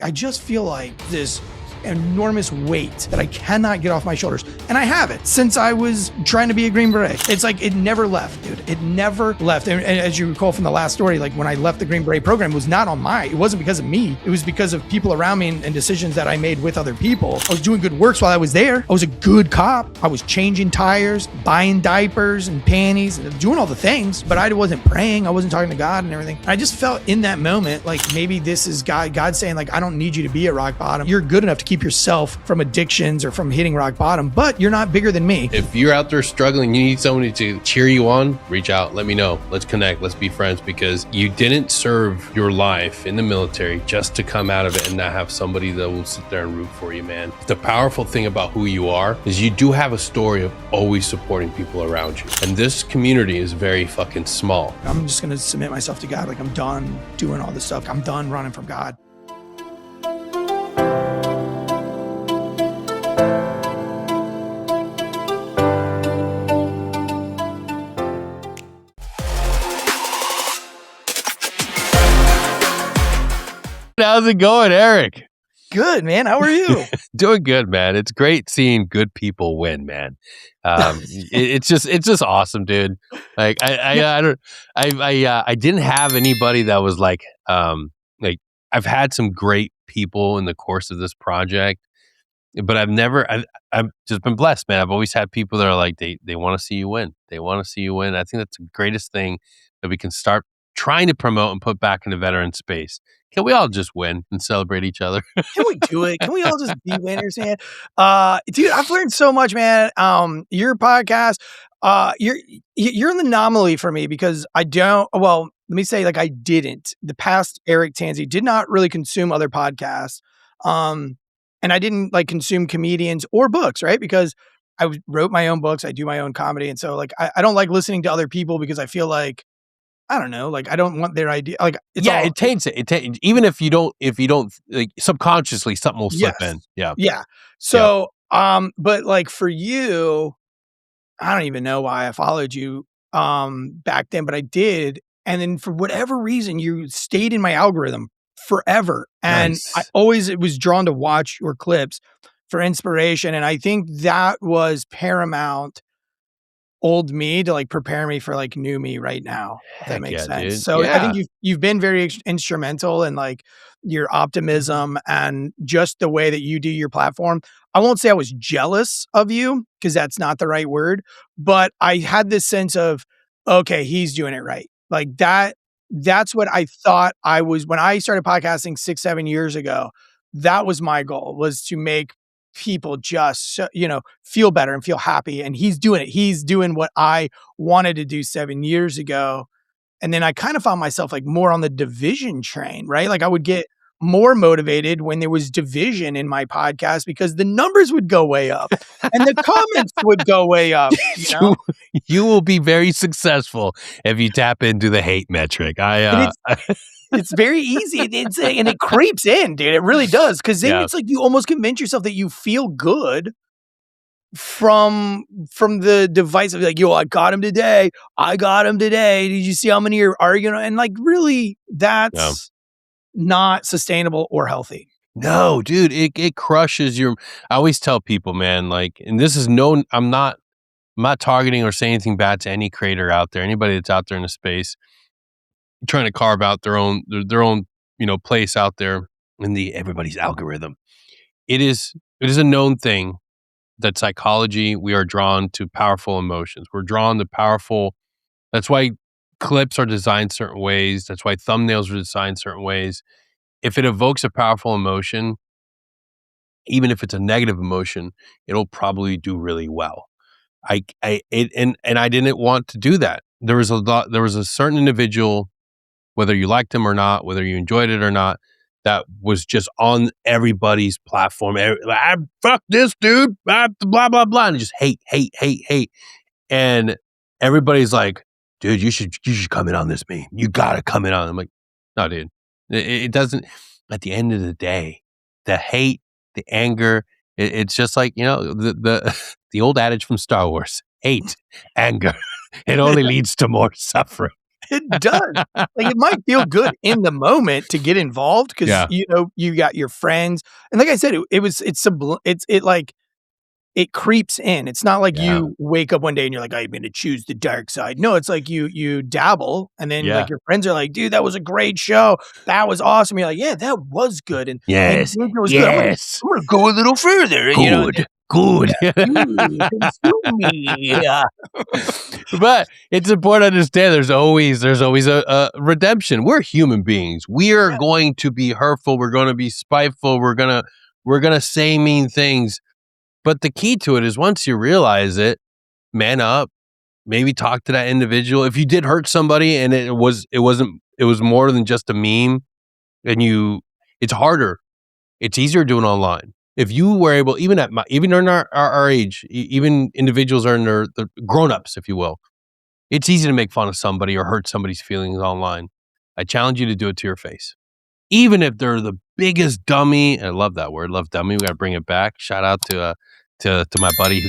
I just feel like this enormous weight that I cannot get off my shoulders. And I have it since I was trying to be a Green Beret. It's like, it never left, dude. It never left. And as you recall from the last story, like when I left the Green Beret program, it was not on it wasn't because of me. It was because of people around me and decisions that I made with other people. I was doing good works while I was there. I was a good cop. I was changing tires, buying diapers and panties, and doing all the things, but I wasn't praying. I wasn't talking to God and everything. I just felt in that moment, like maybe this is God saying, like, I don't need you to be at rock bottom. You're good enough to keep yourself from addictions or from hitting rock bottom, but you're not bigger than me. If you're out there struggling, you need somebody to cheer you on, reach out, let me know. Let's connect, let's be friends, because you didn't serve your life in the military just to come out of it and not have somebody that will sit there and root for you, man. The powerful thing about who you are is you do have a story of always supporting people around you. And this community is very fucking small. I'm just going to submit myself to God. Like, I'm done doing all this stuff. I'm done running from God. How's it going, Eric? Good, man. How are you? Doing good, man. It's great seeing good people win, man. It's just awesome, dude. Like I didn't have anybody that was like I've had some great people in the course of this project, but I've just been blessed, man. I've always had people that are like, they want to see you win. They want to see you win. I think that's the greatest thing that we can start trying to promote and put back into veteran space. Can we all just win and celebrate each other? Can we do it? Can we all just be winners, man? Dude, I've learned so much, man. Your podcast, you're an anomaly for me because I don't, well, let me say, like, I didn't. The past Eric Tansey did not really consume other podcasts. And I didn't like consume comedians or books, right? Because I wrote my own books. I do my own comedy. And so like, I don't like listening to other people because I feel like, I don't know, like I don't want their idea. Like, it taints it. Even if you don't, like, subconsciously, something will slip in. Yeah. Yeah. So, but like for you, I don't even know why I followed you back then, but I did. And then for whatever reason, you stayed in my algorithm forever. And Nice. I always was drawn to watch your clips for inspiration. And I think that was paramount old me to like prepare me for like new me right now. If that makes sense. Dude. So Yeah. I think you've been very instrumental in like your optimism and just the way that you do your platform. I won't say I was jealous of you because that's not the right word, but I had this sense of, okay, he's doing it right. Like that's what I thought I was when I started podcasting 6-7 years ago. That was my goal, was to make people just, feel better and feel happy. And he's doing it. He's doing what I wanted to do 7 years ago. And then I kind of found myself like more on the division train, right? Like I would get more motivated when there was division in my podcast because the numbers would go way up and the comments would go way up. You will be very successful if you tap into the hate metric. It's very easy. And it creeps in, dude. It really does. Because then it's like you almost convince yourself that you feel good from the device of like, yo, I got him today. Did you see how many are arguing? And like, really, that's not sustainable or healthy. No, dude, it crushes your. I always tell people, man, like, and this is I'm not targeting or saying anything bad to any creator out there, anybody that's out there in the space trying to carve out their own, place out there in everybody's algorithm. It is a known thing that psychology, we are drawn to powerful emotions. We're drawn to powerful. That's why clips are designed certain ways. That's why thumbnails are designed certain ways. If it evokes a powerful emotion, even if it's a negative emotion, it'll probably do really well. And I didn't want to do that. There was a certain individual, whether you liked him or not, whether you enjoyed it or not, that was just on everybody's platform. Fuck this dude, blah, blah, blah. And just hate. And everybody's like, dude, you should come in on this, man. You got to come in on it. I'm like, no, dude. It doesn't, at the end of the day, the hate, the anger, it's just like, the old adage from Star Wars, hate, anger. It only leads to more suffering. It does. Like, it might feel good in the moment to get involved because, Yeah. you got your friends. And like I said, it creeps in. It's not like Yeah. you wake up one day and you're like, "I'm gonna choose the dark side." No, it's like you dabble, and then, like, Yeah. your friends are like, "Dude, that was a great show. That was awesome." You're like, "Yeah, that was good." And Yes. that was good. Yes. I'm gonna go a little further, Good. Good. consume me. Yeah. But it's important to understand there's always a redemption. We're human beings. We are Yeah. going to be hurtful. We're going to be spiteful. We're gonna say mean things. But the key to it is once you realize it, man up. Maybe talk to that individual. If you did hurt somebody and it was more than just a meme, and it's harder. It's easier doing online. If you were able, even in our age, even individuals are in their grown-ups, if you will. It's easy to make fun of somebody or hurt somebody's feelings online. I challenge you to do it to your face. Even if they're the biggest dummy. I love that word, love dummy. We got to bring it back. Shout out to my buddy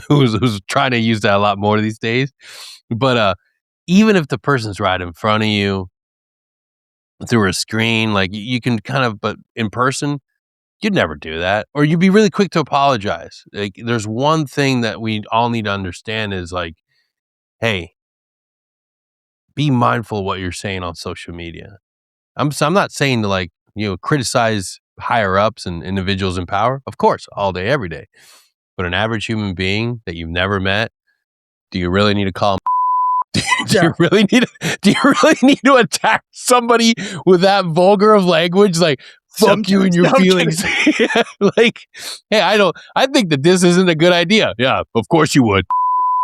who's trying to use that a lot more these days. But even if the person's right in front of you through a screen, like you can but in person, you'd never do that, or you'd be really quick to apologize. Like, there's one thing that we all need to understand is like, hey, be mindful of what you're saying on social media. I'm not saying to criticize higher ups and individuals in power, of course, all day, every day. But an average human being that you've never met, do you really need to call them? Do you really need to attack somebody with that vulgar of language? Like, fuck you and your feelings. Like, hey, I think that this isn't a good idea. Yeah, of course you would.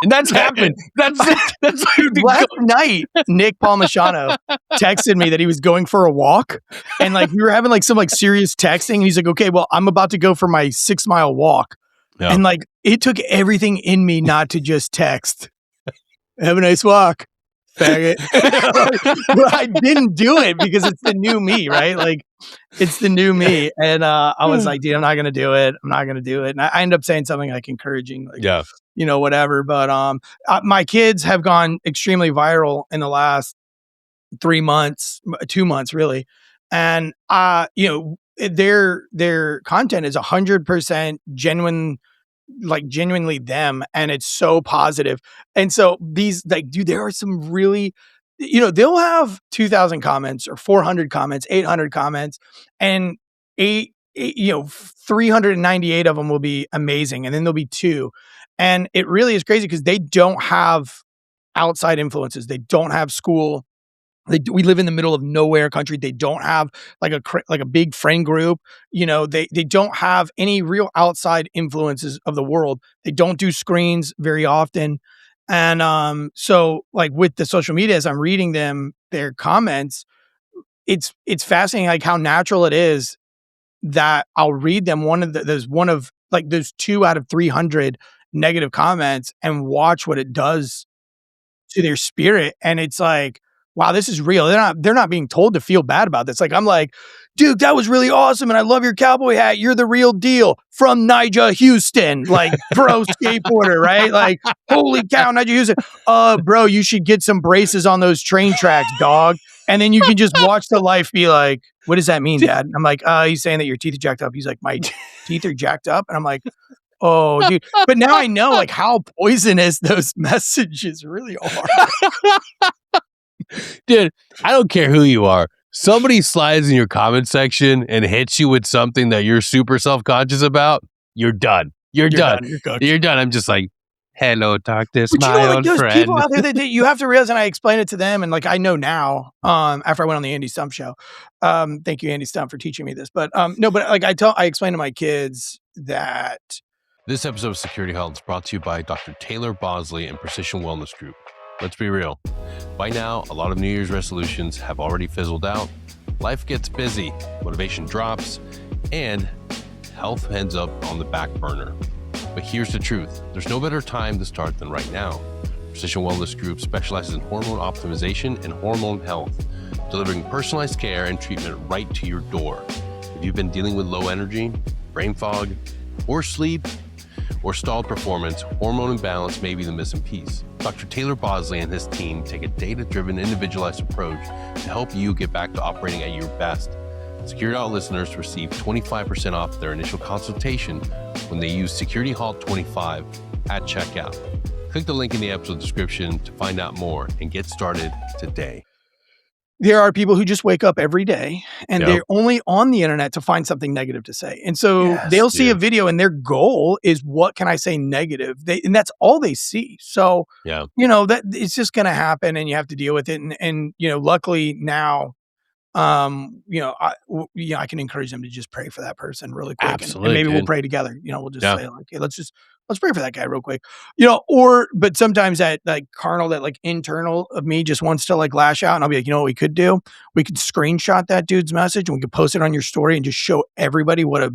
And that's happened. That's it. That's Last night, Nick Palmisano texted me that he was going for a walk, and like we were having like some like serious texting. And he's like, "Okay, well, I'm about to go for my 6-mile walk," and like it took everything in me not to just text. Have a nice walk, faggot. But I didn't do it because it's the new me, right? Like, it's the new me, and I was like, "Dude, I'm not gonna do it. I'm not gonna do it." And I end up saying something like encouraging, like, whatever. But my kids have gone extremely viral in the last 3 months, 2 months, really, and their content is 100% genuine, like genuinely them, and it's so positive. And so these, like, dude, there are some really, they'll have 2,000 comments or 400 comments, 800 comments, and 398 of them will be amazing, and then there'll be 2. And it really is crazy because they don't have outside influences. They don't have school. We live in the middle of nowhere country. They don't have like a big friend group. They don't have any real outside influences of the world. They don't do screens very often. And so like with the social media, as I'm reading their comments, it's fascinating like how natural it is that I'll read them. There's 2 out of 300 negative comments and watch what it does to their spirit. And it's like, wow, this is real. They're not being told to feel bad about this. Like, I'm like, dude, that was really awesome. And I love your cowboy hat. You're the real deal from Nigel Houston, like pro skateboarder, right? Like, holy cow, Nigel Houston. Bro, you should get some braces on those train tracks, dog. And then you can just watch the life be like, what does that mean, Dad? I'm like, he's saying that your teeth are jacked up. He's like, my teeth are jacked up. And I'm like, oh, dude. But now I know like how poisonous those messages really are. Dude, I don't care who you are. Somebody slides in your comment section and hits you with something that you're super self-conscious about, you're done. You're done. You're done. I'm just like, hello, darkness, my old there's friend. People out there that you have to realize, and I explain it to them, and like I know now, after I went on the Andy Stump show. Thank you, Andy Stump, for teaching me this. But no, but like I explain to my kids that this episode of Security Halt is brought to you by Dr. Taylor Bosley and Precision Wellness Group. Let's be real. By now, a lot of New Year's resolutions have already fizzled out. Life gets busy, motivation drops, and health ends up on the back burner. But here's the truth. There's no better time to start than right now. Precision Wellness Group specializes in hormone optimization and hormone health, delivering personalized care and treatment right to your door. If you've been dealing with low energy, brain fog, or sleep, or stalled performance, hormone imbalance may be the missing piece. Dr. Taylor Bosley and his team take a data-driven, individualized approach to help you get back to operating at your best. Security Halt listeners receive 25% off their initial consultation when they use Security Halt 25 at checkout. Click the link in the episode description to find out more and get started today. There are people who just wake up every day and they're only on the internet to find something negative to say. And so they'll see a video and their goal is, what can I say negative? And that's all they see. So, that it's just going to happen and you have to deal with it. And luckily now, I can encourage them to just pray for that person really quick. Absolutely, and maybe we'll pray together. We'll just say like, hey, let's pray for that guy real quick. But sometimes that like carnal, that like internal of me just wants to like lash out, and I'll be like, what we could do? We could screenshot that dude's message and we could post it on your story and just show everybody what a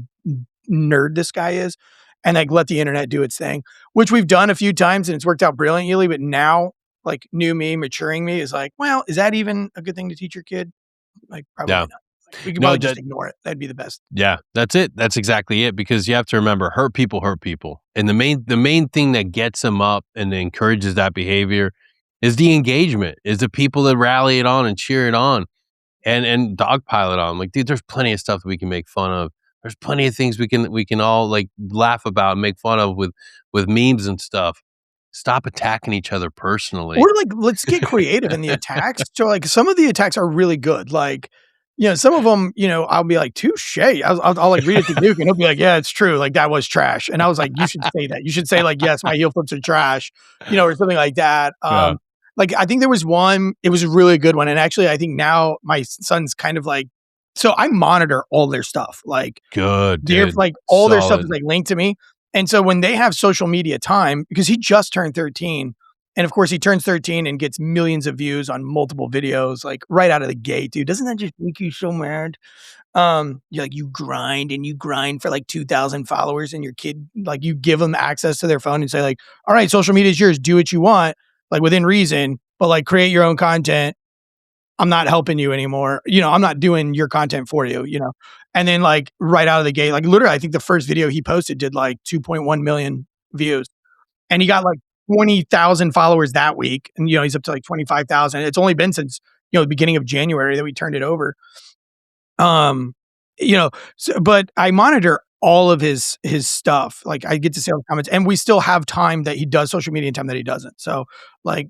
nerd this guy is, and like let the internet do its thing, which we've done a few times and it's worked out brilliantly. But now, like new me, maturing me is like, well, is that even a good thing to teach your kid? Like probably not. Like, we could probably just ignore it. That'd be the best. Yeah, that's it. That's exactly it. Because you have to remember, hurt people. And the main thing that gets them up and encourages that behavior is the engagement, is the people that rally it on and cheer it on and dogpile it on. Like, dude, there's plenty of stuff that we can make fun of. There's plenty of things we can all like laugh about and make fun of with memes and stuff. Stop attacking each other personally. Or like, let's get creative in the attacks. So like some of the attacks are really good. Like, some of them, I'll be like, touche. I'll like read it to Duke and he'll be like, yeah, it's true. Like that was trash. And I was like, you should say that. You should say like, yes, my heel flips are trash, or something like that. Like I think there was one, it was a really good one. And actually I think now my son's kind of like, so I monitor all their stuff. Like good, they're like all their stuff is like linked to me. And so when they have social media time, because he just turned 13, and of course he turns 13 and gets millions of views on multiple videos, like right out of the gate, dude. Doesn't that just make you so mad? You grind for like 2,000 followers, and your kid, like you give them access to their phone and say like, all right, social media is yours. Do what you want, like within reason, but like create your own content. I'm not helping you anymore. I'm not doing your content for you, And then like right out of the gate, like literally, I think the first video he posted did like 2.1 million views, and he got like 20,000 followers that week. And, he's up to like 25,000. It's only been since, the beginning of January that we turned it over. But I monitor all of his stuff. Like I get to see all the comments, and we still have time that he does social media and time that he doesn't. So like,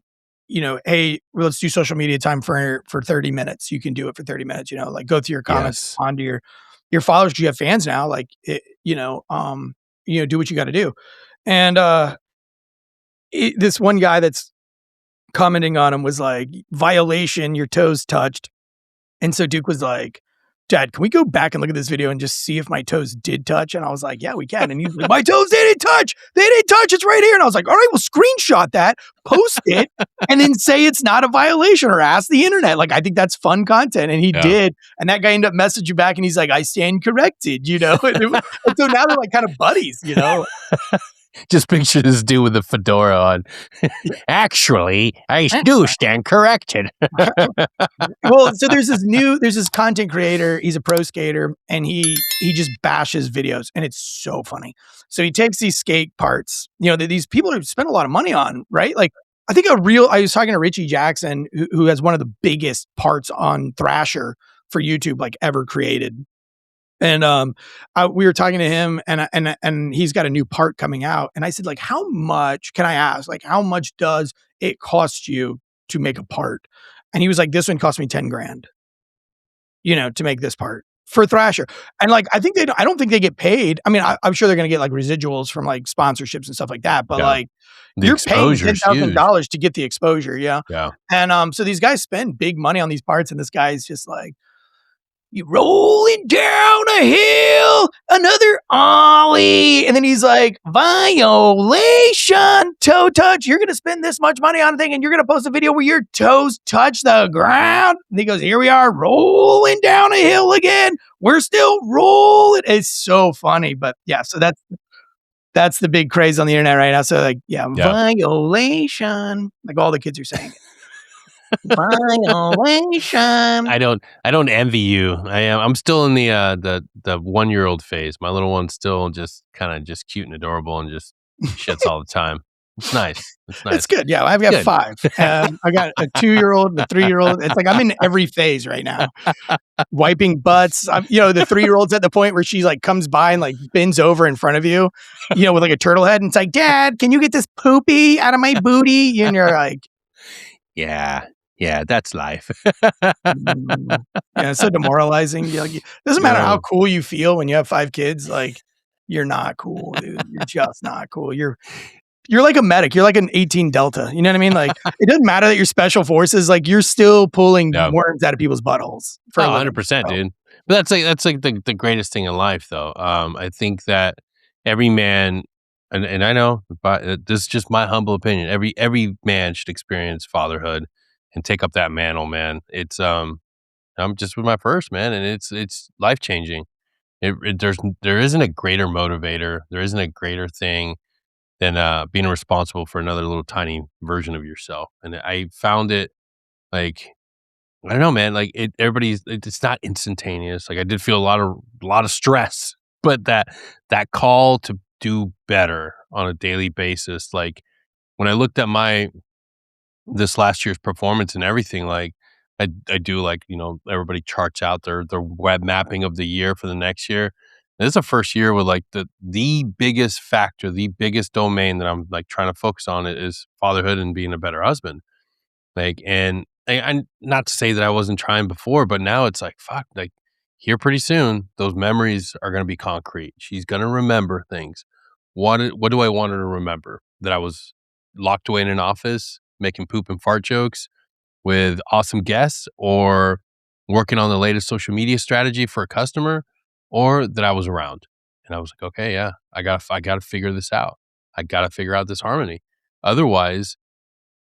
hey, let's do social media time for 30 minutes. You can do it for 30 minutes, like go through your comments, onto your followers. 'Cause you have fans now, like, do what you got to do. And, this one guy that's commenting on him was like, violation, your toes touched. And so Duke was like, Dad, can we go back and look at this video and just see if my toes did touch? And I was like, yeah, we can. And he's like, my toes, they didn't touch. They didn't touch. It's right here. And I was like, all right, well, screenshot that, post it, and then say it's not a violation or ask the internet. Like, I think that's fun content. And he did. And that guy ended up messaging back and he's like, I stand corrected, and so now they're like kind of buddies, Just picture this dude with a fedora on. Actually, I do stand corrected. Well, so there's this content creator. He's a pro skater, and he just bashes videos, and it's so funny. So he takes these skate parts, that these people have spent a lot of money on, right? Like I think I was talking to Richie Jackson, who has one of the biggest parts on Thrasher for YouTube like ever created. And we were talking to him, and he's got a new part coming out. And I said, like, how much can I ask? Like, how much does it cost you to make a part? And he was like, this one cost me 10 grand, to make this part for Thrasher. And like, I don't think they get paid. I mean, I'm sure they're going to get like residuals from like sponsorships and stuff like that. But like, you're paying $10,000 to get the exposure. Yeah. And so these guys spend big money on these parts, and this guy's just like, you rolling down a hill, another ollie. And then he's like, violation, toe touch. You're going to spend this much money on a thing, and you're going to post a video where your toes touch the ground. And he goes, here we are rolling down a hill again. We're still rolling. It's so funny. But yeah, so that's the big craze on the internet right now. So like, violation. Like all the kids are saying it. Violation. I don't envy you. I'm still in the 1-year-old phase. My little one's still just kind of just cute and adorable and just He shits all the time. It's nice. It's nice. It's good. Yeah, I've got Good. 5. I got a 2-year-old and a 3-year-old. It's like I'm in every phase right now. Wiping butts. The 3-year-old's at the point where she like comes by and like bends over in front of you, with like a turtle head, and it's like, Dad, can you get this poopy out of my booty? And you're like, Yeah, that's life. Yeah, it's so demoralizing. It doesn't matter how cool you feel when you have 5 kids. Like, you're not cool, dude. You're just not cool. You're like a medic. You're like an 18 Delta. You know what I mean? Like, it doesn't matter that you're special forces. Like, you're still pulling Yeah. worms out of people's buttholes for a living. 100%, dude. But that's like the greatest thing in life, though. I think that every man, and I know, but this is just my humble opinion. Every man should experience fatherhood and take up that mantle, man. It's I'm just with my first, man, and it's life changing. There isn't a greater motivator. There isn't a greater thing than being responsible for another little tiny version of yourself. And I found it like, I don't know, man. Like it's not instantaneous. Like I did feel a lot of stress, but that call to do better on a daily basis. Like when I looked at this last year's performance and everything, like I do, like, everybody charts out their web mapping of the year for the next year. This is the first year with like the biggest factor, the biggest domain that I'm like trying to focus on it is fatherhood and being a better husband. Like, and I not to say that I wasn't trying before, but now it's like, fuck, like here pretty soon, those memories are going to be concrete. She's going to remember things. What do I want her to remember? That I was locked away in an office making poop and fart jokes with awesome guests, or working on the latest social media strategy for a customer, or that I was around. And I was like, okay, yeah, I gotta figure this out. I gotta figure out this harmony. Otherwise,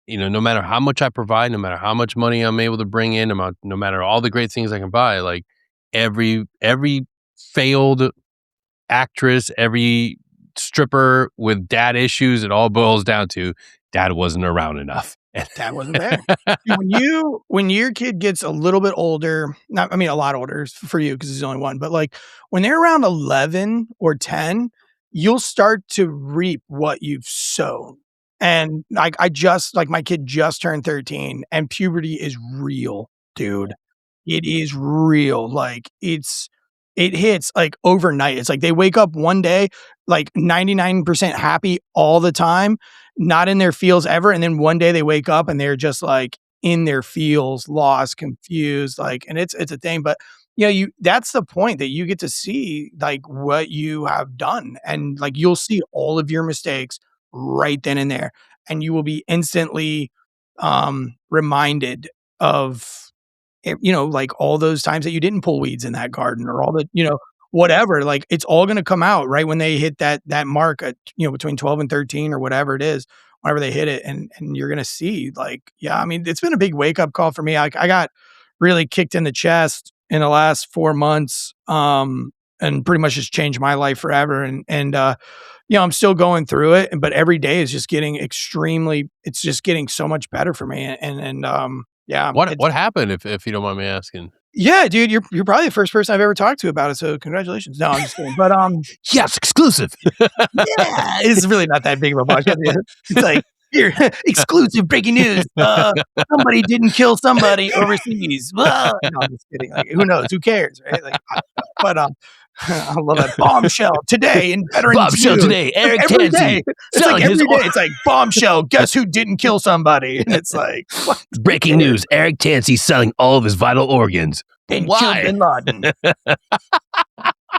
no matter how much I provide, no matter how much money I'm able to bring in, no matter all the great things I can buy, like every failed actress, every stripper with dad issues, it all boils down to dad wasn't around enough. Dad wasn't there. When your kid gets a little bit older, not, I mean, a lot older for you because he's the only one, but like when they're around 11 or 10, you'll start to reap what you've sown. And like my kid just turned 13, and puberty is real, dude. It is real. Like it hits like overnight. It's like they wake up one day like 99% happy all the time, not in their feels ever, and then one day they wake up and they're just like in their feels, lost, confused, like, and it's a thing. But that's the point, that you get to see like what you have done, and like you'll see all of your mistakes right then and there, and you will be instantly reminded of like all those times that you didn't pull weeds in that garden, or all the, whatever, like it's all going to come out right when they hit that mark at, between 12 and 13 or whatever it is, whenever they hit it. And you're going to see like, yeah, I mean, it's been a big wake up call for me. I got really kicked in the chest in the last 4 months, and pretty much just changed my life forever. And I'm still going through it, but every day is just getting it's just getting so much better for me. Yeah. What happened, if you don't mind me asking? Yeah, dude, you're probably the first person I've ever talked to about it, so congratulations. No, I'm just kidding. But yes, exclusive. yeah, it's really not that big of a podcast. It's like, here, exclusive breaking news. Somebody didn't kill somebody overseas. No, I'm just kidding. Like, who knows? Who cares, right? Like, but I love that bombshell today in Veterans Bombshell News. today. Eric Every Tansey day. It's like every day. It's like bombshell. Guess who didn't kill somebody? And it's like, what? Breaking news: Eric Tansey selling all of his vital organs. And Why? killed Bin Laden.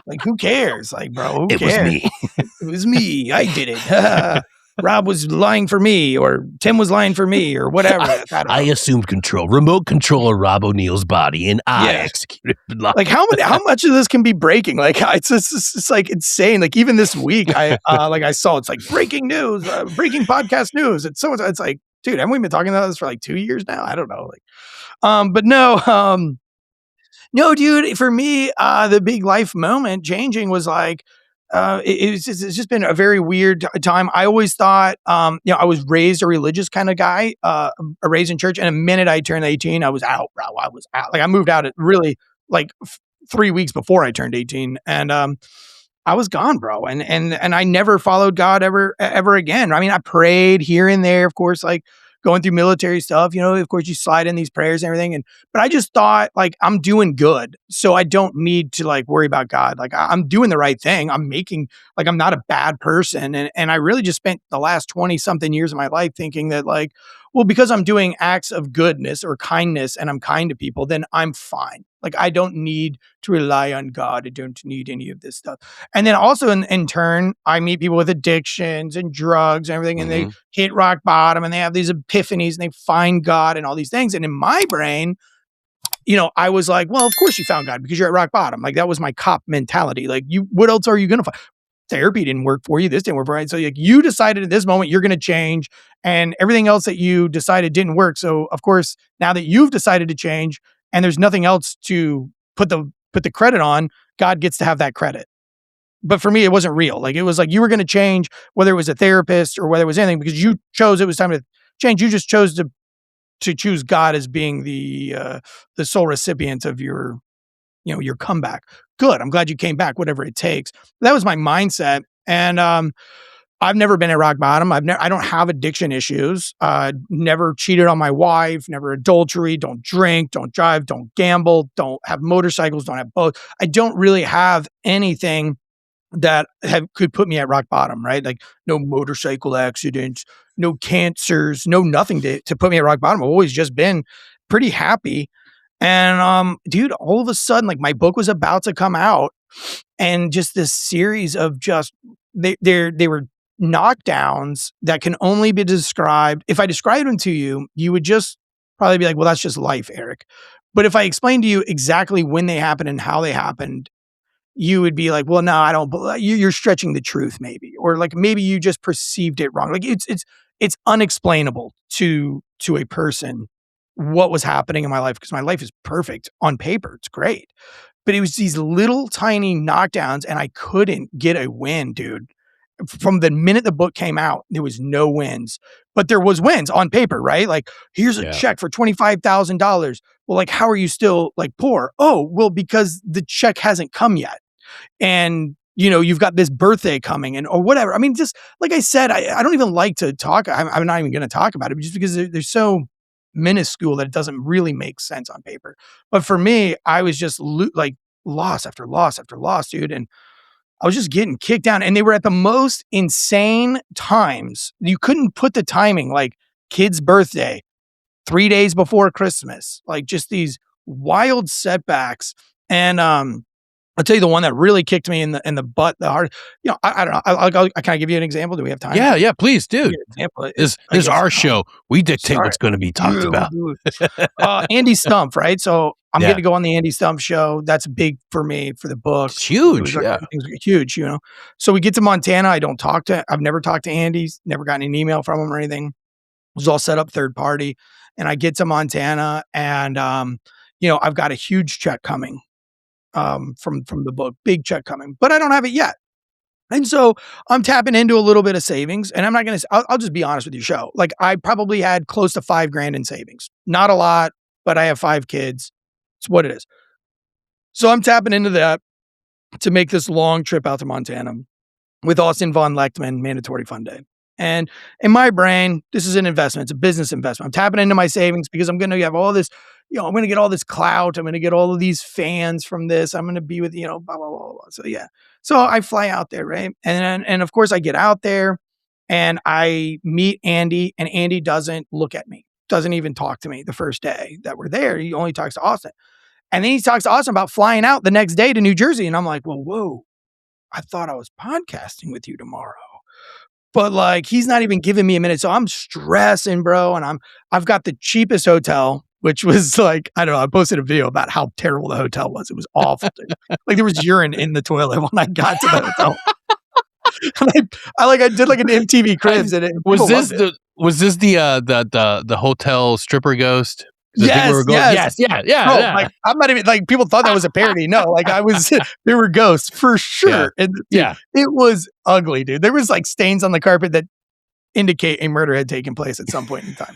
Like, who cares? Like, bro, who cares? Was me. It was me. I did it. Rob was lying for me, or Tim was lying for me, or whatever. I assumed control, remote control of Rob O'Neill's body, and I executed Bin Laden. Like, how much of this can be breaking? Like, it's like insane. Like, even this week, I saw it's like breaking news, breaking podcast news. It's like, dude, haven't we been talking about this for like 2 years now? I don't know. Like, but no, no, dude, for me, the big life moment changing was like, it's just been a very weird time. I always thought, I was raised a religious kind of guy, raised in church. And the minute I turned 18, I was out, bro. I was out. Like, I moved out at really like 3 weeks before I turned 18. And, I was gone, bro. And I never followed God ever again. I mean, I prayed here and there, of course, like going through military stuff, of course you slide in these prayers and everything. But I just thought like I'm doing good. So I don't need to like worry about God. Like I'm doing the right thing. I'm making like I'm not a bad person. And I really just spent the last 20 something years of my life thinking that like, well, because I'm doing acts of goodness or kindness and I'm kind to people, then I'm fine. Like I don't need to rely on God. I don't need any of this stuff. And then also in turn, I meet people with addictions and drugs and everything, and they Mhm. hit rock bottom and they have these epiphanies and they find God and all these things. And in my brain, I was like, well, of course you found God because you're at rock bottom. Like that was my cop mentality. Like what else are you going to find? Therapy didn't work for you. This didn't work for you. So like you decided at this moment you're going to change, and everything else that you decided didn't work. So of course, now that you've decided to change, and there's nothing else to put the credit on, God gets to have that credit. But for me, it wasn't real. Like it was like you were going to change, whether it was a therapist or whether it was anything, because you chose it was time to change. You just chose to choose God as being the sole recipient of your comeback. Good. I'm glad you came back, whatever it takes. That was my mindset. And I've never been at rock bottom. I don't have addiction issues. Never cheated on my wife, never adultery, don't drink, don't drive, don't gamble, don't have motorcycles, don't have boats. I don't really have anything that could put me at rock bottom, right? Like no motorcycle accidents, no cancers, no nothing to put me at rock bottom. I've always just been pretty happy. And dude, all of a sudden, like my book was about to come out, and just this series of just they were knockdowns that can only be described. If I described them to you, you would just probably be like, well, that's just life, Eric. But if I explained to you exactly when they happened and how they happened, you would be like, well, no, I don't. You're stretching the truth, maybe, or like maybe you just perceived it wrong. Like it's unexplainable to a person what was happening in my life, because my life is perfect on paper. It's great, but it was these little tiny knockdowns, and I couldn't get a win, dude. From the minute the book came out, there was no wins, but there was wins on paper, right? Like, here's a Yeah. check for $25,000. Well, like, how are you still like poor? Oh, well, because the check hasn't come yet. And you've got this birthday coming or whatever. I mean, just like I said, I don't even like to talk. I'm not even going to talk about it just because they're so minuscule that it doesn't really make sense on paper. But for me, I was just like loss after loss after loss, dude. And I was just getting kicked down, and they were at the most insane times. You couldn't put the timing, like kid's birthday, 3 days before Christmas, like just these wild setbacks. And I'll tell you the one that really kicked me in the butt the hard. I don't know. Can I give you an example? Do we have time? Yeah, please, dude. Example. This is our show. We dictate Sorry. what's going to be talked about. Andy Stump, right? So I'm Yeah. getting to go on the Andy Stump show. That's big for me for the book. It's huge. It was Yeah. huge. So we get to Montana. I've never talked to Andy. Never gotten an email from him or anything. It was all set up third party. And I get to Montana, and I've got a huge check coming from the book, big check coming, but I don't have it yet. And so I'm tapping into a little bit of savings, and I'm not going to, I'll just be honest with you, show. Like I probably had close to $5,000 in savings. Not a lot, but I have 5 kids. It's what it is. So I'm tapping into that to make this long trip out to Montana with Austin von Lechtman, Mandatory Fund Day. And in my brain, this is an investment. It's a business investment. I'm tapping into my savings because I'm going to have all this, I'm going to get all this clout. I'm going to get all of these fans from this. I'm going to be with, blah, blah, blah, blah. So yeah. So I fly out there, right? And of course I get out there and I meet Andy, and Andy doesn't look at me, doesn't even talk to me the first day that we're there. He only talks to Austin. And then he talks to Austin about flying out the next day to New Jersey. And I'm like, well, whoa, I thought I was podcasting with you tomorrow. But like, he's not even giving me a minute. So I'm stressing, bro. And I've got the cheapest hotel, which was like, I don't know. I posted a video about how terrible the hotel was. It was awful. Like there was urine in the toilet when I got to the hotel. I did like an MTV Cribs. And was this the hotel stripper ghost? Yes, yes. Yeah. No, like I'm not even like people thought that was a parody. No, like there were ghosts for sure. Yeah. And dude, it was ugly, dude. There was like stains on the carpet that indicate a murder had taken place at some point in time.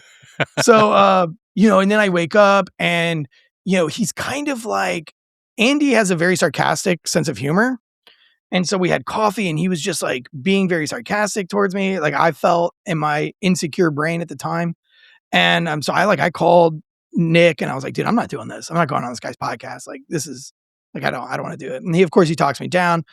So, and then I wake up and, he's kind of like, Andy has a very sarcastic sense of humor. And so we had coffee and he was just like being very sarcastic towards me. Like I felt in my insecure brain at the time. And so I called Nick and I was like, dude, I'm not doing this. I'm not going on this guy's podcast. Like this is like, I don't want to do it. And of course he talks me down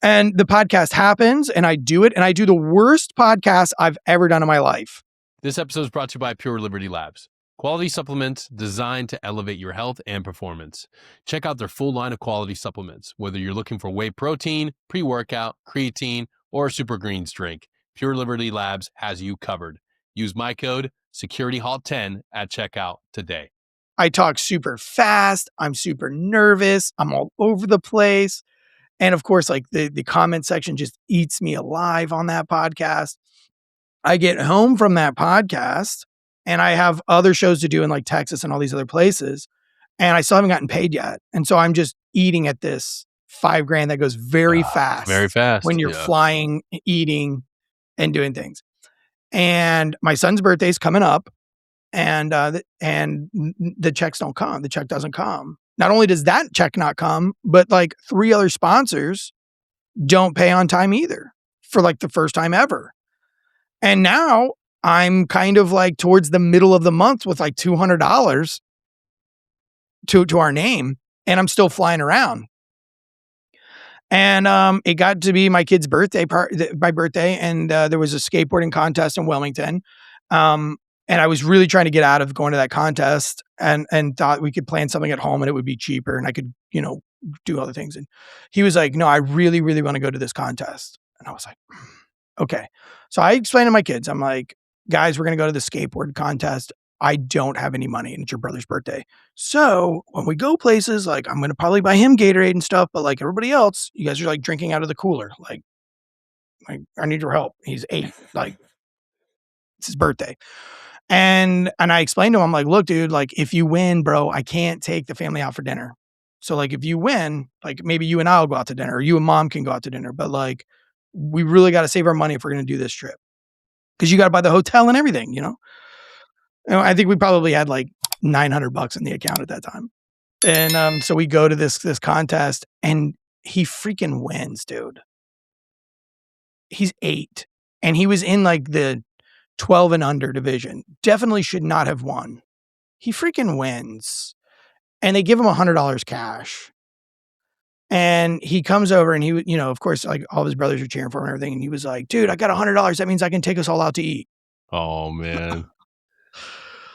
and the podcast happens and I do it. And I do the worst podcast I've ever done in my life. This episode is brought to you by Pure Liberty Labs. Quality supplements designed to elevate your health and performance. Check out their full line of quality supplements, whether you're looking for whey protein, pre-workout, creatine, or a super greens drink. Pure Liberty Labs has you covered. Use my code SecurityHalt10 at checkout today. I talk super fast. I'm super nervous. I'm all over the place. And of course, like the comment section just eats me alive on that podcast. I get home from that podcast and I have other shows to do in like Texas and all these other places. And I still haven't gotten paid yet. And so I'm just eating at this $5,000 that goes very fast. Very fast. When you're flying, eating, and doing things. And my son's birthday is coming up. And the checks don't come. The check doesn't come. Not only does that check not come, but like 3 other sponsors don't pay on time either for like the first time ever. And now I'm kind of like towards the middle of the month with like $200 to our name, and I'm still flying around. And it got to be my kid's birthday, and there was a skateboarding contest in Wilmington. And I was really trying to get out of going to that contest and thought we could plan something at home and it would be cheaper and I could, do other things. And he was like, no, I really, really want to go to this contest. And I was like, okay. So I explained to my kids, I'm like, guys, we're going to go to the skateboard contest. I don't have any money and it's your brother's birthday. So when we go places, like I'm going to probably buy him Gatorade and stuff, but like everybody else, you guys are like drinking out of the cooler. Like I need your help. He's 8. Like it's his birthday. And I explained to him, I'm like, look, dude, like if you win, bro, I can't take the family out for dinner. So like if you win, like maybe you and I'll go out to dinner or you and mom can go out to dinner. But like we really got to save our money if we're going to do this trip. Cause you got to buy the hotel and everything, I think we probably had like $900 in the account at that time. And so we go to this contest and he freaking wins, dude. He's 8 and he was in like the 12 and under division. Definitely should not have won. He freaking wins. And they give him $100 cash. And he comes over and he, of course, like all of his brothers are cheering for him and everything. And he was like, dude, I got $100. That means I can take us all out to eat. Oh, man.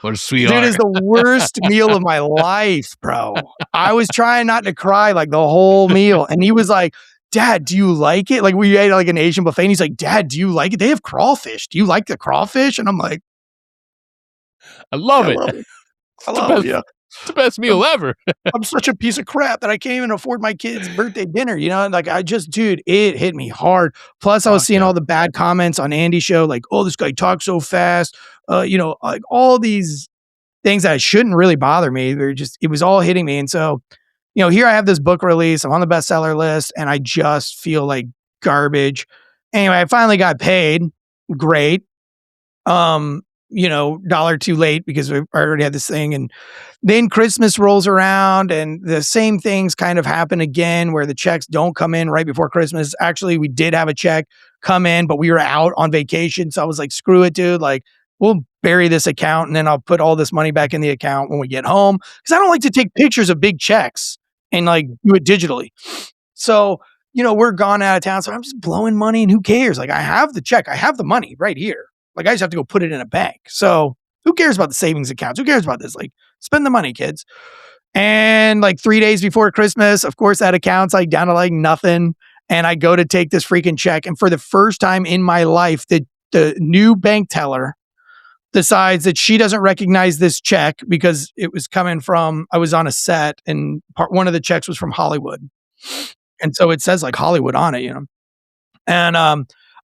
What a sweetheart. Dude, is the worst meal of my life, bro. I was trying not to cry like the whole meal. And he was like, Dad, do you like it? Like we ate like an Asian buffet and he's like, Dad, do you like it? They have crawfish. Do you like the crawfish? And I'm like, I love it. I love it. Yeah. It's the best meal ever. I'm such a piece of crap that I can't even afford my kid's birthday dinner. Like dude, it hit me hard. Plus I was seeing all the bad comments on Andy's show. Like, oh, this guy talks so fast. Like all these things that shouldn't really bother me. It was all hitting me. And so, here I have this book release. I'm on the bestseller list and I just feel like garbage. Anyway, I finally got paid. Great. $1 too late because I already had this thing. And then Christmas rolls around and the same things kind of happen again where the checks don't come in right before Christmas. Actually, we did have a check come in, but we were out on vacation. So I was like, screw it, dude. Like, we'll bury this account and then I'll put all this money back in the account when we get home. Cause I don't like to take pictures of big checks and like do it digitally. So, we're gone out of town. So I'm just blowing money and who cares? Like I have the check. I have the money right here. Like I just have to go put it in a bank. So who cares about the savings accounts? Who cares about this? Like spend the money, kids. And like 3 days before Christmas, of course, that account's like down to like nothing. And I go to take this freaking check. And for the first time in my life, the new bank teller decides that she doesn't recognize this check because it was coming from, I was on a set and one of the checks was from Hollywood. And so it says like Hollywood on it, And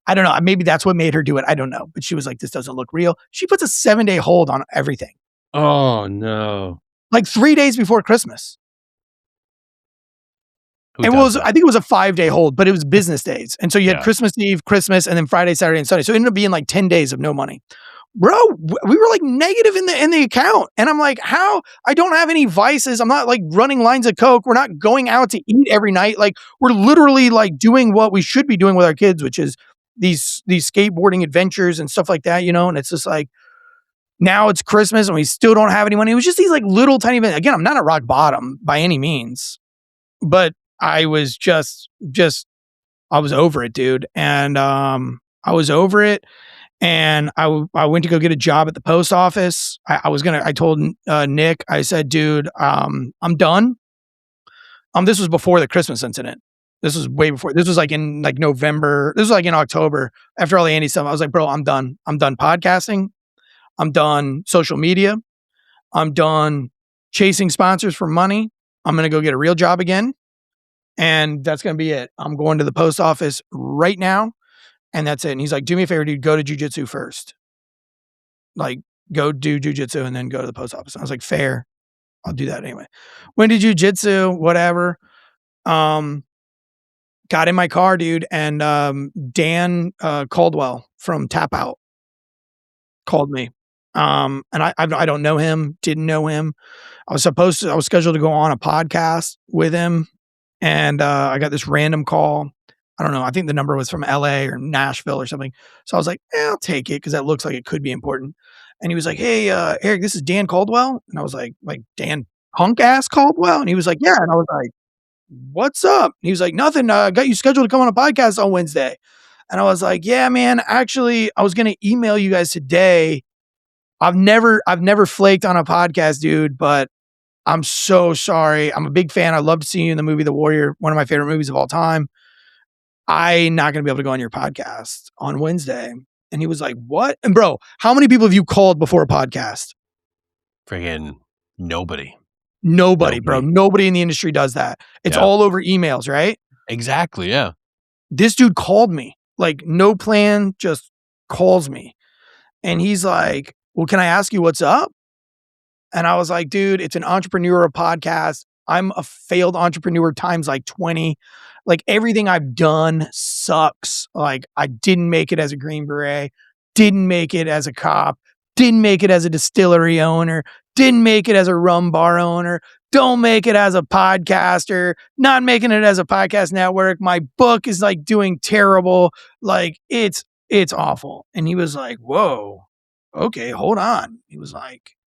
I don't know, maybe that's what made her do it. I don't know. But she was like, this doesn't look real. She puts a 7-day hold on everything. Oh, no. Like 3 days before Christmas. I think it was a 5-day hold, but it was business days. And so you had Christmas Eve, Christmas, and then Friday, Saturday, and Sunday. So it ended up being like 10 days of no money. bro, we were like negative in the account. And I'm like, how? I don't have any vices. I'm not like running lines of coke. We're not going out to eat every night. Like we're literally like doing what we should be doing with our kids, which is these skateboarding adventures and stuff like that, And it's just like now it's Christmas and we still don't have any money. It was just these like little tiny events. Again, I'm not at rock bottom by any means, but I was just I was over it, dude. And I was over it. And I went to go get a job at the post office. I told Nick, I said, dude, I'm done. This was before the Christmas incident. This was way before. This was like in like November. This was like in October after all the Andy stuff. I was like, bro, I'm done. I'm done podcasting. I'm done social media. I'm done chasing sponsors for money. I'm going to go get a real job again. And that's going to be it. I'm going to the post office right now. And that's it. And he's like, do me a favor, dude, go to jujitsu first. Like, go do jujitsu and then go to the post office. And I was like, fair. I'll do that anyway. Went to jujitsu, whatever. Got in my car, dude. And Dan Caldwell from Tap Out called me. And I don't know him, didn't know him. I was scheduled to go on a podcast with him. And I got this random call. I don't know. I think the number was from LA or Nashville or something. So I was like, I'll take it because that looks like it could be important. And he was like, hey, Eric, this is Dan Caldwell. And I was like Dan punk ass Caldwell? And he was like, yeah. And I was like, what's up? And he was like, nothing. I got you scheduled to come on a podcast on Wednesday. And I was like, yeah, man, actually, I was going to email you guys today. I've never flaked on a podcast, dude, but I'm so sorry. I'm a big fan. I'd love to see you in the movie The Warrior, one of my favorite movies of all time. I'm not going to be able to go on your podcast on Wednesday. And he was like, what? And bro, how many people have you called before a podcast? Friggin' nobody. Nobody, bro. Nobody in the industry does that. It's all over emails, right? Exactly. Yeah. This dude called me, like no plan, just calls me. And he's like, well, can I ask you what's up? And I was like, dude, it's an entrepreneur podcast. I'm a failed entrepreneur times like 20. Like everything I've done sucks. Like I didn't make it as a Green Beret, didn't make it as a cop, didn't make it as a distillery owner, didn't make it as a rum bar owner, don't make it as a podcaster, not making it as a podcast network. My book is like doing terrible. Like it's awful. And he was like, whoa, okay, hold on. He was like,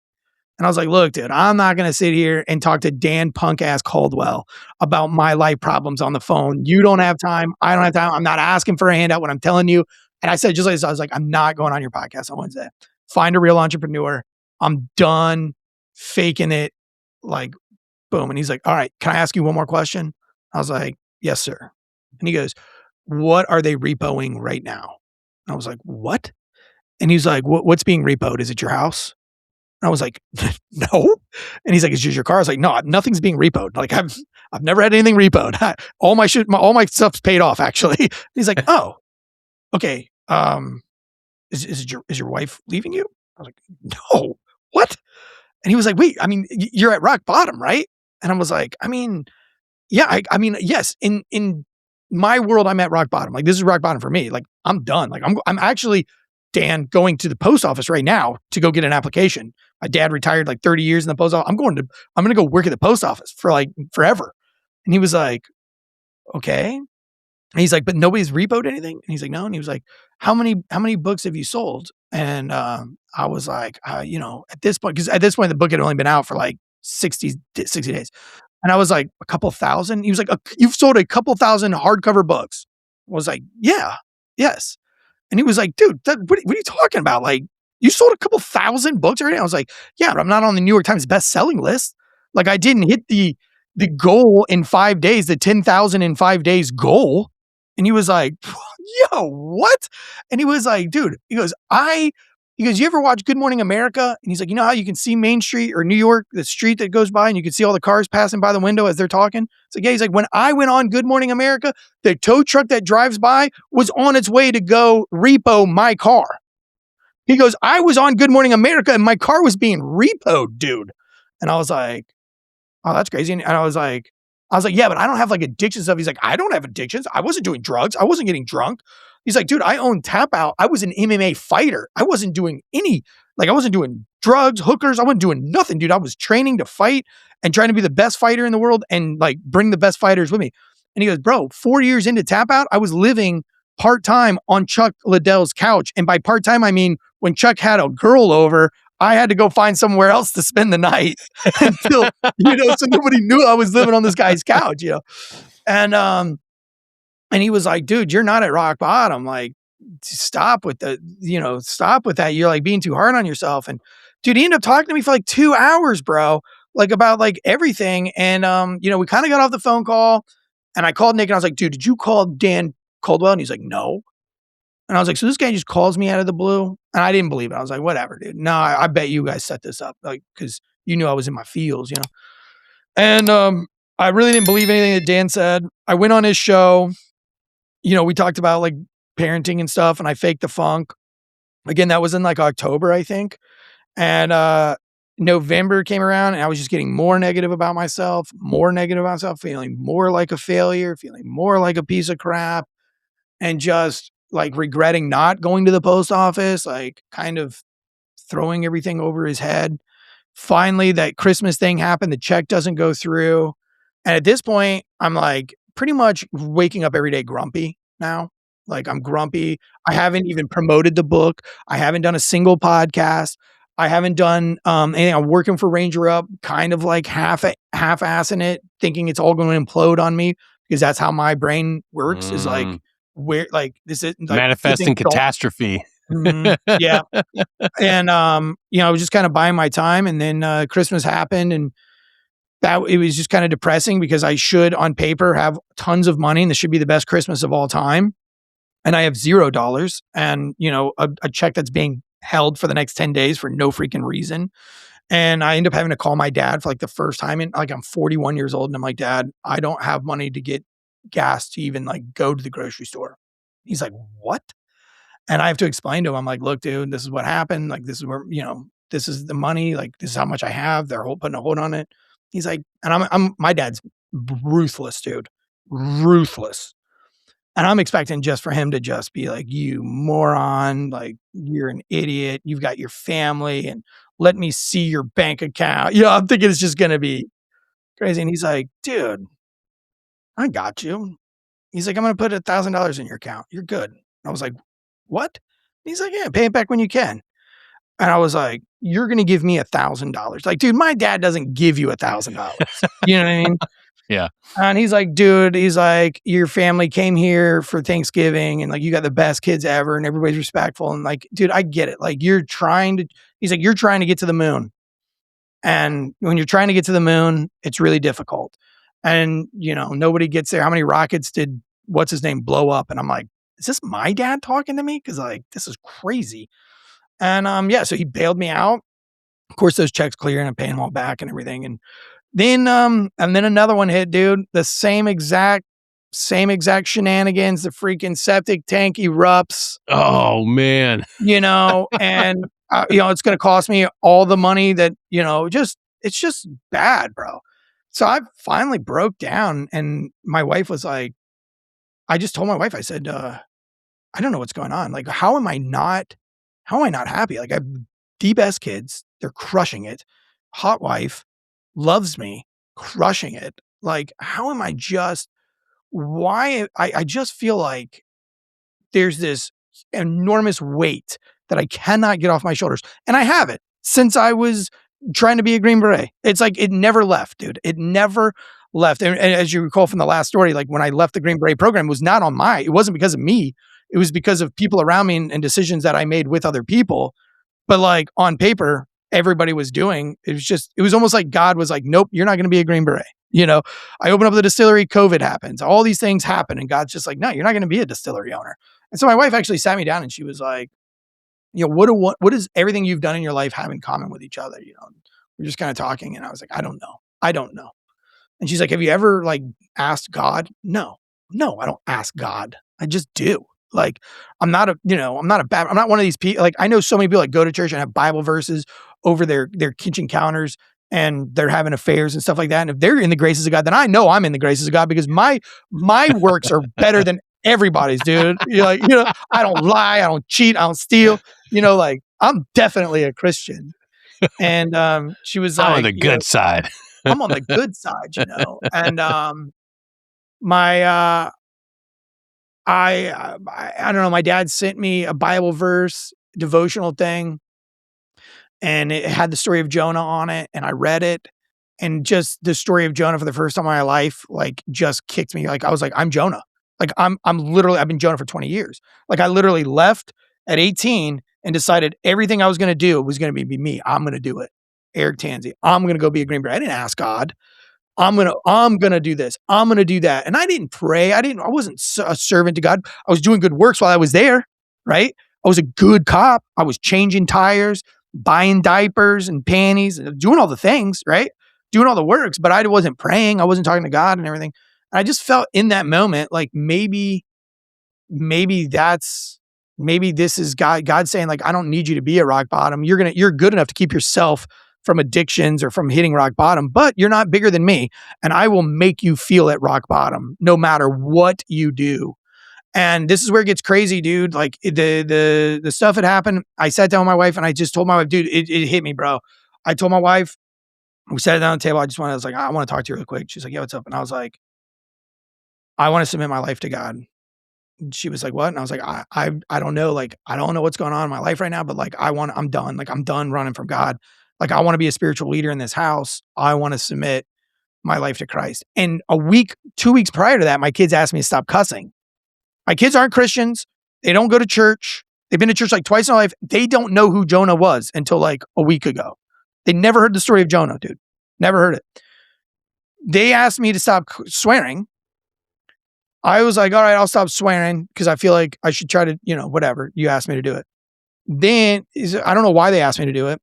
and I was like, look, dude, I'm not going to sit here and talk to Dan punk ass Caldwell about my life problems on the phone. You don't have time. I don't have time. I'm not asking for a handout when I'm telling you. And I said, just like this, I was like, I'm not going on your podcast on Wednesday. Find a real entrepreneur. I'm done faking it. Like, boom. And he's like, all right, can I ask you one more question? I was like, yes, sir. And he goes, what are they repoing right now? And I was like, what? And he's like, what's being repoed? Is it your house? And I was like, no. And he's like, it's just your car. I was like, no, nothing's being repoed. Like I've never had anything repoed. All my stuff's paid off actually. He's like, oh, okay. Is your wife leaving you? I was like, no, what? And he was like, wait, I mean, you're at rock bottom, right? And I was like, I mean, yeah, I mean, yes, in my world, I'm at rock bottom. Like this is rock bottom for me. Like I'm done. Like I'm actually, Dan, going to the post office right now to go get an application. My dad retired like 30 years in the post office. I'm going to go work at the post office for like forever. And he was like, okay. And he's like, but nobody's repoed anything. And he's like, no. And he was like, how many books have you sold? And I was like, at this point, because at this point the book had only been out for like 60 days. And I was like, a couple thousand? He was like, you've sold a couple thousand hardcover books. I was like, yeah, yes. And he was like, dude, what are you talking about? Like, you sold a couple thousand books already? I was like, yeah, but I'm not on the New York Times best-selling list. Like, I didn't hit the goal in 5 days, the 10,000 in 5 days goal. And he was like, yo, what? And he was like, dude, he goes, you ever watch Good Morning America? And he's like, you know how you can see Main Street or New York, the street that goes by, and you can see all the cars passing by the window as they're talking? It's like, yeah, he's like, when I went on Good Morning America, the tow truck that drives by was on its way to go repo my car. He goes, I was on Good Morning America and my car was being repoed, dude. And I was like, oh, that's crazy. And I was like, yeah, but I don't have like addiction stuff. He's like, I don't have addictions. I wasn't doing drugs. I wasn't getting drunk. He's like, dude, I own Tap Out. I was an MMA fighter. I wasn't doing I wasn't doing drugs, hookers. I wasn't doing nothing, dude. I was training to fight and trying to be the best fighter in the world and like bring the best fighters with me. And he goes, bro, 4 years into Tap Out, I was living part-time on Chuck Liddell's couch. And by part-time, I mean, when Chuck had a girl over, I had to go find somewhere else to spend the night until, so nobody knew I was living on this guy's couch, And he was like, dude, you're not at rock bottom. Like, stop with stop with that. You're like being too hard on yourself. And dude, he ended up talking to me for like 2 hours, bro, like about like everything. And, we kind of got off the phone call and I called Nick and I was like, dude, did you call Dan Coldwell? And he's like, no. And I was like, so this guy just calls me out of the blue? And I didn't believe it. I was like, whatever, dude. No, I bet you guys set this up, like, because you knew I was in my feels. And I really didn't believe anything that Dan said. I went on his show. We talked about like parenting and stuff, and I faked the funk. Again, that was in like October, I think. And November came around, and I was just getting more negative about myself, feeling more like a failure, feeling more like a piece of crap, and just like regretting not going to the post office, like kind of throwing everything over his head. Finally, that Christmas thing happened. The check doesn't go through. And at this point, I'm like pretty much waking up every day grumpy now. Like I'm grumpy. I haven't even promoted the book. I haven't done a single podcast. I haven't done anything. I'm working for Ranger Up, kind of like half-assing it, thinking it's all going to implode on me because that's how my brain works. Is like where like this is like, manifesting catastrophe. Yeah. And I was just kind of buying my time, and then Christmas happened, and that it was just kind of depressing because I should on paper have tons of money and this should be the best Christmas of all time. And I have $0 and a check that's being held for the next 10 days for no freaking reason. And I end up having to call my dad for like the first time in like I'm 41 years old and I'm like, Dad, I don't have money to get gas to even like go to the grocery store. He's like, what? And I have to explain to him, I'm like, look, dude, this is what happened. Like, this is where, this is the money. Like, this is how much I have. They're putting a hold on it. He's like, and my dad's ruthless, dude, ruthless. And I'm expecting just for him to just be like, you moron, like, you're an idiot. You've got your family and let me see your bank account. I'm thinking it's just going to be crazy. And he's like, dude, I got you. He's like, I'm going to put $1,000 in your account. You're good. I was like, what? He's like, yeah, pay it back when you can. And I was like, you're going to give me $1,000. Like, dude, my dad doesn't give you $1,000. You know what I mean? Yeah. And he's like, dude, he's like, your family came here for Thanksgiving and like, you got the best kids ever and everybody's respectful. And like, dude, I get it. Like you're trying to get to the moon. And when you're trying to get to the moon, it's really difficult. And, nobody gets there. How many rockets did what's his name blow up? And I'm like, is this my dad talking to me? Cause like, this is crazy. And, so he bailed me out. Of course, those checks clear and I'm paying them all back and everything. And then another one hit, dude, the same exact shenanigans. The freaking septic tank erupts. Oh man. And, it's going to cost me all the money that, it's just bad, bro. So I finally broke down and my wife was like, I just told my wife, I said, I don't know what's going on. Like, how am I not happy? Like I have the best kids. They're crushing it. Hot wife loves me, crushing it. Like, how am I I just feel like there's this enormous weight that I cannot get off my shoulders. And I have it since I was trying to be a Green Beret. It's like, it never left, dude. It never left. And as you recall from the last story, like when I left the Green Beret program, it wasn't because of me. It was because of people around me and decisions that I made with other people. But like on paper, everybody was doing, it was almost like God was like, nope, you're not going to be a Green Beret. I open up the distillery, COVID happens. All these things happen. And God's just like, no, you're not going to be a distillery owner. And so my wife actually sat me down and she was like, what does everything you've done in your life have in common with each other? We're just kind of talking. And I was like, I don't know. And she's like, have you ever like asked God? No, I don't ask God. I just do. Like, I'm not one of these people. Like, I know so many people that go to church and have Bible verses over their kitchen counters and they're having affairs and stuff like that. And if they're in the graces of God, then I know I'm in the graces of God because my works are better than everybody's, dude. You're like, I don't lie, I don't cheat, I don't steal. Like I'm definitely a Christian. And she was I'm on like, the good side. I'm on the good side, And my I don't know, my dad sent me a Bible verse devotional thing, and it had the story of Jonah on it, and I read it, and just the story of Jonah for the first time in my life, like, just kicked me. Like, I was like, I'm Jonah. Like, I'm literally, I've been Jonah for 20 years. Like, I literally left at 18 and decided everything I was gonna do was gonna be me. I'm gonna do it. Eric Tansey. I'm gonna go be a Green Beret. I didn't ask God. I'm gonna do this. I'm gonna do that. And I didn't pray. I wasn't a servant to God. I was doing good works while I was there, right? I was a good cop. I was changing tires, buying diapers and panties, and doing all the things, right? Doing all the works, but I wasn't praying. I wasn't talking to God and everything. And I just felt in that moment like maybe maybe this is God saying, like, I don't need you to be at rock bottom. You're good enough to keep yourself from addictions or from hitting rock bottom, but you're not bigger than me, and I will make you feel at rock bottom no matter what you do. And this is where it gets crazy, dude. Like, the stuff had happened. I sat down with my wife and I just told my wife, dude, it hit me, bro. I told my wife, we sat down on the table. I was like, I want to talk to you real quick. She's like, yeah, what's up? And I was like, I want to submit my life to God. And she was like, what? And I was like, I don't know. Like, I don't know what's going on in my life right now, but like, I'm done. Like, I'm done running from God. Like, I want to be a spiritual leader in this house. I want to submit my life to Christ. And 2 weeks prior to that, my kids asked me to stop cussing. My kids aren't Christians. They don't go to church. They've been to church like twice in their life. They don't know who Jonah was until like a week ago. They never heard the story of Jonah, dude. Never heard it. They asked me to stop swearing. I was like, all right, I'll stop swearing because I feel like I should try to, whatever. You asked me to do it. Then I don't know why they asked me to do it,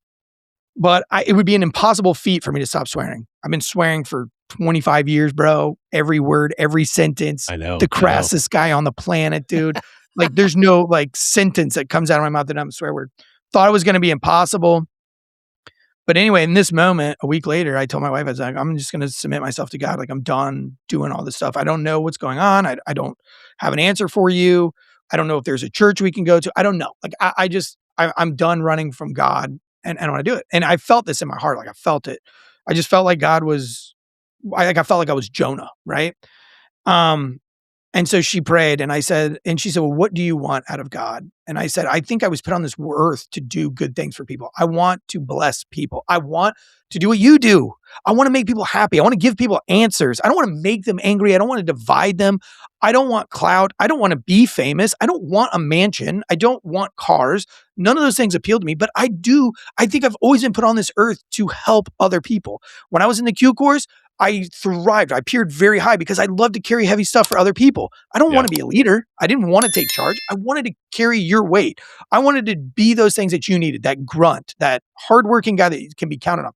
but it would be an impossible feat for me to stop swearing. I've been swearing for 25 years, bro. Every word, every sentence. I know. The crassest guy on the planet, dude. Like, there's no like sentence that comes out of my mouth that I'm a swear word. Thought it was going to be impossible. But anyway, in this moment, a week later, I told my wife, I was like, I'm just going to submit myself to God. Like, I'm done doing all this stuff. I don't know what's going on. I don't have an answer for you. I don't know if there's a church we can go to. I don't know. Like, I'm done running from God, and I want to do it. And I felt this in my heart. Like, I felt it. I just felt like God was, I felt like I was Jonah. Right. And so she prayed and she said, well, what do you want out of God? And I said, I think I was put on this earth to do good things for people. I want to bless people. I want to do what you do. I want to make people happy. I want to give people answers. I don't want to make them angry. I don't want to divide them. I don't want clout. I don't want to be famous. I don't want a mansion. I don't want cars. None of those things appeal to me, but I think I've always been put on this earth to help other people. When I was in the Q course, I thrived. I peered very high because I love to carry heavy stuff for other people. I don't want to be a leader. I didn't want to take charge. I wanted to carry your weight. I wanted to be those things that you needed, that grunt, that hardworking guy that can be counted on.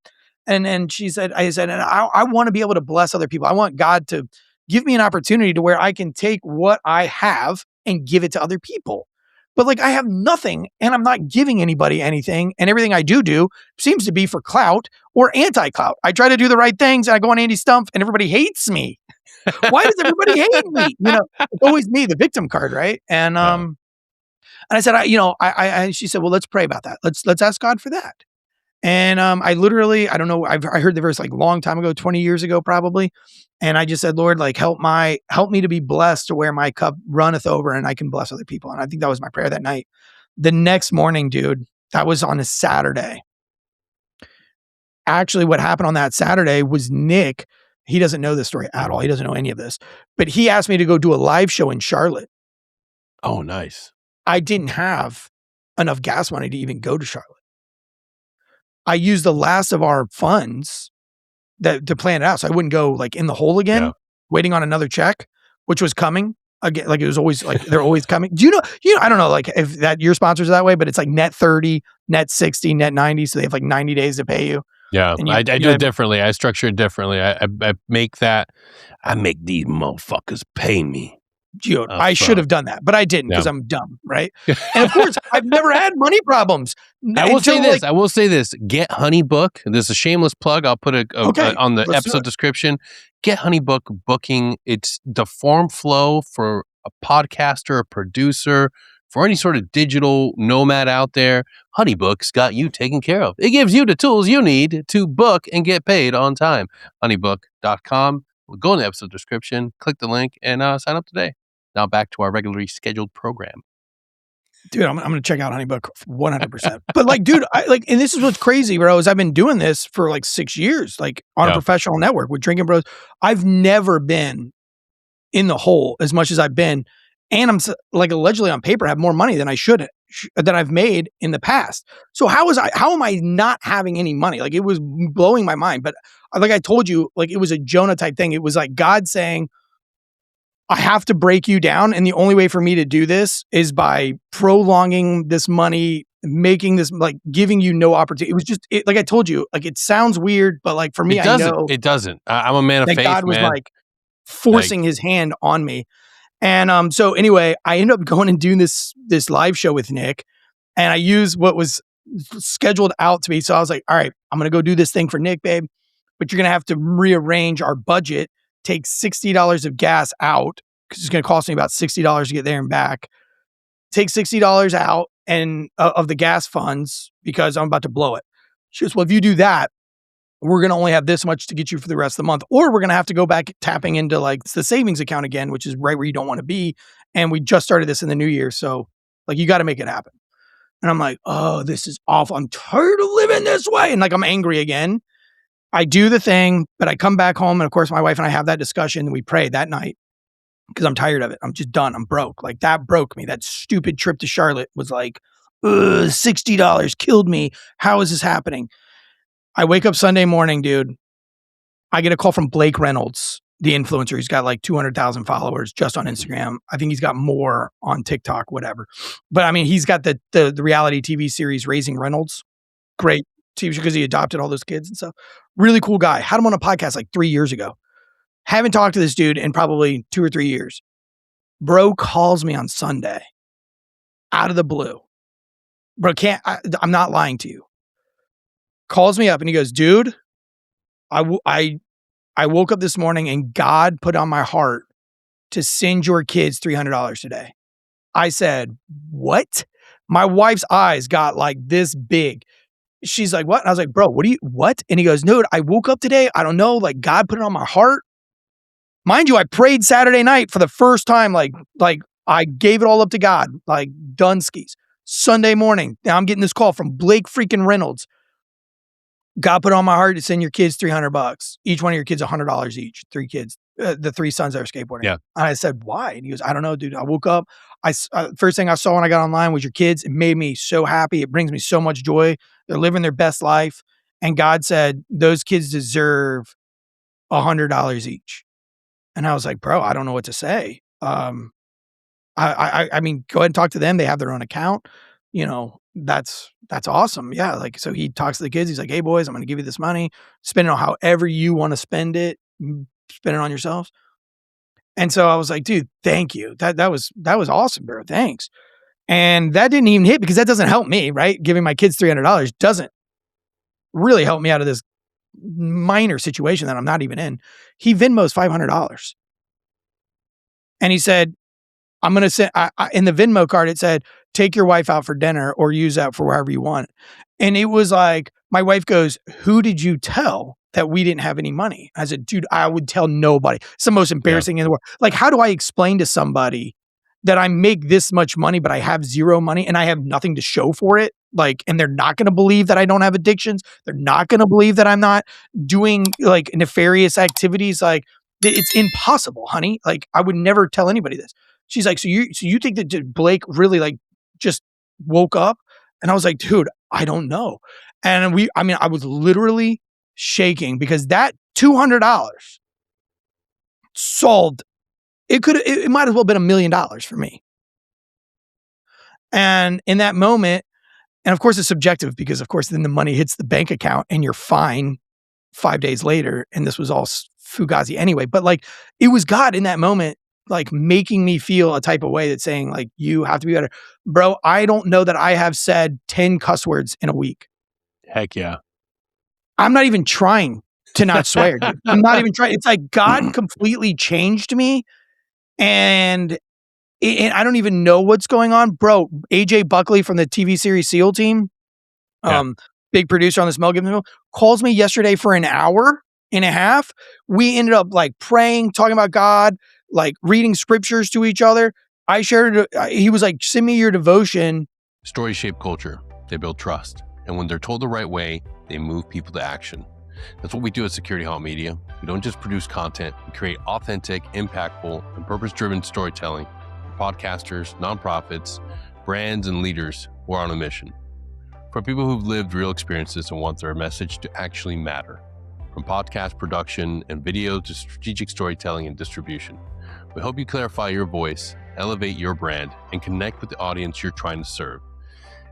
And then I said, and I want to be able to bless other people. I want God to give me an opportunity to where I can take what I have and give it to other people. But like, I have nothing and I'm not giving anybody anything. And everything I do seems to be for clout or anti-clout. I try to do the right things and I go on Andy Stump and everybody hates me. Why does everybody hate me? It's always me, the victim card, right? And I said, she said, well, let's pray about that. Let's ask God for that. And I don't know, I heard the verse like a long time ago, 20 years ago probably. And I just said, Lord, like help me to be blessed to where my cup runneth over and I can bless other people. And I think that was my prayer that night. The next morning, dude, that was on a Saturday. Actually, what happened on that Saturday was Nick, he doesn't know this story at all. He doesn't know any of this, but he asked me to go do a live show in Charlotte. Oh, nice. I didn't have enough gas money to even go to Charlotte. I used the last of our funds to plan it out. So I wouldn't go like in the hole again, waiting on another check, which was coming again. Like, it was always like, they're always coming. Do you know, I don't know, like if that your sponsors are that way, but it's like net 30, net 60, net 90. So they have like 90 days to pay you. Yeah. I do it differently. I structure it differently. I make these motherfuckers pay me. I should have done that, but I didn't because I'm dumb, right? And of course, I've never had money problems. I will say this. Get HoneyBook. This is a shameless plug. I'll put it on the episode description. Get HoneyBook booking. It's the form flow for a podcaster, a producer, for any sort of digital nomad out there, HoneyBook's got you taken care of. It gives you the tools you need to book and get paid on time. Honeybook.com. We'll go in the episode description, click the link, and sign up today. Now back to our regularly scheduled program. Dude, I'm going to check out HoneyBook 100%. But like, dude, and this is what's crazy, bro, is I've been doing this for like 6 years, like on a professional network with Drinking Bros. I've never been in the hole as much as I've been. And I'm like allegedly on paper have more money than I should that I've made in the past. So how am I not having any money? Like it was blowing my mind. But like I told you, like it was a Jonah type thing. It was like God saying, I have to break you down. And the only way for me to do this is by prolonging this money, making this, like giving you no opportunity. It was just, like I told you, like it sounds weird, but like for me, I know it doesn't. I'm a man of faith, God was man. like forcing his hand on me. And so anyway, I ended up going and doing this live show with Nick, and I used what was scheduled out to me. So I was like, all right, I'm gonna go do this thing for Nick, babe, but you're gonna have to rearrange our budget, take $60 of gas out, because it's gonna cost me about $60 to get there and back. Take $60 out and of the gas funds because I'm about to blow it. She goes, well, if you do that, we're going to only have this much to get you for the rest of the month, or we're going to have to go back tapping into like the savings account again, which is right where you don't want to be. And we just started this in the new year. So like, you got to make it happen. And I'm like, oh, this is awful. I'm tired of living this way. And like, I'm angry again. I do the thing, but I come back home. And of course, my wife and I have that discussion and we pray that night because I'm tired of it. I'm just done. I'm broke. Like that broke me. That stupid trip to Charlotte was like, $60 killed me. How is this happening? I wake up Sunday morning, dude. I get a call from Blake Reynolds, the influencer. He's got like 200,000 followers just on Instagram. I think he's got more on TikTok, whatever. But I mean, he's got the reality TV series Raising Reynolds. Great TV show because he adopted all those kids and stuff. Really cool guy. Had him on a podcast like 3 years ago. Haven't talked to this dude in probably 2 or 3 years. Bro calls me on Sunday out of the blue. Bro, I'm not lying to you. Calls me up and he goes, dude, I woke up this morning and God put on my heart to send your kids $300 today. I said, what? My wife's eyes got like this big. She's like, what? And I was like, bro, what? And he goes, dude, I woke up today. I don't know. Like God put it on my heart. Mind you, I prayed Saturday night for the first time. Like I gave it all up to God, like Dunskies. Sunday morning. Now I'm getting this call from Blake freaking Reynolds. God put it on my heart to send your kids $300. Each one of your kids $100 each. 3 kids, the 3 sons that are skateboarding. Yeah. And I said, why? And he goes, I don't know, dude. I woke up. First thing I saw when I got online was your kids. It made me so happy. It brings me so much joy. They're living their best life. And God said, those kids deserve $100 each. And I was like, bro, I don't know what to say. I mean, go ahead and talk to them. They have their own account. You know, that's awesome. Yeah. Like, so he talks to the kids. He's like, hey boys, I'm going to give you this money, spend it on however you want to spend it, spend it on yourselves. And so I was like, dude, thank you. That was awesome, bro. Thanks. And that didn't even hit because that doesn't help me, right? Giving my kids $300 doesn't really help me out of this minor situation that I'm not even in. He Venmos $500. And he said, I'm going to send, in the Venmo card, it said, take your wife out for dinner or use that for wherever you want. And it was like, my wife goes, who did you tell that we didn't have any money? I said, dude, I would tell nobody. It's the most embarrassing thing in the world. Like, how do I explain to somebody that I make this much money, but I have zero money and I have nothing to show for it? Like, and they're not going to believe that I don't have addictions. They're not going to believe that I'm not doing like nefarious activities. Like, it's impossible, honey. Like, I would never tell anybody this. She's like, so you think that Blake really like just woke up? And I was like, dude, I don't know. And I was literally shaking because that $200 solved, it might as well have been $1 million for me. And in that moment, and of course it's subjective because of course then the money hits the bank account and you're fine 5 days later. And this was all fugazi anyway, but like it was God in that moment, like making me feel a type of way that's saying like, you have to be better. Bro, I don't know that I have said 10 cuss words in a week. Heck yeah. I'm not even trying to not swear. Dude. I'm not even trying. It's like God completely changed me. And and I don't even know what's going on, bro. AJ Buckley from the TV series SEAL Team, Yeah. big producer on this Mel Gibson film, calls me yesterday for an hour and a half. We ended up like praying, talking about God, like reading scriptures to each other. I shared, he was like, send me your devotion. Stories shape culture. They build trust. And when they're told the right way, they move people to action. That's what we do at Security Halt Media. We don't just produce content, we create authentic, impactful, and purpose-driven storytelling for podcasters, nonprofits, brands, and leaders who are on a mission. For people who've lived real experiences and want their message to actually matter. From podcast production and video to strategic storytelling and distribution. We help you clarify your voice, elevate your brand, and connect with the audience you're trying to serve.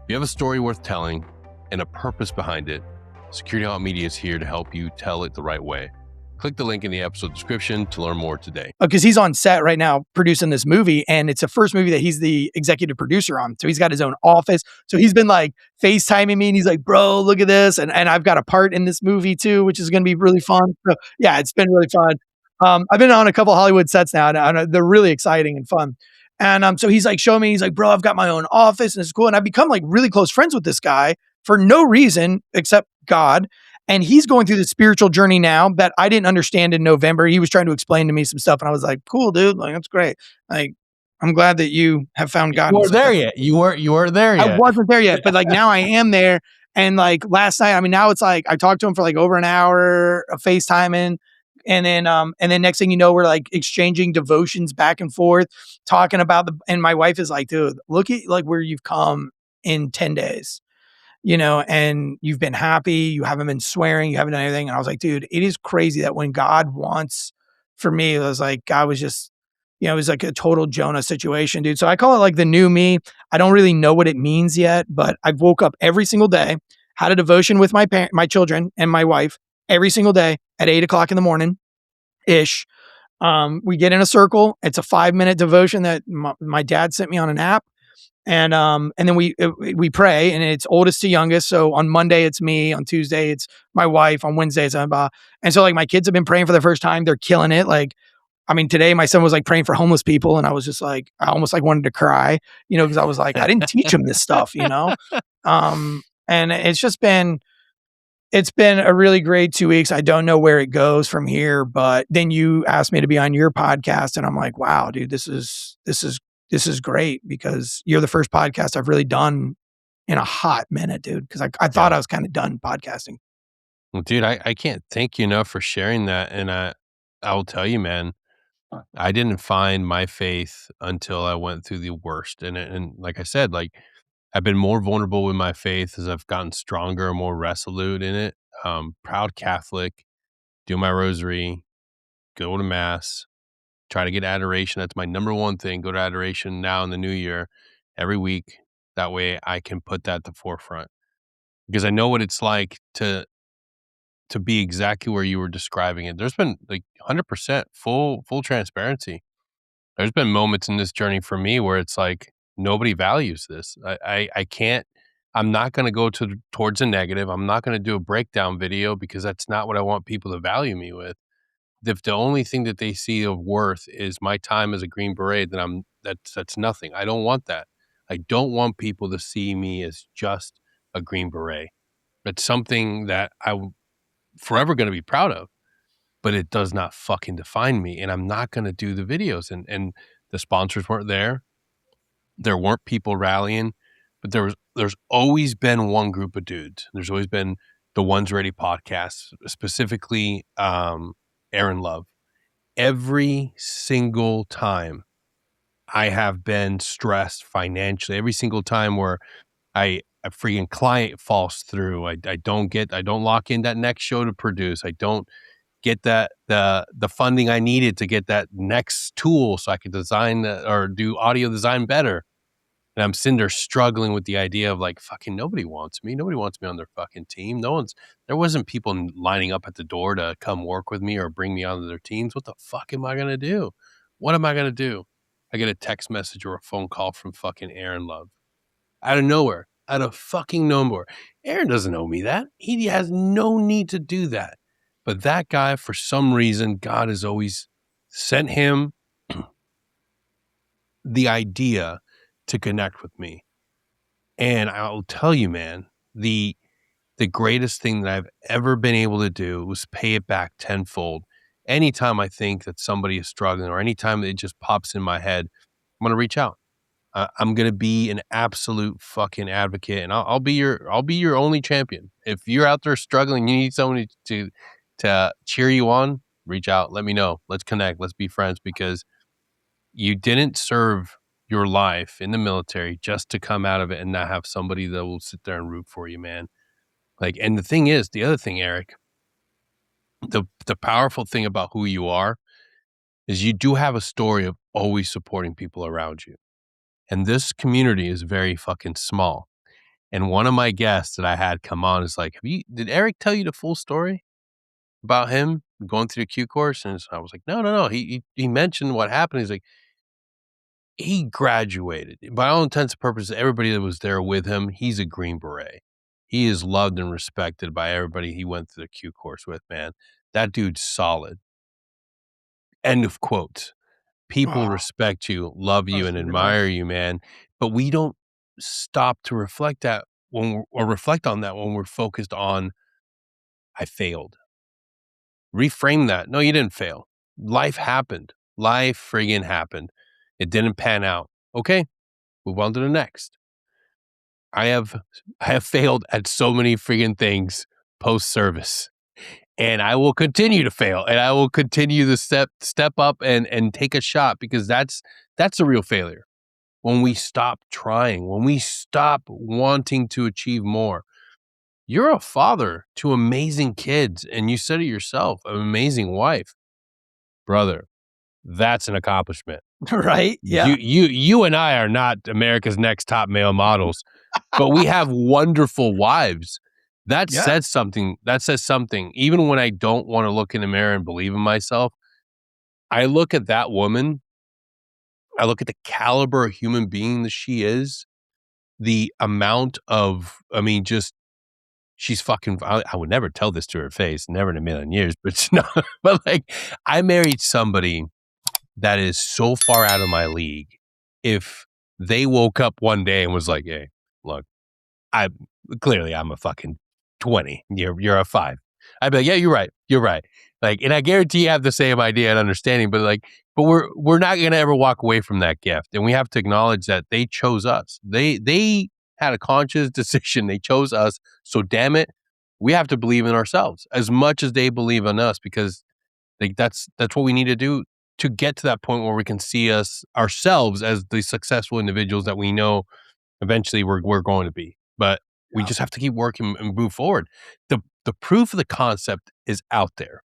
If you have a story worth telling and a purpose behind it, Security Halt Media is here to help you tell it the right way. Click the link in the episode description to learn more today. Because he's on set right now producing this movie, and it's the first movie that he's the executive producer on. So he's got his own office. So he's been like FaceTiming me, and he's like, bro, look at this. And I've got a part in this movie too, which is going to be really fun. So yeah, it's been really fun. I've been on a couple Hollywood sets now, and they're really exciting and fun. And so he's like showing me, he's like, bro, I've got my own office, and it's cool. And I've become like really close friends with this guy for no reason except God. And he's going through the spiritual journey now that I didn't understand in November. He was trying to explain to me some stuff, and I was like, cool, dude. Like, that's great. Like, I'm glad that you have found God. You weren't there yet. You weren't there yet. I wasn't there yet, but like now I am there. And like last night, I mean, now it's like I talked to him for like over an hour of FaceTiming. And then next thing you know, we're like exchanging devotions back and forth, talking about and my wife is like, dude, look at like where you've come in 10 days. And you've been happy, you haven't been swearing, you haven't done anything. And I was like, dude, it is crazy that when God wants for me, it was like, God was just, it was like a total Jonah situation, dude. So I call it like the new me. I don't really know what it means yet, but I've woke up every single day, had a devotion with my children and my wife every single day at 8:00 in the morning ish. We get in a circle. It's a 5-minute devotion that my dad sent me on an app. And then we pray, and it's oldest to youngest. So on Monday it's me, on Tuesday it's my wife, on Wednesday it's and so like my kids have been praying for the first time. They're killing it. Like, I mean, today my son was like praying for homeless people, and I was just like, I almost like wanted to cry, because I was like, I didn't teach him this stuff. And it's been a really great 2 weeks. I don't know where it goes from here, but then you asked me to be on your podcast, and I'm like, wow, dude, this is great, because you're the first podcast I've really done in a hot minute, dude. Because I thought I was kind of done podcasting. Well, dude, I can't thank you enough for sharing that. And I will tell you, man, I didn't find my faith until I went through the worst. And like I said, like I've been more vulnerable with my faith as I've gotten stronger and more resolute in it. Proud Catholic, do my rosary, go to mass, try to get adoration. That's my number one thing. Go to adoration now in the new year every week. That way I can put that at the forefront, because I know what it's like to be exactly where you were describing it. There's been like 100% full transparency. There's been moments in this journey for me where it's like nobody values this. I can't. I'm not going to go towards a negative. I'm not going to do a breakdown video, because that's not what I want people to value me with. If the only thing that they see of worth is my time as a Green Beret, then that's nothing. I don't want that. I don't want people to see me as just a Green Beret. It's something that I'm forever going to be proud of, but it does not fucking define me. And I'm not going to do the videos. And the sponsors weren't there. There weren't people rallying, but there's always been one group of dudes. There's always been the One's Ready podcast, specifically Aaron Love. Every single time I have been stressed financially, every single time where a freaking client falls through, I don't lock in that next show to produce. I don't get that the funding I needed to get that next tool so I could design or do audio design better. And I'm sitting there struggling with the idea of like, fucking nobody wants me. Nobody wants me on their fucking team. There wasn't people lining up at the door to come work with me or bring me onto their teams. What the fuck am I going to do? What am I going to do? I get a text message or a phone call from fucking Aaron Love out of nowhere, out of fucking nowhere. Aaron doesn't owe me that. He has no need to do that. But that guy, for some reason, God has always sent him the idea to connect with me. And I'll tell you, man, the greatest thing that I've ever been able to do was pay it back tenfold. Anytime I think that somebody is struggling or anytime it just pops in my head, I'm going to reach out. I'm going to be an absolute fucking advocate, and I'll be your only champion. If you're out there struggling, you need someone to cheer you on, reach out, let me know. Let's connect. Let's be friends, because you didn't serve your life in the military just to come out of it and not have somebody that will sit there and root for you, man. Like, and the other thing, Eric, the powerful thing about who you are is you do have a story of always supporting people around you. And this community is very fucking small. And one of my guests that I had come on is like, did Eric tell you the full story about him going through the Q course? And I was like, no. He mentioned what happened. He's like, he graduated. By all intents and purposes, everybody that was there with him, he's a Green Beret. He is loved and respected by everybody he went through the Q course with, man. That dude's solid. End of quote. People respect you, love you, and admire you, man. But we don't stop to reflect on that when we're focused on, I failed. Reframe that. No, you didn't fail. Life happened. Life friggin' happened. It didn't pan out. Okay, move on to the next. I have failed at so many friggin' things post-service. And I will continue to fail, and I will continue to step up and take a shot, because that's a real failure. When we stop trying, when we stop wanting to achieve more. You're a father to amazing kids, and you said it yourself, an amazing wife. Brother, that's an accomplishment. Right? Yeah. You and I are not America's Next Top Male Models, but we have wonderful wives. That says something. That says something. Even when I don't want to look in the mirror and believe in myself, I look at that woman. I look at the caliber of human being that she is, the amount of, just, she's fucking, I would never tell this to her face, never in a million years, but no, but like, I married somebody that is so far out of my league. If they woke up one day and was like, hey, look, I'm a fucking 20. You're a 5. I'd be like, yeah, you're right. Like, and I guarantee you have the same idea and understanding, but we're not gonna ever walk away from that gift, and we have to acknowledge that they chose us. They had a conscious decision. They chose us. So damn it, we have to believe in ourselves as much as they believe in us, because that's what we need to do to get to that point where we can see ourselves as the successful individuals that we know eventually we're going to be. But we just have to keep working and move forward. The proof of the concept is out there.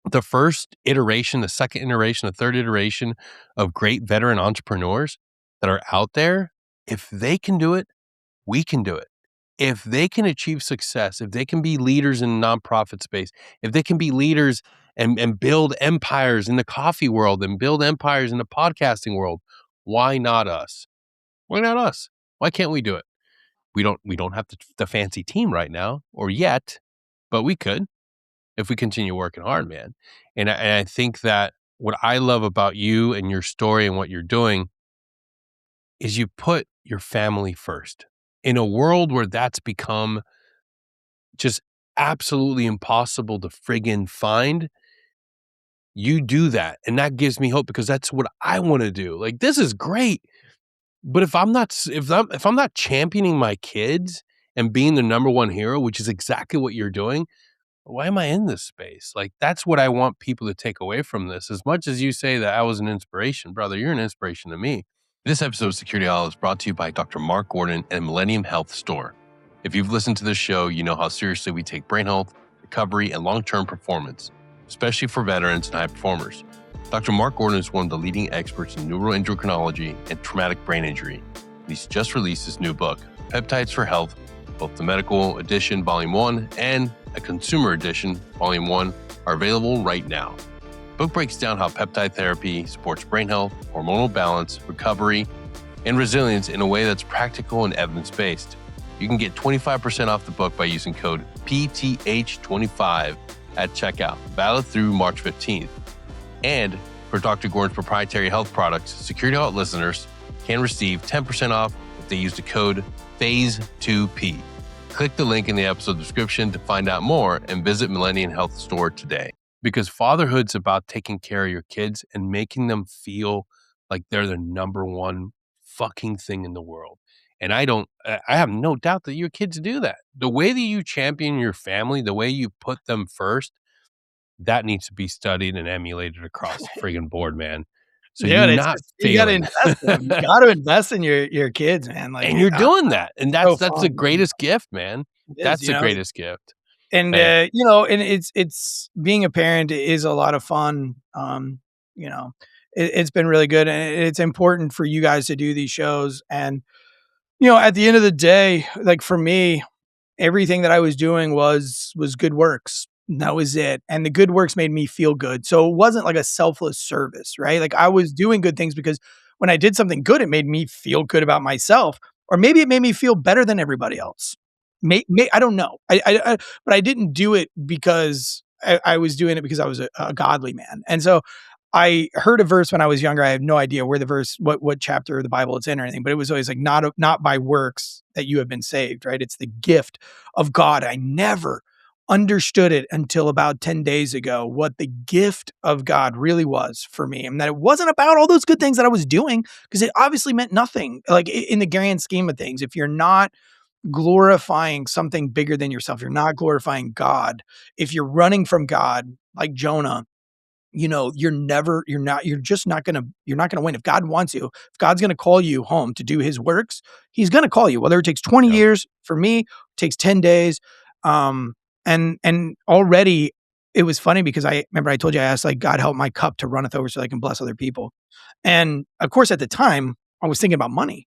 The first iteration, the second iteration, the third iteration of great veteran entrepreneurs that are out there, if they can do it, we can do it. If they can achieve success, if they can be leaders in the nonprofit space, if they can be leaders and build empires in the coffee world and build empires in the podcasting world, why not us? Why not us? Why can't we do it? We don't have the fancy team right now or yet, but we could if we continue working hard, man. And I think that what I love about you and your story and what you're doing is you put your family first. In a world where that's become just absolutely impossible to friggin' find, you do that. And that gives me hope, because that's what I want to do. Like, this is great. But if I'm not championing my kids and being the number one hero, which is exactly what you're doing, why am I in this space? Like, that's what I want people to take away from this. As much as you say that I was an inspiration, brother, you're an inspiration to me. This episode of Security Halt is brought to you by Dr. Mark Gordon and Millennium Health Store. If you've listened to this show, you know how seriously we take brain health, recovery, and long-term performance, especially for veterans and high performers. Dr. Mark Gordon is one of the leading experts in neuroendocrinology and traumatic brain injury. He's just released his new book, Peptides for Health. Both the medical edition, Volume 1, and a consumer edition, Volume 1, are available right now. The book breaks down how peptide therapy supports brain health, hormonal balance, recovery, and resilience in a way that's practical and evidence-based. You can get 25% off the book by using code PTH25 at checkout, valid through March 15th. And For Dr. Gordon's proprietary health products, Security Halt listeners can receive 10% off if they use the code PHASE2P. Click the link in the episode description to find out more and visit Millennium Health Store today. Because fatherhood's about taking care of your kids and making them feel like they're the number one fucking thing in the world. And I have no doubt that your kids do that. The way that you champion your family, the way you put them first, that needs to be studied and emulated across the friggin' board, man. So you're Dude, it's not just you gotta failing. invest in them. You gotta invest in your kids, man, like, And you're doing that. And so that's the fun. Man. greatest gift, man. It is, That's the greatest gift. and, Hey, and it's being a parent is a lot of fun, you know, it's been really good, and it's important for you guys to do these shows, and, at the end of the day, like, for me, everything that I was doing was good works. That was it. And the good works made me feel good. So it wasn't like a selfless service, right? Like I was doing good things because when I did something good, it made me feel good about myself, or maybe it made me feel better than everybody else. I don't know. But I didn't do it because I was doing it because I was a godly man. And so I heard a verse when I was younger. I have no idea where the verse, what chapter of the Bible it's in or anything, but it was always like not by works that you have been saved, right? It's the gift of God. I never understood it until about 10 days ago, what the gift of God really was for me. And that it wasn't about all those good things that I was doing, because it obviously meant nothing. Like in the grand scheme of things, if you're not glorifying something bigger than yourself, you're not glorifying God. If you're running from God, like Jonah, you're not gonna win. If God wants you, if God's gonna call you home to do his works, he's gonna call you, whether it takes 20 yep, years. For me, it takes 10 days. And already it was funny because I remember I told you I asked, like, God, help my cup to runneth over so I can bless other people. And of course, at the time, I was thinking about money.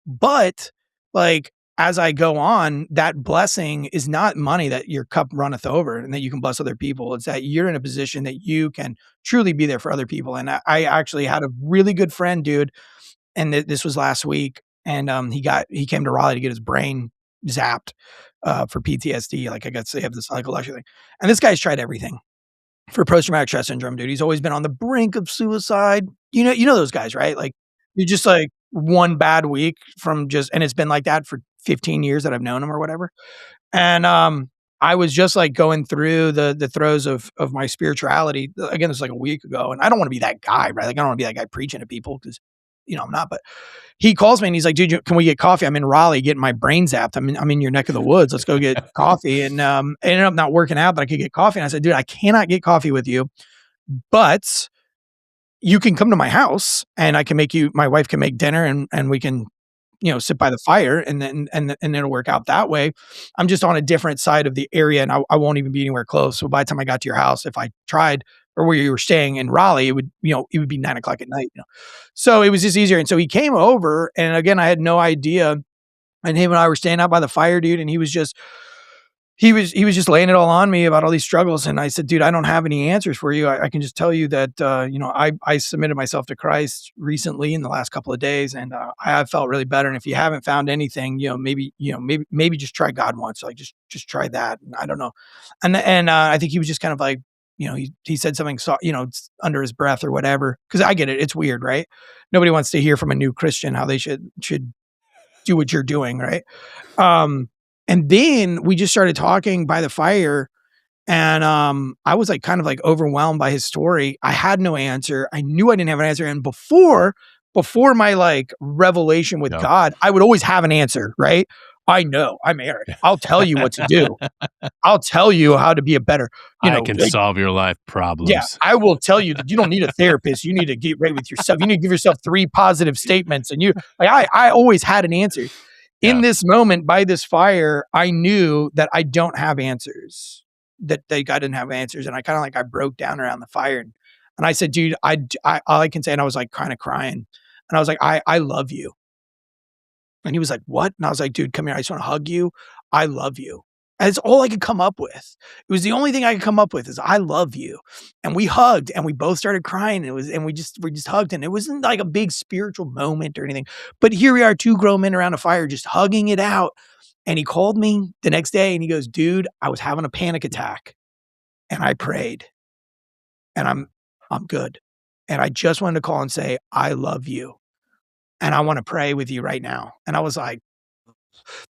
But, like, as I go on, that blessing is not money that your cup runneth over and that you can bless other people. It's that you're in a position that you can truly be there for other people. And I actually had a really good friend, dude, and this was last week, and he came to Raleigh to get his brain zapped for PTSD. Like, I guess they have this psychological thing, and this guy's tried everything for post-traumatic stress syndrome, dude. He's always been on the brink of suicide. You know those guys, right? Like, you're just like one bad week from just, and it's been like that for 15 years that I've known him or whatever. And I was just like going through the throes of my spirituality. Again, this was like a week ago, and I don't want to be that guy, right? Like, I don't want to be that guy preaching to people because I'm not. But he calls me and he's like, "Dude, can we get coffee? I'm in Raleigh getting my brain zapped. I'm in your neck of the woods. Let's go get coffee." And it ended up not working out, but I could get coffee. And I said, "Dude, I cannot get coffee with you, but you can come to my house and my wife can make dinner, and we can, sit by the fire, and then and it'll work out that way. I'm just on a different side of the area, and I won't even be anywhere close. So by the time I got to your house, if I tried, or where you were staying in Raleigh, it would be 9 o'clock at night. So it was just easier. And so he came over, and again, I had no idea. And him and I were standing out by the fire, dude, and he was just laying it all on me about all these struggles. And I said, "Dude, I don't have any answers for you. I can just tell you that, I submitted myself to Christ recently in the last couple of days, and I have felt really better. And if you haven't found anything, maybe just try God once. Like, just try that." And I don't know. And I think he was just kind of like, he said something, so, under his breath or whatever. Cause I get it. It's weird, right? Nobody wants to hear from a new Christian how they should do what you're doing. Right. Um, and then we just started talking by the fire, and I was like kind of like overwhelmed by his story. I had no answer. I knew I didn't have an answer. And before my like revelation with yep. God, I would always have an answer, right? I know, I'm Eric. I'll tell you what to do. I'll tell you how to be a better, I can like, solve your life yeah, problems. I will tell you that you don't need a therapist. You need to get right with yourself. You need to give yourself 3 positive statements. And I always had an answer. In Yeah. this moment by this fire, I knew that I don't have answers, that God didn't have answers. And I broke down around the fire, and I said, "Dude, all I can say," and I was like kind of crying, and I was like, I love you." And he was like, "What?" And I was like, "Dude, come here. I just want to hug you. I love you." And it's all I could come up with. It was the only thing I could come up with is "I love you." And we hugged, and we both started crying. And we just hugged, and it wasn't like a big spiritual moment or anything. But here we are, 2 grown men around a fire just hugging it out. And he called me the next day and he goes, "Dude, I was having a panic attack and I prayed, and I'm good." and I just wanted to call and say, I love you. And I want to pray with you right now. And I was like,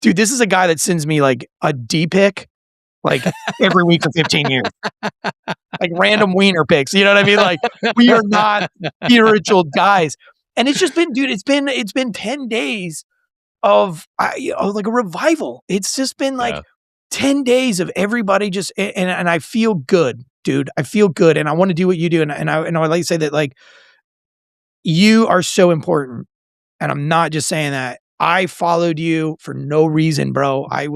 dude, this is a guy that sends me like a D pic like every week for 15 years, like random wiener pics. You know what I mean? Like we are not spiritual guys. And it's just been, dude, it's been 10 days of like a revival. It's just been like Yeah. 10 days of everybody just, and I feel good, dude. I feel good. And I want to do what you do. And I would like to say that like you are so important. And I'm not just saying that. I followed you for no reason, bro. I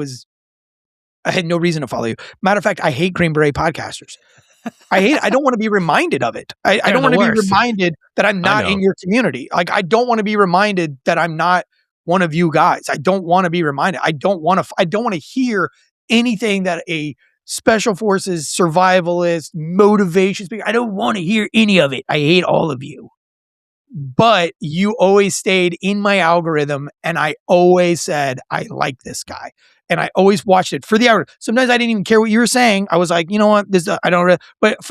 had no reason to follow you. Matter of fact, I hate Green Beret podcasters. I don't want to be reminded of it. I They're don't the want to be worst. reminded that I'm I not in know. your community. Like, I don't want to be reminded that I'm not one of you guys. I don't want to be reminded. I don't want to hear anything that a special forces survivalist motivation speaker. I don't want to hear any of it. I hate all of you. But you always stayed in my algorithm, and I always said, I like this guy. And I always watched it for the hour. Sometimes I didn't even care what you were saying. I was like, you know what? This I don't.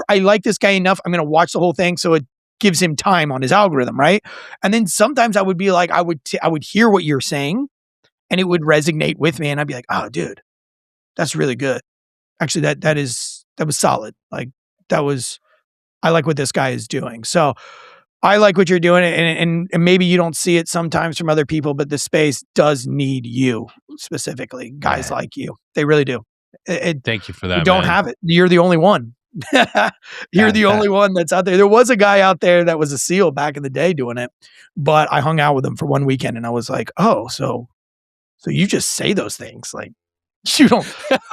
I like this guy enough. I'm going to watch the whole thing, so it gives him time on his algorithm, right? And then sometimes I would be like, I would hear what you're saying, and it would resonate with me, and I'd be like, oh, dude, that's really good. Actually, that was solid. Like that was. I like what this guy is doing. So I like what you're doing, and maybe you don't see it sometimes from other people, but the space does need you specifically, guys Yeah. like you. They really do. Thank you for We that, don't man. have it. You're the only one. You're the only one that's out there. There was a guy out there that was a SEAL back in the day doing it, but I hung out with him for one weekend, and I was like, oh, so you just say those things like you don't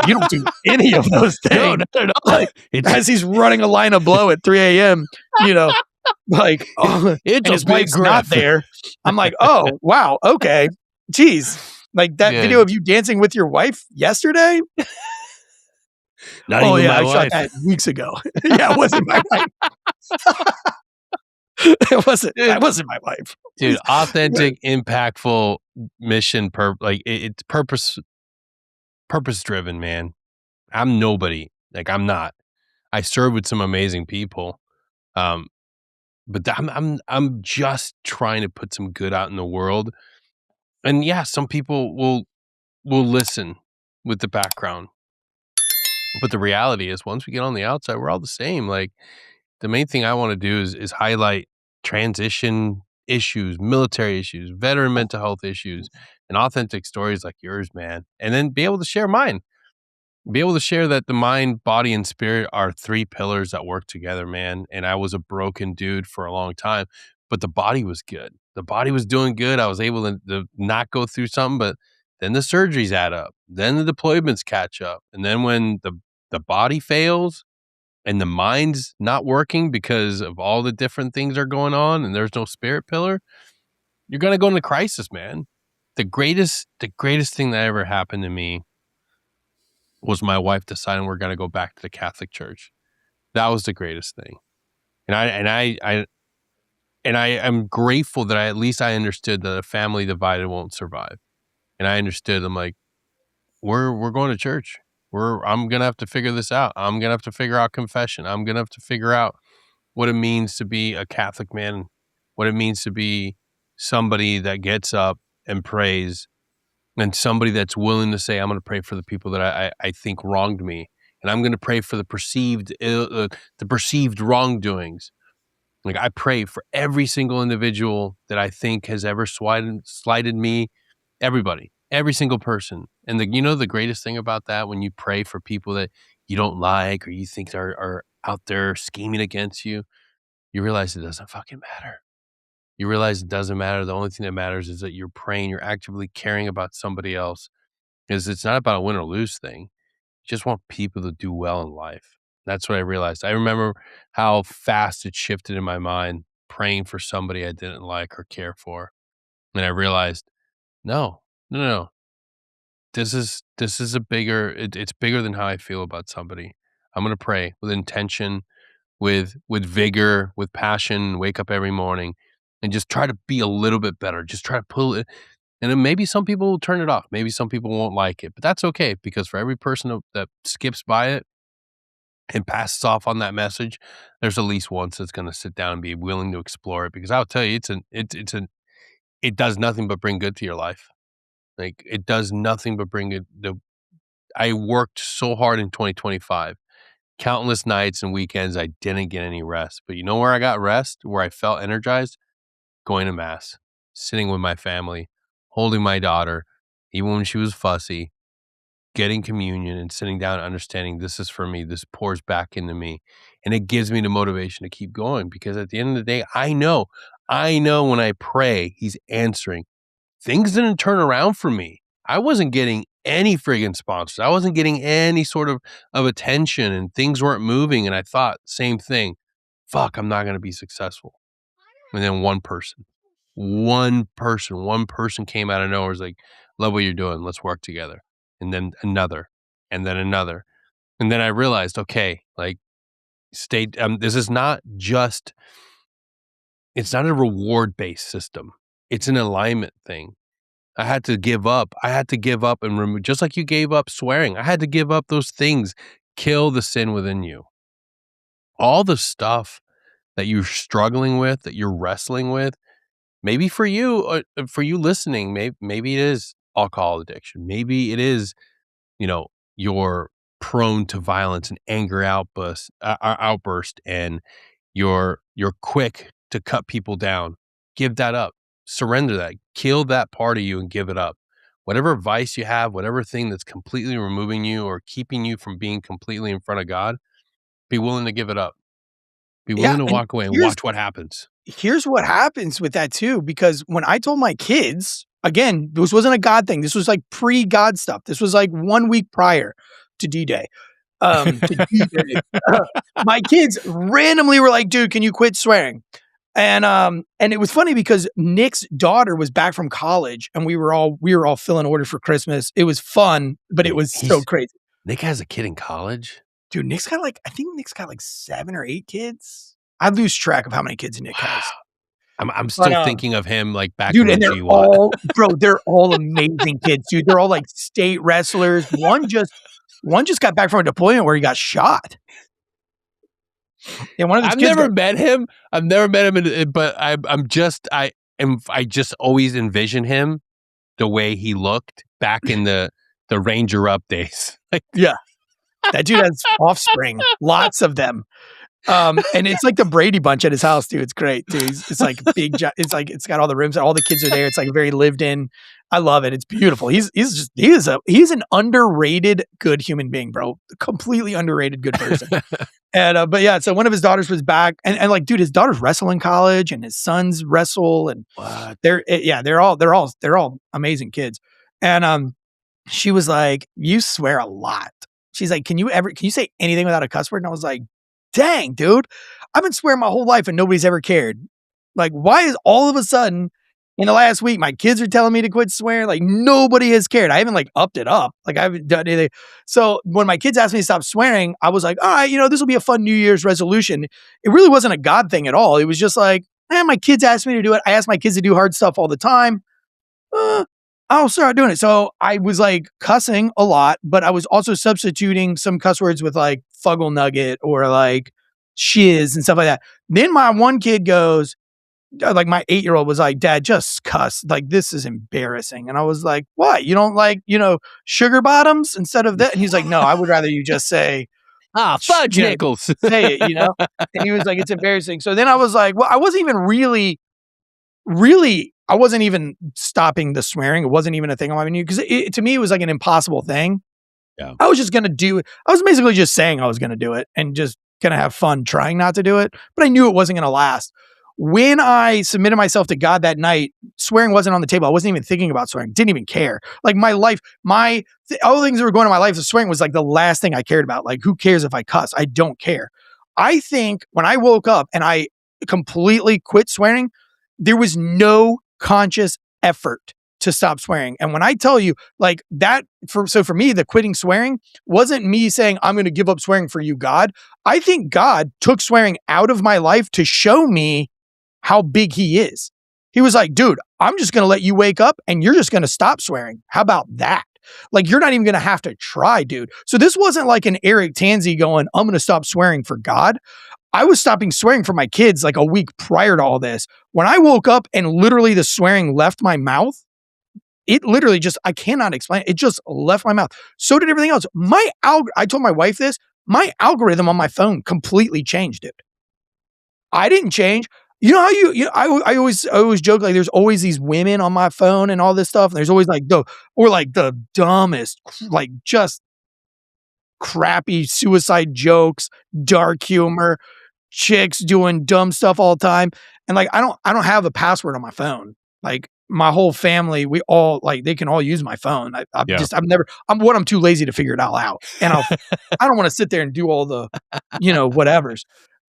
you don't do any of those No, things. no, no. Like as he's running a line of blow at 3 a.m. You know, like, oh, It's and a his big wife's not griff. there. I'm like, oh, wow, okay. Jeez. Like that video Dude, of you dancing with your wife yesterday? not Oh even yeah, my I shot wife. that weeks ago. Yeah, it wasn't my wife. That Dude, wasn't my wife. dude, authentic, impactful mission it's purpose driven, man. I'm nobody. Like I'm not. I serve with some amazing people. Um, but I'm just trying to put some good out in the world. And yeah, some people will listen with the background. But the reality is once we get on the outside, we're all the same. Like the main thing I want to do is highlight transition issues, military issues, veteran mental health issues, and authentic stories like yours, man. And then be able to share mine. Be able to share that the mind, body, and spirit are three pillars that work together, man. And I was a broken dude for a long time, but the body was good. The body was doing good. I was able to not go through something, but then the surgeries add up. Then the deployments catch up. And then when the body fails and the mind's not working because of all the different things are going on and there's no spirit pillar, you're gonna go into crisis, man. The greatest thing that ever happened to me was my wife deciding we're gonna go back to the Catholic Church. That was the greatest thing. And I am grateful that at least I understood that a family divided won't survive. And I understood, I'm like, we're going to church. I'm gonna have to figure this out. I'm gonna have to figure out confession. I'm gonna have to figure out what it means to be a Catholic man, what it means to be somebody that gets up and prays, and somebody that's willing to say, I'm going to pray for the people that I think wronged me. And I'm going to pray for the perceived wrongdoings. Like I pray for every single individual that I think has ever slighted me, everybody, every single person. And the greatest thing about that, when you pray for people that you don't like or you think are out there scheming against you, you realize it doesn't fucking matter. You realize it doesn't matter. The only thing that matters is that you're praying, you're actively caring about somebody else. Because it's not about a win or lose thing. You just want people to do well in life. That's what I realized. I remember how fast it shifted in my mind praying for somebody I didn't like or care for. And I realized, no, no, no, no. This is it's bigger than how I feel about somebody. I'm gonna pray with intention, with vigor, with passion, wake up every morning and just try to be a little bit better. Just try to pull it. And then maybe some people will turn it off. Maybe some people won't like it, but that's okay because for every person that skips by it, and passes off on that message, there's at least one that's going to sit down and be willing to explore it. Because I'll tell you, it does nothing but bring good to your life. Like, it does nothing but bring it. I worked so hard in 2025, countless nights and weekends. I didn't get any rest. But you know where I got rest? Where I felt energized? Going to mass, sitting with my family, holding my daughter, even when she was fussy, getting communion and sitting down and understanding this is for me. This pours back into me. And it gives me the motivation to keep going, because at the end of the day, I know when I pray, he's answering. Things didn't turn around for me. I wasn't getting any friggin' sponsors. I wasn't getting any sort of attention, and things weren't moving. And I thought, same thing, fuck, I'm not going to be successful. And then one person came out of nowhere, was like, love what you're doing. Let's work together. And then another, and then another. And then I realized, okay, like, this is not just, it's not a reward-based system. It's an alignment thing. I had to give up. And remove, just like you gave up swearing. I had to give up those things. Kill the sin within you. All the stuff that you're struggling with, that you're wrestling with, maybe for you listening, maybe it is alcohol addiction. Maybe it is, you're prone to violence and anger outburst, and you're quick to cut people down. Give that up. Surrender that. Kill that part of you and give it up. Whatever vice you have, whatever thing that's completely removing you or keeping you from being completely in front of God, be willing to give it up. Be Yeah, willing to and walk away and watch what happens. here's what happens with that too, because when I told my kids, again, this wasn't a God thing. This was like pre-God stuff. This was like 1 week prior to D-Day. To D-Day. My kids randomly were like, dude, can you quit swearing? And it was funny because Nick's daughter was back from college and we were all filling orders for Christmas. It was fun, but it was so crazy. Nick has a kid in college? Dude, I think Nick's got like 7 or 8 kids. I lose track of how many kids Nick has. I'm still thinking of him like back dude, in and the they're G1. they're all amazing kids, dude. They're all like state wrestlers. One just got back from a deployment where he got shot. Yeah, one of those I've never met him. But I just always envision him the way he looked back in the Ranger Up days. Yeah. That dude has offspring, lots of them. And it's like the Brady Bunch at his house, dude. It's great, dude. It's like big. It's like it's got all the rooms. All the kids are there. It's like very lived in. I love it. It's beautiful. He's an underrated good human being, bro. Completely underrated good person. And but yeah, so one of his daughters was back, and like, dude, his daughters wrestle in college, and his sons wrestle, and what? they're all amazing kids. And she was like, "You swear a lot." She's like, can you say anything without a cuss word? And I was like, dang, dude, I've been swearing my whole life and nobody's ever cared. Like, why is all of a sudden in the last week, my kids are telling me to quit swearing? Like, nobody has cared. I haven't like upped it up. Like, I haven't done anything. So when my kids asked me to stop swearing, I was like, all right, this will be a fun New Year's resolution. It really wasn't a God thing at all. It was just like, my kids asked me to do it. I ask my kids to do hard stuff all the time. I'll start doing it. So I was like cussing a lot, but I was also substituting some cuss words with like fuggle nugget or like shiz and stuff like that. Then my one kid goes, like my 8-year-old was like, Dad, just cuss. Like, this is embarrassing. And I was like, what? You don't like, sugar bottoms instead of that? And he's like, no, I would rather you just say, fudge nickels. Say it, And he was like, it's embarrassing. So then I was like, well, I wasn't even really, I wasn't even stopping the swearing. It wasn't even a thing on my menu because to me, it was like an impossible thing. Yeah. I was just going to do it. I was basically just saying I was going to do it and just going to have fun trying not to do it. But I knew it wasn't going to last. When I submitted myself to God that night, swearing wasn't on the table. I wasn't even thinking about swearing. Didn't even care. Like my life, all the things that were going on in my life, the swearing was like the last thing I cared about. Like, who cares if I cuss? I don't care. I think when I woke up and I completely quit swearing, there was no conscious effort to stop swearing. And when I tell you like that, for me, the quitting swearing wasn't me saying, I'm going to give up swearing for you, God. I think God took swearing out of my life to show me how big he is. He was like, dude, I'm just going to let you wake up and you're just going to stop swearing. How about that? Like, you're not even going to have to try, dude. So this wasn't like an Eric Tansey going, I'm going to stop swearing for God. I was stopping swearing for my kids like a week prior to all this. When I woke up and literally the swearing left my mouth, it literally just, I cannot explain it. It just left my mouth. So did everything else. I told my wife this, my algorithm on my phone completely changed it. I didn't change. You know how I always joke, like, there's always these women on my phone and all this stuff. And there's always like the dumbest, like, just crappy suicide jokes, dark humor, chicks doing dumb stuff all the time. And like, I don't have a password on my phone. Like, my whole family, we all, like, they can all use my phone. Yeah. I'm too lazy to figure it all out. And I don't want to sit there and do all the, whatevers.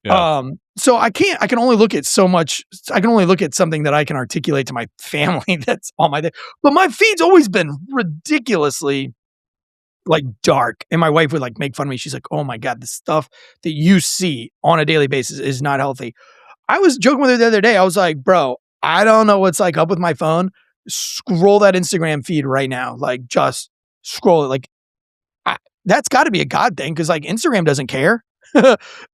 Yeah. So I can only look at so much. I can only look at something that I can articulate to my family that's on my day. But my feed's always been ridiculously, like, dark. And my wife would, like, make fun of me. She's like, oh my God, the stuff that you see on a daily basis is not healthy. I was joking with her the other day. I was like, bro, I don't know what's like up with my phone. Scroll that Instagram feed right now. Like, just scroll it. Like, that's got to be a God thing, because like Instagram doesn't care.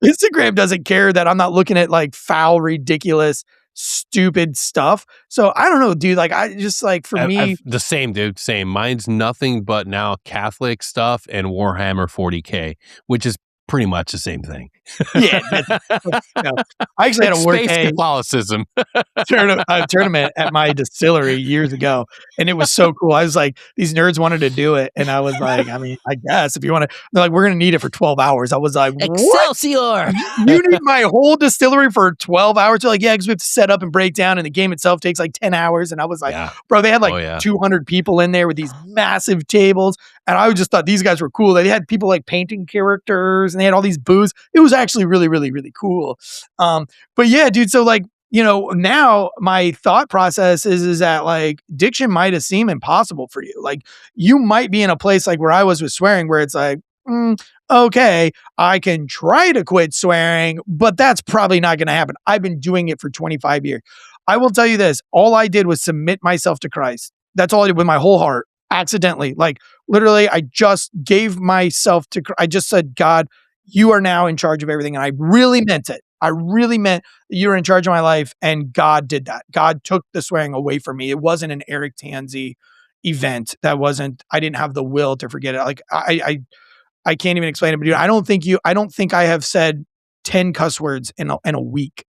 Instagram doesn't care that I'm not looking at like foul, ridiculous, stupid stuff. So I don't know, dude. Like, I just, like, for me, The same, dude. Same. Mine's nothing but now Catholic stuff and Warhammer 40K, which is pretty much the same thing. yeah. I actually had to work Space Catholicism. tournament at my distillery years ago, and it was so cool. I was like, these nerds wanted to do it, and I was like, I mean, I guess if you want to, they're like, we're gonna need it for 12 hours. I was like, what? Excelsior! You need my whole distillery for 12 hours? They're like, yeah, because we have to set up and break down, and the game itself takes like 10 hours. And I was like, Yeah. bro, they had like Oh, yeah. 200 people in there with these massive tables, and I just thought these guys were cool. They had people like painting characters, and they had all these booths. It was actually really, really, really cool. But yeah, dude. So like, now my thought process is that like diction might have seemed impossible for you. Like, you might be in a place like where I was with swearing, where it's like, okay, I can try to quit swearing, but that's probably not going to happen. I've been doing it for 25 years. I will tell you this. All I did was submit myself to Christ. That's all I did with my whole heart, accidentally. Like, literally, I just gave myself to, I just said, God, you are now in charge of everything. And I really meant it. I really meant that you're in charge of my life. And God did that. God took the swearing away from me. It wasn't an Eric Tansey event. I didn't have the will to forget it. Like, I can't even explain it, but dude, I don't think I have said 10 cuss words in a week.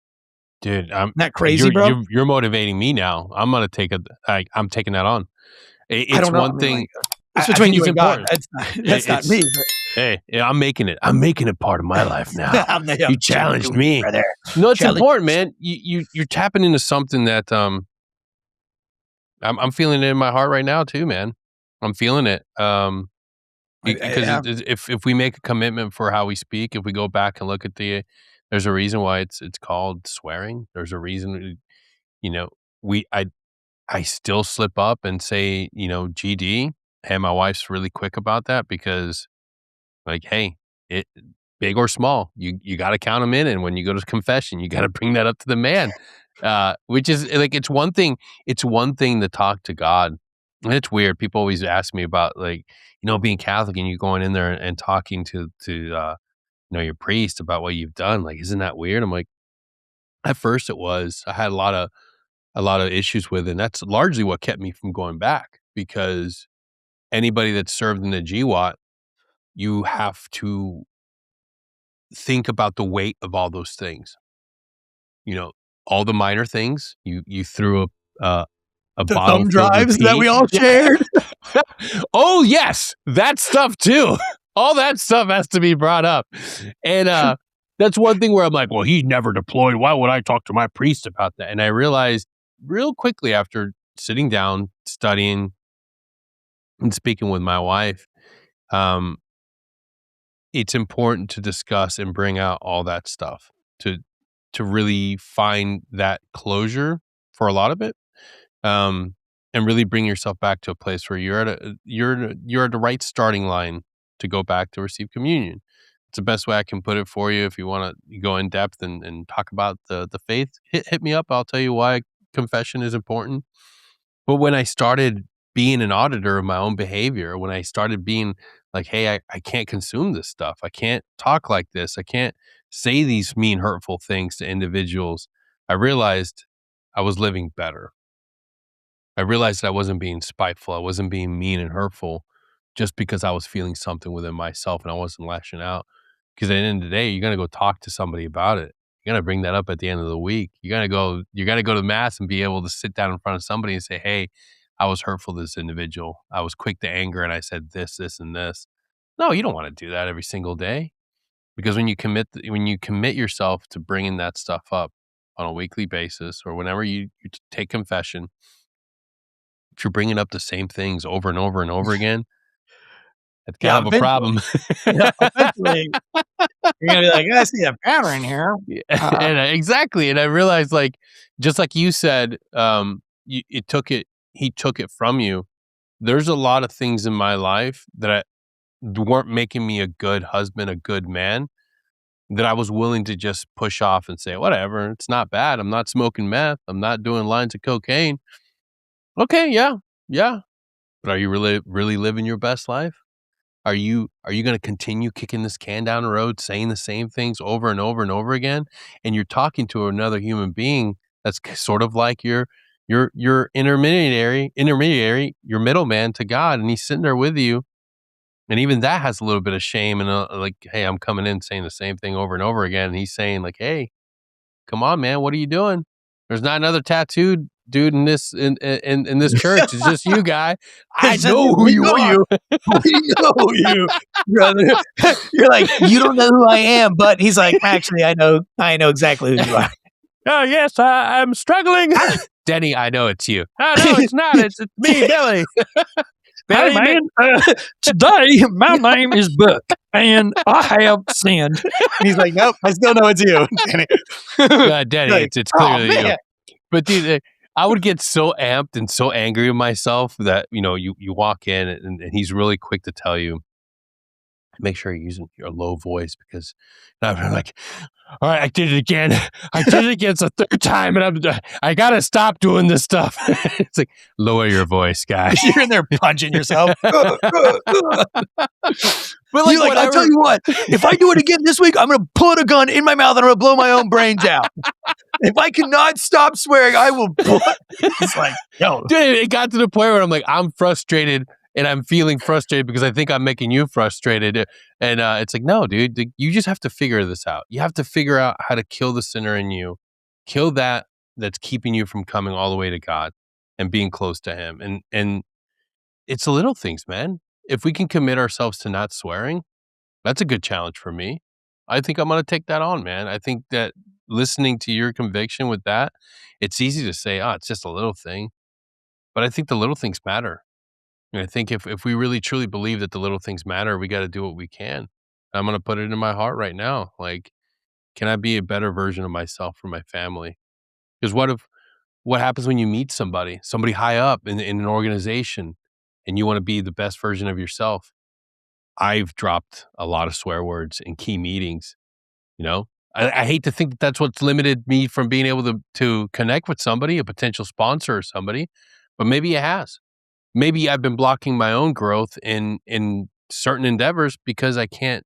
Dude, Isn't that crazy, bro? You're motivating me now. I'm gonna I'm taking that on. I It's don't know. one I mean, thing. like, it's I between think you it's and God. important. That's not me. Hey, yeah, I'm making it. I'm making it part of my life now. I'm You challenged me. brother. No, it's Challenge. important, man. You're tapping into something that I'm feeling it in my heart right now too, man. I'm feeling it. Because Yeah. if we make a commitment for how we speak, if we go back and look at there's a reason why it's called swearing. There's a reason, you know, I still slip up and say, GD, and my wife's really quick about that because, like, hey, it big or small, you got to count them in, and when you go to confession, you got to bring that up to the man. Which is like, it's one thing to talk to God. And it's weird. People always ask me about, like, being Catholic and you going in there and talking to your priest about what you've done. Like, isn't that weird? I'm like, at first it was. I had a lot of issues with it, and that's largely what kept me from going back, because anybody that's served in the GWAT, you have to think about the weight of all those things. All the minor things. You threw a The bottle thumb filled with drives that pee. we all shared. Oh yes, that stuff too. All that stuff has to be brought up, and that's one thing where I'm like, well, he's never deployed. Why would I talk to my priest about that? And I realized real quickly after sitting down, studying, and speaking with my wife, it's important to discuss and bring out all that stuff to really find that closure for a lot of it. And really bring yourself back to a place where you're at the right starting line to go back to receive communion. It's the best way I can put it for you. If you want to go in depth and talk about the faith, hit me up. I'll tell you why confession is important. But when I started being an auditor of my own behavior, when I started being like, hey, I can't consume this stuff. I can't talk like this. I can't say these mean, hurtful things to individuals. I realized I was living better. I realized that I wasn't being spiteful. I wasn't being mean and hurtful just because I was feeling something within myself and I wasn't lashing out. Because at the end of the day, you're gonna go talk to somebody about it. You're gonna bring that up at the end of the week. You gotta go to mass and be able to sit down in front of somebody and say, hey, I was hurtful to this individual. I was quick to anger and I said this, this, and this. No, you don't want to do that every single day. Because when you commit yourself to bringing that stuff up on a weekly basis or whenever you take confession, if you're bringing up the same things over and over and over again, that's kind Yeah, of a eventually. problem. Yeah, eventually you're gonna be like, "I see a pattern here." Yeah, Uh, and exactly, and I realized, like, just like you said, you he took it from you. There's a lot of things in my life that weren't making me a good husband, a good man, that I was willing to just push off and say, "Whatever, it's not bad. I'm not smoking meth. I'm not doing lines of cocaine." Okay, yeah, yeah, but are you really living your best life? Are you gonna continue kicking this can down the road, saying the same things over and over and over again? And you're talking to another human being that's sort of like your intermediary, your middleman to God, and he's sitting there with you. And even that has a little bit of shame and like, hey, I'm coming in saying the same thing over and over again. And he's saying like, hey, come on, man, what are you doing? There's not another tattooed dude in this church. It's just you, guy. I it's just know you. who We you know are. you. We know you, brother. You're like, "You don't know who I am," but he's like, "Actually, I know exactly who you are." Oh, yes, I'm struggling. Denny, I know it's you. Oh, no, it's not. It's me, Billy. Hey, Billy, man, today my name is Buck, and I have sinned. And he's like, "Nope, I still know it's you." Denny, Like, it's "Oh, clearly you. man." But dude, I would get so amped and so angry with myself that, you walk in and he's really quick to tell you, make sure you're using your low voice because I'm like, all right, I did it again. I did it again. It's the third time and I got to stop doing this stuff. It's like, lower your voice, guy. You're in there punching yourself. But You're like, "I'll tell you what, if I do it again this week, I'm gonna put a gun in my mouth and I'm gonna blow my own brains out. If I cannot stop swearing, I will." It's like, yo, dude, it got to the point where I'm like, I'm frustrated and I'm feeling frustrated because I think I'm making you frustrated. And it's like, no, dude, you just have to figure this out. You have to figure out how to kill the sinner in you, kill that's keeping you from coming all the way to God and being close to Him. And it's the little things, man. If we can commit ourselves to not swearing, that's a good challenge for me. I think I'm going to take that on, man. I think that listening to your conviction with that, it's easy to say, oh, it's just a little thing. But I think the little things matter. And I think if we really truly believe that the little things matter, we got to do what we can. I'm going to put it in my heart right now. Like, can I be a better version of myself for my family? Because what happens when you meet somebody high up in an organization and you want to be the best version of yourself? I've dropped a lot of swear words in key meetings. You know, I hate to think that that's what's limited me from being able to connect with somebody, a potential sponsor or somebody, but maybe it has. Maybe I've been blocking my own growth in certain endeavors because I can't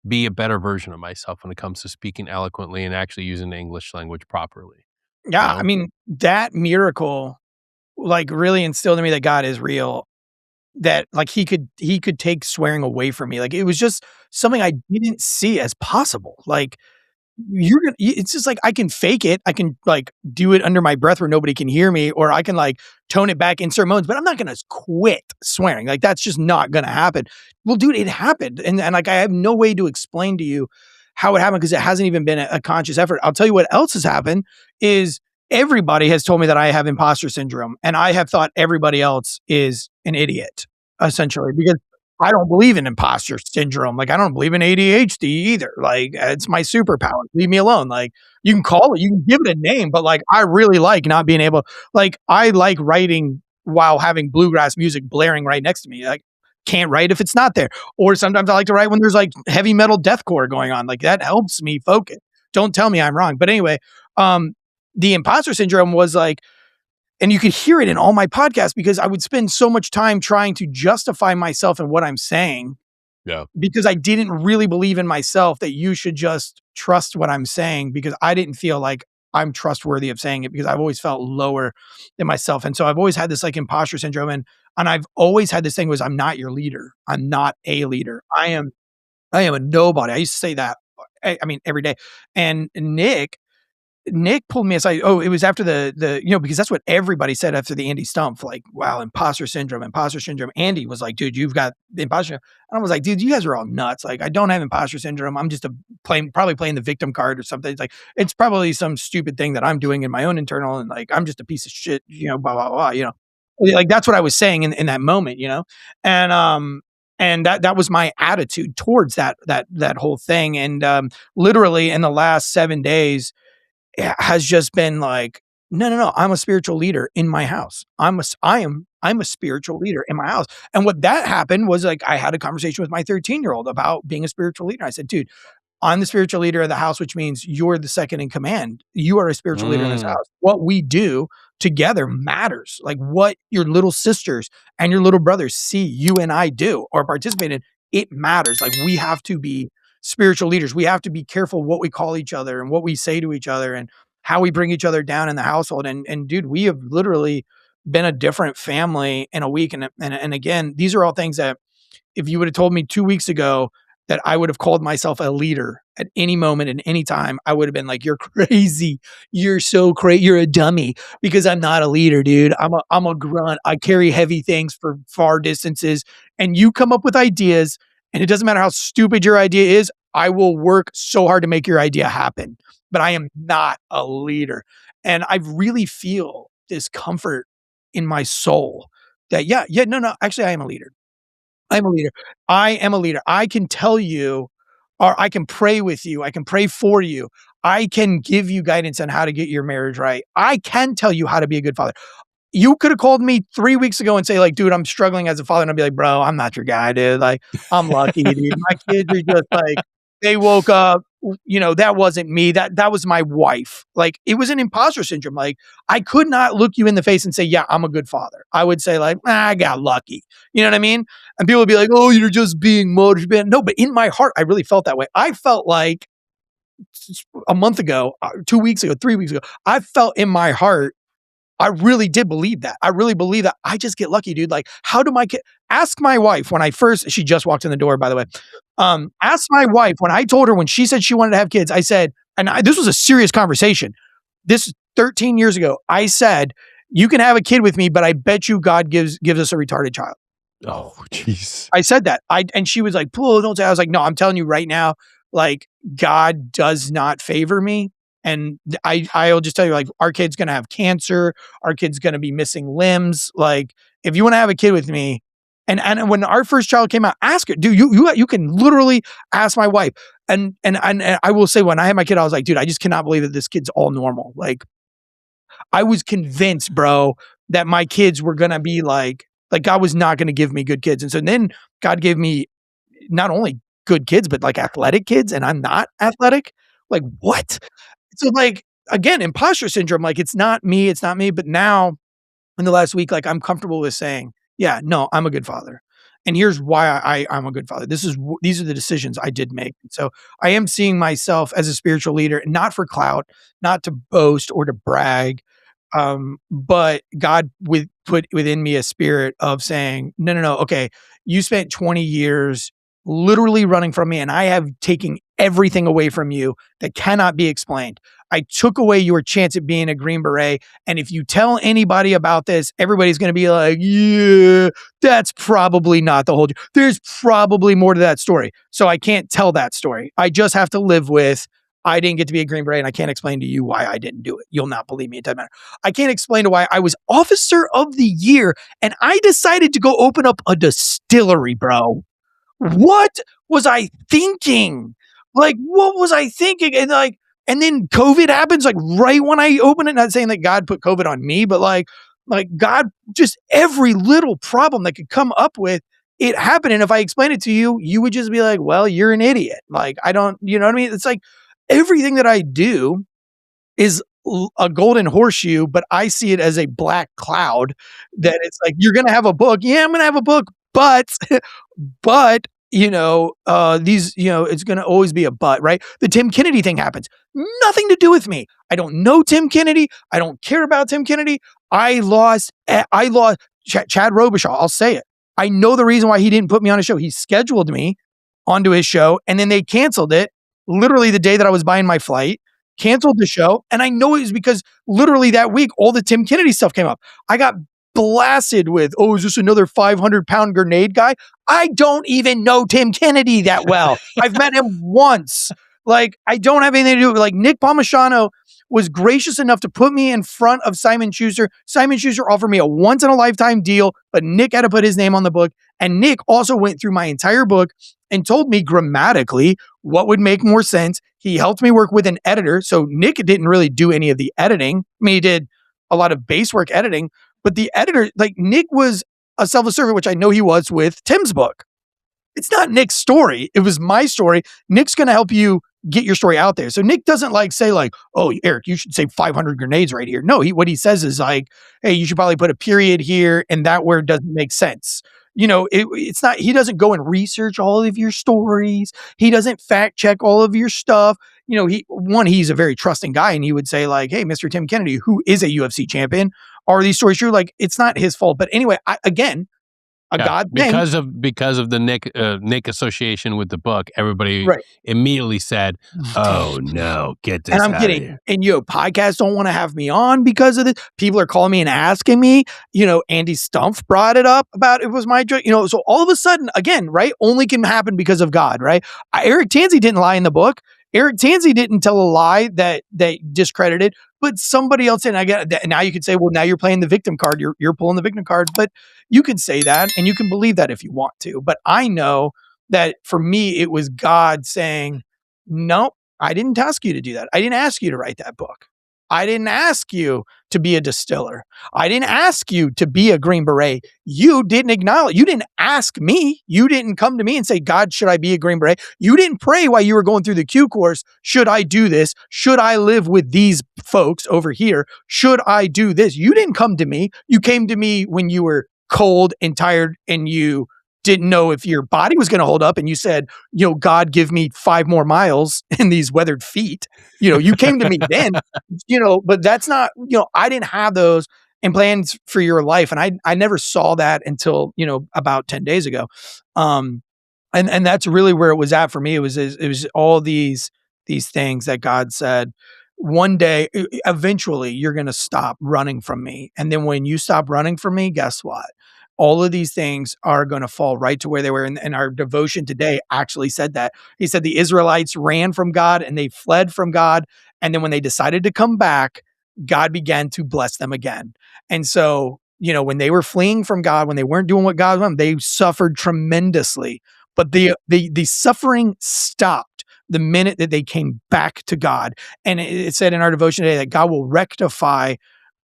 be a better version of myself when it comes to speaking eloquently and actually using the English language properly. You yeah, I know? mean, that miracle, like, really instilled in me that God is real. That, like, he could take swearing away from me. Like, it was just something I didn't see as possible. Like, it's just like I can fake it. I can, like, do it under my breath where nobody can hear me, or I can, like, tone it back, insert moans, but I'm not gonna quit swearing. Like, that's just not gonna happen. Well, dude, it happened, and, like, I have no way to explain to you how it happened because it hasn't even been a conscious effort. I'll tell you what else has happened is everybody has told me that I have imposter syndrome, and I have thought everybody else is an idiot, essentially, because I don't believe in imposter syndrome. Like, I don't believe in ADHD either. Like, it's my superpower. Leave me alone. Like, you can call it, you can give it a name, but, like, I really like not being able, like, I like writing while having bluegrass music blaring right next to me. Like, can't write if it's not there. Or sometimes I like to write when there's, like, heavy metal deathcore going on. Like, that helps me focus. Don't tell me I'm wrong. But anyway, the imposter syndrome was like, and you could hear it in all my podcasts because I would spend so much time trying to justify myself and what I'm saying. Yeah. Because I didn't really believe in myself that you should just trust what I'm saying because I didn't feel like I'm trustworthy of saying it because I've always felt lower than myself. And so I've always had this like imposter syndrome and I've always had this thing was I'm not your leader. I'm not a leader. I am a nobody. I used to say that I mean every day. And Nick pulled me aside. Oh, it was after because that's what everybody said after the Andy stump. Like, wow, imposter syndrome, imposter syndrome. Andy was like, dude, you've got imposter syndrome. And I was like, dude, you guys are all nuts. Like, I don't have imposter syndrome. I'm just probably playing the victim card or something. It's like, it's probably some stupid thing that I'm doing in my own internal. And like, I'm just a piece of shit, blah, blah, blah, like that's what I was saying in that moment, and that was my attitude towards that whole thing. And literally in the last 7 days, has just been like, no, I'm a spiritual leader in my house. I'm a spiritual leader in my house. And what that happened was like, I had a conversation with my 13-year-old about being a spiritual leader. I said, dude, I'm the spiritual leader of the house, which means you're the second in command. You are a spiritual leader in this house. What we do together matters. Like what your little sisters and your little brothers see you and I do or participate in, it matters. Like we have to be spiritual leaders. We have to be careful what we call each other and what we say to each other and how we bring each other down in the household. And dude, we have literally been a different family in a week. And again, these are all things that if you would have told me 2 weeks ago that I would have called myself a leader at any moment and any time, I would have been like, you're crazy. You're so crazy. You're a dummy because I'm not a leader, dude. I'm a grunt. I carry heavy things for far distances and you come up with ideas and it doesn't matter how stupid your idea is. I will work so hard to make your idea happen, but I am not a leader. And I really feel this comfort in my soul that, no, actually I am a leader. I'm a leader. I am a leader. I can tell you, or I can pray with you. I can pray for you. I can give you guidance on how to get your marriage right. I can tell you how to be a good father. You could have called me 3 weeks ago and say like, dude, I'm struggling as a father. And I'd be like, bro, I'm not your guy, dude. Like, I'm lucky, dude. My kids are just like, they woke up, that wasn't me. That was my wife. Like, it was an imposter syndrome. Like, I could not look you in the face and say, yeah, I'm a good father. I would say like, I got lucky. You know what I mean? And people would be like, oh, you're just being motivated. No, but in my heart, I really felt that way. I felt like a month ago, 2 weeks ago, 3 weeks ago, I felt in my heart I really did believe that. I really believe that. I just get lucky, dude. Like, how do my kid ask my wife when she just walked in the door, by the way. Ask my wife when I told her when she said she wanted to have kids, I said, this was a serious conversation. This 13 years ago, I said, you can have a kid with me, but I bet you God gives us a retarded child. Oh, jeez. I said that. And she was like, don't say. I was like, no, I'm telling you right now, like, God does not favor me. And I'll just tell you, like, our kid's going to have cancer. Our kid's going to be missing limbs. Like, if you want to have a kid with me, and when our first child came out, ask her, dude, you can literally ask my wife. And I will say when I had my kid, I was like, dude, I just cannot believe that this kid's all normal. Like, I was convinced, bro, that my kids were going to be like God was not going to give me good kids. And so then God gave me not only good kids, but like athletic kids. And I'm not athletic. Like, what? So like, again, imposter syndrome, like it's not me. But now in the last week, like I'm comfortable with saying, yeah, no, I'm a good father. And here's why I'm a good father. These are the decisions I did make. So I am seeing myself as a spiritual leader, not for clout, not to boast or to brag. But God put within me a spirit of saying, no. Okay. You spent 20 years literally running from me and I have taken everything away from you that cannot be explained. I took away your chance at being a Green Beret. And if you tell anybody about this, everybody's going to be like, yeah, that's probably not the whole. There's probably more to that story. So I can't tell that story. I just have to live with, I didn't get to be a Green Beret and I can't explain to you why I didn't do it. You'll not believe me. It doesn't matter. I can't explain to why I was Officer of the Year and I decided to go open up a distillery, bro. What was I thinking? Like, what was I thinking? And then COVID happens like right when I open it. Not saying that God put COVID on me, but like God, just every little problem that could come up with it happened. And if I explain it to you, you would just be like, well, you're an idiot. Like, I don't, you know what I mean? It's like everything that I do is a golden horseshoe, but I see it as a black cloud that it's like, you're going to have a book. Yeah, I'm going to have a book, but but these, it's going to always be a but, right? The Tim Kennedy thing happens. Nothing to do with me. I don't know Tim Kennedy. I don't care about Tim Kennedy. I lost Chad Robichaud. I'll say it. I know the reason why he didn't put me on a show. He scheduled me onto his show and then they canceled it literally the day that I was buying my flight, canceled the show. And I know it was because literally that week, all the Tim Kennedy stuff came up. I got blasted with, oh, is this another 500-pound grenade guy? I don't even know Tim Kennedy that well. I've met him once. Like, I don't have anything to do with it. Like, Nick Palmisano was gracious enough to put me in front of Simon Schuster. Simon Schuster offered me a once-in-a-lifetime deal, but Nick had to put his name on the book. And Nick also went through my entire book and told me grammatically what would make more sense. He helped me work with an editor. So Nick didn't really do any of the editing. I mean, he did a lot of base work editing, but the editor, like Nick was a self-servant, servant, which I know he was with Tim's book. It's not Nick's story. It was my story. Nick's going to help you get your story out there. So Nick doesn't like say like, oh, Eric, you should say 500 grenades right here. No, what he says is like, hey, you should probably put a period here and that word doesn't make sense. It's not, he doesn't go and research all of your stories. He doesn't fact check all of your stuff. He's a very trusting guy and he would say like, hey, Mr. Tim Kennedy, who is a UFC champion, are these stories true? Like, it's not his fault. But anyway, God thing. Because of the Nick association with the book, everybody immediately said, "Oh no, get this!" And I'm kidding. And podcasts don't want to have me on because of this. People are calling me and asking me. Andy Stumpf brought it up about it was my joke. So all of a sudden, again, right? Only can happen because of God, right? Eric Tansey didn't lie in the book. Eric Tansey didn't tell a lie that they discredited, but somebody else did. And now you could say, well, now you're playing the victim card. You're pulling the victim card, but you can say that and you can believe that if you want to. But I know that for me, it was God saying, no, I didn't ask you to do that. I didn't ask you to write that book. I didn't ask you to be a distiller. I didn't ask you to be a Green Beret. You didn't acknowledge. You didn't ask me. You didn't come to me and say, God, should I be a Green Beret? You didn't pray while you were going through the Q course. Should I do this? Should I live with these folks over here? Should I do this? You didn't come to me. You came to me when you were cold and tired and you didn't know if your body was going to hold up and you said, God, give me 5 more miles in these weathered feet. You came to me then, but that's not, I didn't have those and plans for your life. And I never saw that until, about 10 days ago. And that's really where it was at for me. It was all these things that God said, one day, eventually you're going to stop running from me. And then when you stop running from me, guess what? All of these things are going to fall right to where they were. And our devotion today actually said that. He said the Israelites ran from God and they fled from God. And then when they decided to come back, God began to bless them again. And so, when they were fleeing from God, when they weren't doing what God wanted, they suffered tremendously. But the suffering stopped the minute that they came back to God. And it said in our devotion today that God will rectify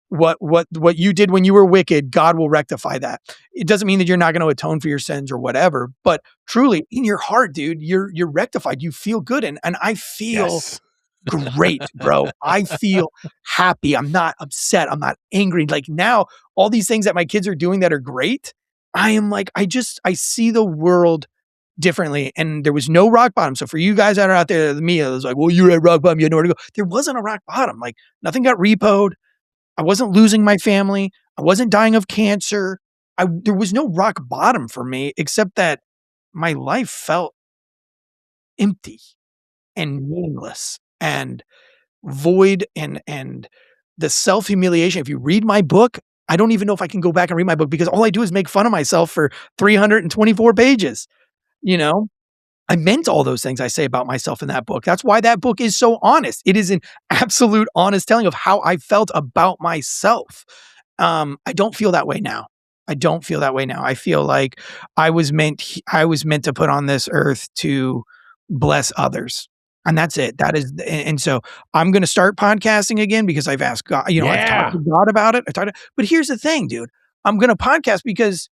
what you did when you were wicked. God will rectify that. It doesn't mean that you're not going to atone for your sins or whatever, but truly in your heart, dude, you're rectified. You feel good. And I feel great, bro. I feel happy. I'm not upset. I'm not angry. Like now, all these things that my kids are doing that are great. I am like, I see the world differently. And there was no rock bottom. So for you guys that are out there, me, I was like, well, you're at rock bottom. You had nowhere to go. There wasn't a rock bottom. Like nothing got repoed. I wasn't losing my family. I wasn't dying of cancer. There was no rock bottom for me, except that my life felt empty and meaningless and void and the self-humiliation. If you read my book, I don't even know if I can go back and read my book because all I do is make fun of myself for 324 pages. I meant all those things I say about myself in that book. That's why that book is so honest. It is an absolute honest telling of how I felt about myself. I don't feel that way now. I feel like I was meant to put on this earth to bless others. And that's it. And so I'm going to start podcasting again because I've asked God, I've talked to God about it. But here's the thing, dude, I'm going to podcast because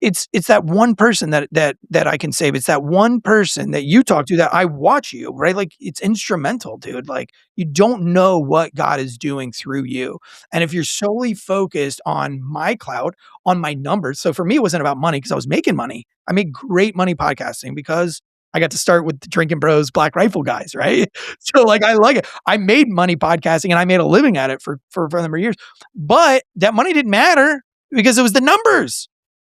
it's that one person that I can save. It's that one person that you talk to that I watch you, right? Like it's instrumental, dude. Like you don't know what God is doing through you. And if you're solely focused on my clout, on my numbers. So for me, it wasn't about money because I was making money. I made great money podcasting because I got to start with the Drinking Bros Black Rifle guys, right? So like I like it. I made money podcasting and I made a living at it for a number of years. But that money didn't matter because it was the numbers.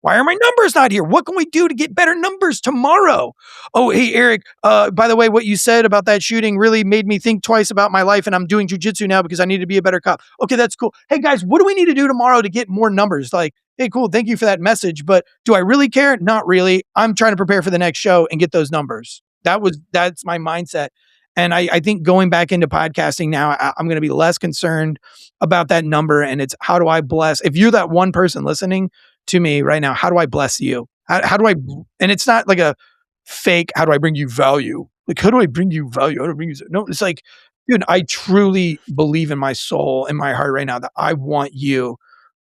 Why are my numbers not here? What can we do to get better numbers tomorrow? Oh, hey, Eric, by the way, what you said about that shooting really made me think twice about my life, and I'm doing jujitsu now because I need to be a better cop. Okay, that's cool. Hey, guys, what do we need to do tomorrow to get more numbers? Like, hey, cool. Thank you for that message. But do I really care? Not really. I'm trying to prepare for the next show and get those numbers. That's my mindset. And I think going back into podcasting now, I'm going to be less concerned about that number. And it's how do I bless? If you're that one person listening to me right now, how do I bless you? How do I, and it's not like a fake, how do I bring you value? Like, how do I bring you value? How do I bring you, no, it's like, dude, I truly believe in my soul, in my heart right now that I want you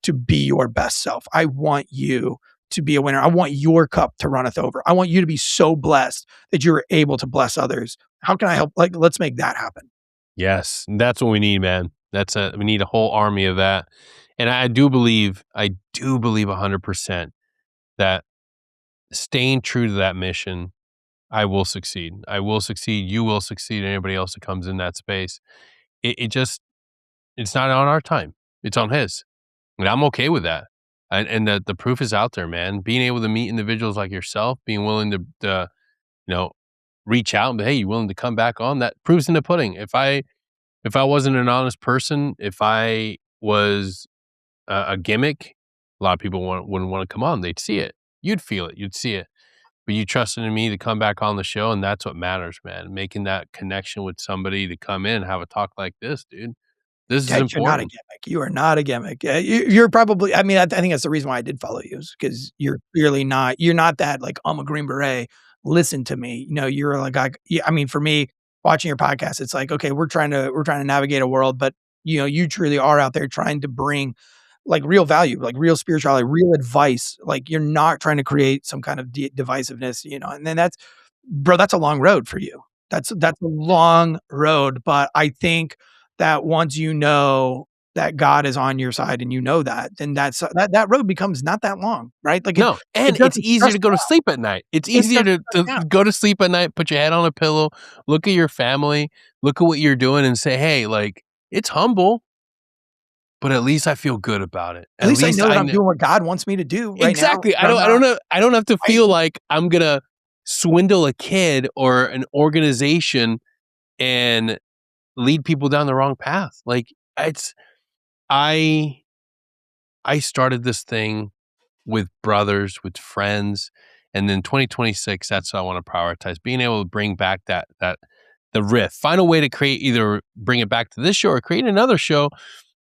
to be your best self. I want you to be a winner. I want your cup to runneth over. I want you to be so blessed that you're able to bless others. How can I help? Like, let's make that happen. Yes, that's what we need, man. We need a whole army of that. And I do believe 100% that staying true to that mission, I will succeed. I will succeed. You will succeed. Anybody else that comes in that space, it's not on our time. It's on his. And I'm okay with that. And the proof is out there, man. Being able to meet individuals like yourself, being willing to reach out and be, hey, you willing to come back on? That proves in the pudding. If I wasn't an honest person, if I was a gimmick, a lot of people wouldn't want to come on. They'd see it. You'd feel it. You'd see it. But you trusted in me to come back on the show, and that's what matters, man. Making that connection with somebody to come in and have a talk like this, dude. This is You're not a important. gimmick. You are not a gimmick. You're probably, I mean, I think that's the reason why I did follow you, because you're clearly not, you're not that like, I'm a Green Beret. Listen to me. You're like, I mean, for me, watching your podcast, it's like, okay, we're trying to navigate a world, but you truly are out there trying to bring like real value, like real spirituality, real advice. Like you're not trying to create some kind of divisiveness, and then that's a long road for you. That's a long road, but I think that once you know that God is on your side and that, then that road becomes not that long, right? Like No, it and it's doesn't easier stress to go you to out. sleep at night. It's It easier doesn't to stress you out. go to sleep at night, put your head on a pillow, look at your family, look at what you're doing and say, hey, like, it's humble, but at least I feel good about it. At least I know that I'm doing what God wants me to do right now. Exactly. I don't have to feel like I'm gonna swindle a kid or an organization and lead people down the wrong path. Like I started this thing with brothers, with friends, and then 2026, that's what I want to prioritize. Being able to bring back that the riff. Find a way to either bring it back to this show or create another show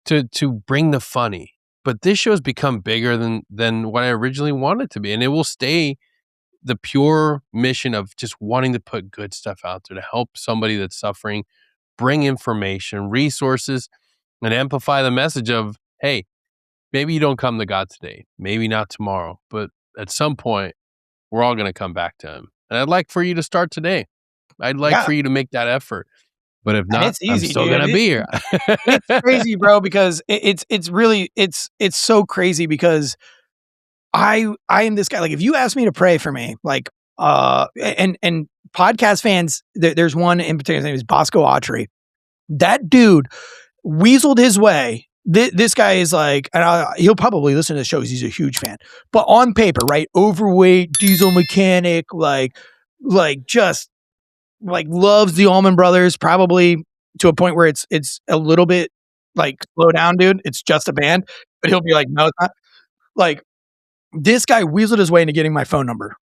to bring the funny. But this show's become bigger than what I originally wanted it to be. And it will stay the pure mission of just wanting to put good stuff out there to help somebody that's suffering, bring information, resources, and amplify the message of, hey, maybe you don't come to God today, maybe not tomorrow, but at some point, we're all going to come back to him. And I'd like for you to start today. I'd like Yeah. for you to make that effort. But if And not, it's I'm easy, still dude. going to be here. It's crazy, bro, because it's really it's so crazy because I am this guy. Like if you ask me to pray for me, like and podcast fans, there's one in particular, his name is Bosco Autry. That dude weaseled his way. This guy is like, and he'll probably listen to the show because he's a huge fan. But on paper, right, overweight, diesel mechanic, like just like loves the Allman Brothers, probably to a point where it's a little bit like slow down, dude. It's just a band, but he'll be like, no, it's not. Like this guy weaseled his way into getting my phone number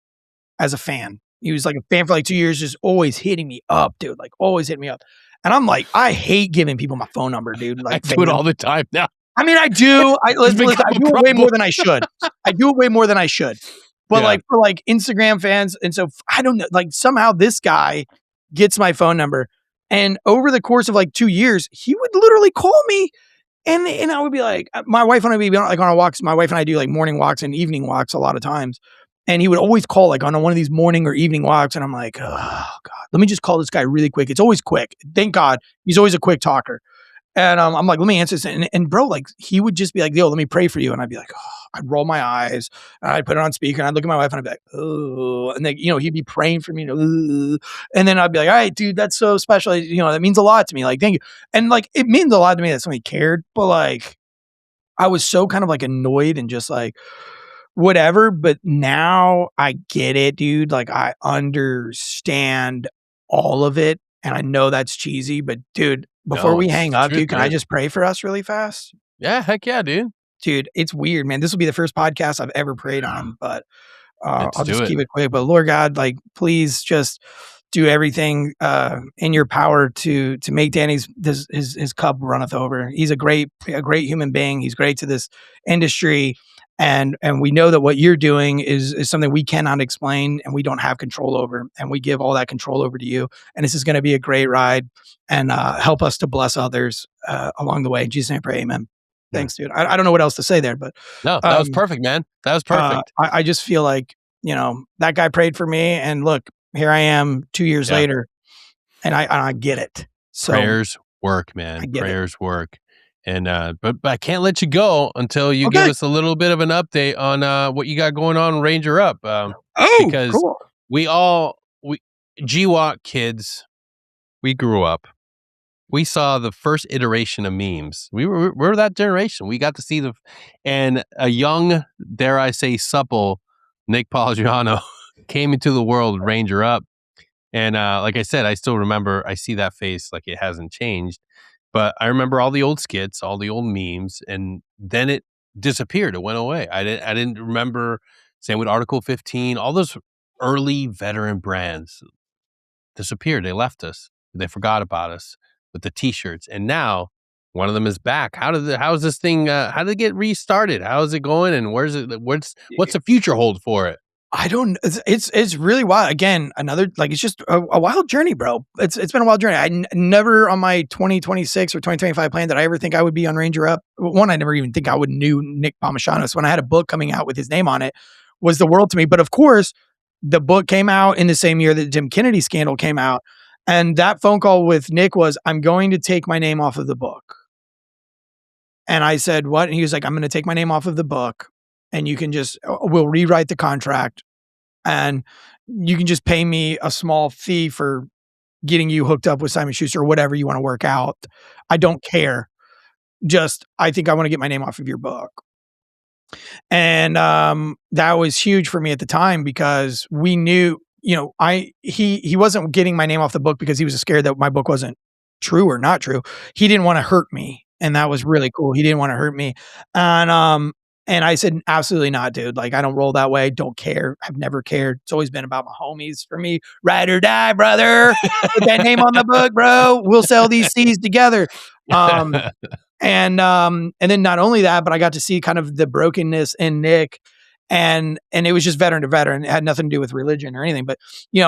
as a fan. He was like a fan for like 2 years, just always hitting me up, dude. Like always hitting me up. And I'm like, I hate giving people my phone number, dude. I Like do it all the time now. I mean, I do. Listen, I become a do it way problem. more than I should. I do it way more than I should. But Yeah. like for like Instagram fans, and so I don't know, like somehow this guy gets my phone number. And over the course of like 2 years, he would literally call me And I would be like, my wife and I would be like on our walks. My wife and I do like morning walks and evening walks a lot of times. And he would always call like on one of these morning or evening walks. And I'm like, oh God, let me just call this guy really quick. It's always quick. Thank God. He's always a quick talker. And I'm like, let me answer this. And bro, like he would just be like, yo, let me pray for you. And I'd be like, oh, I'd roll my eyes and I'd put it on speaker and I'd look at my wife and I'd be like, oh, and then, he'd be praying for me. And then I'd be like, all right, dude, that's so special. That means a lot to me. Like, thank you. And like, it means a lot to me that somebody cared, but like, I was so kind of like annoyed and just like, whatever. But now I get it, dude. Like I understand all of it. And I know that's cheesy, but dude, before No, we it's hang the up, truth, dude, can I man. just pray for us really fast? Yeah, heck yeah, dude. Dude, it's weird, man. This will be the first podcast I've ever prayed on, but Let's I'll do just it. keep it quick. But Lord God, like, please just do everything in your power to make Danny's his cup runneth over. He's a great human being. He's great to this industry, and we know that what you're doing is something we cannot explain and we don't have control over, and we give all that control over to you. And this is going to be a great ride, and help us to bless others along the way. In Jesus' name, I pray, amen. Yeah. Thanks, dude. I don't know what else to say there, but No, that was perfect, man. That was perfect. I just feel like, that guy prayed for me, and look, here I am 2 years Yeah. later, and I get it. So Prayers work, man. I get it. Prayers work. And but I can't let you go until you give Okay. us a little bit of an update on what you got going on Ranger Up. Because Cool. we GWAT kids, we grew up. We saw the first iteration of memes. We're that generation. We got to see and a young, dare I say, supple Nick Palagiano came into the world Ranger Up. And like I said, I still remember, I see that face like it hasn't changed. But I remember all the old skits, all the old memes, and then it disappeared. It went away. I didn't remember, same with Article 15, all those early veteran brands disappeared. They left us. They forgot about us with the t-shirts. And now one of them is back. How's this thing, how did it get restarted? How is it going? And what's the future hold for it? I don't. It's really wild. Again, another like it's just a wild journey, bro. It's been a wild journey. I never on my 2026 or 2025 plan did I ever think I would be on Ranger Up. One, I never even think I would knew Nick Palmishanos. When I had a book coming out with his name on it, was the world to me. But of course, the book came out in the same year that the Jim Kennedy scandal came out, and that phone call with Nick was, "I'm going to take my name off of the book." And I said, "What?" And he was like, "I'm going to take my name off of the book, and you can just we'll rewrite the contract." And you can just pay me a small fee for getting you hooked up with Simon Schuster or whatever you want to work out. I don't care. Just, I think I want to get my name off of your book. And that was huge for me at the time because we knew, he wasn't getting my name off the book because he was scared that my book wasn't true or not true. He didn't want to hurt me. And that was really cool. He didn't want to hurt me. And I said, absolutely not, dude. Like, I don't roll that way. Don't care. I've never cared. It's always been about my homies for me. Ride or die, brother. Put that name on the book, bro. We'll sell these C's together. And then not only that, but I got to see kind of the brokenness in Nick. And it was just veteran to veteran. It had nothing to do with religion or anything. But,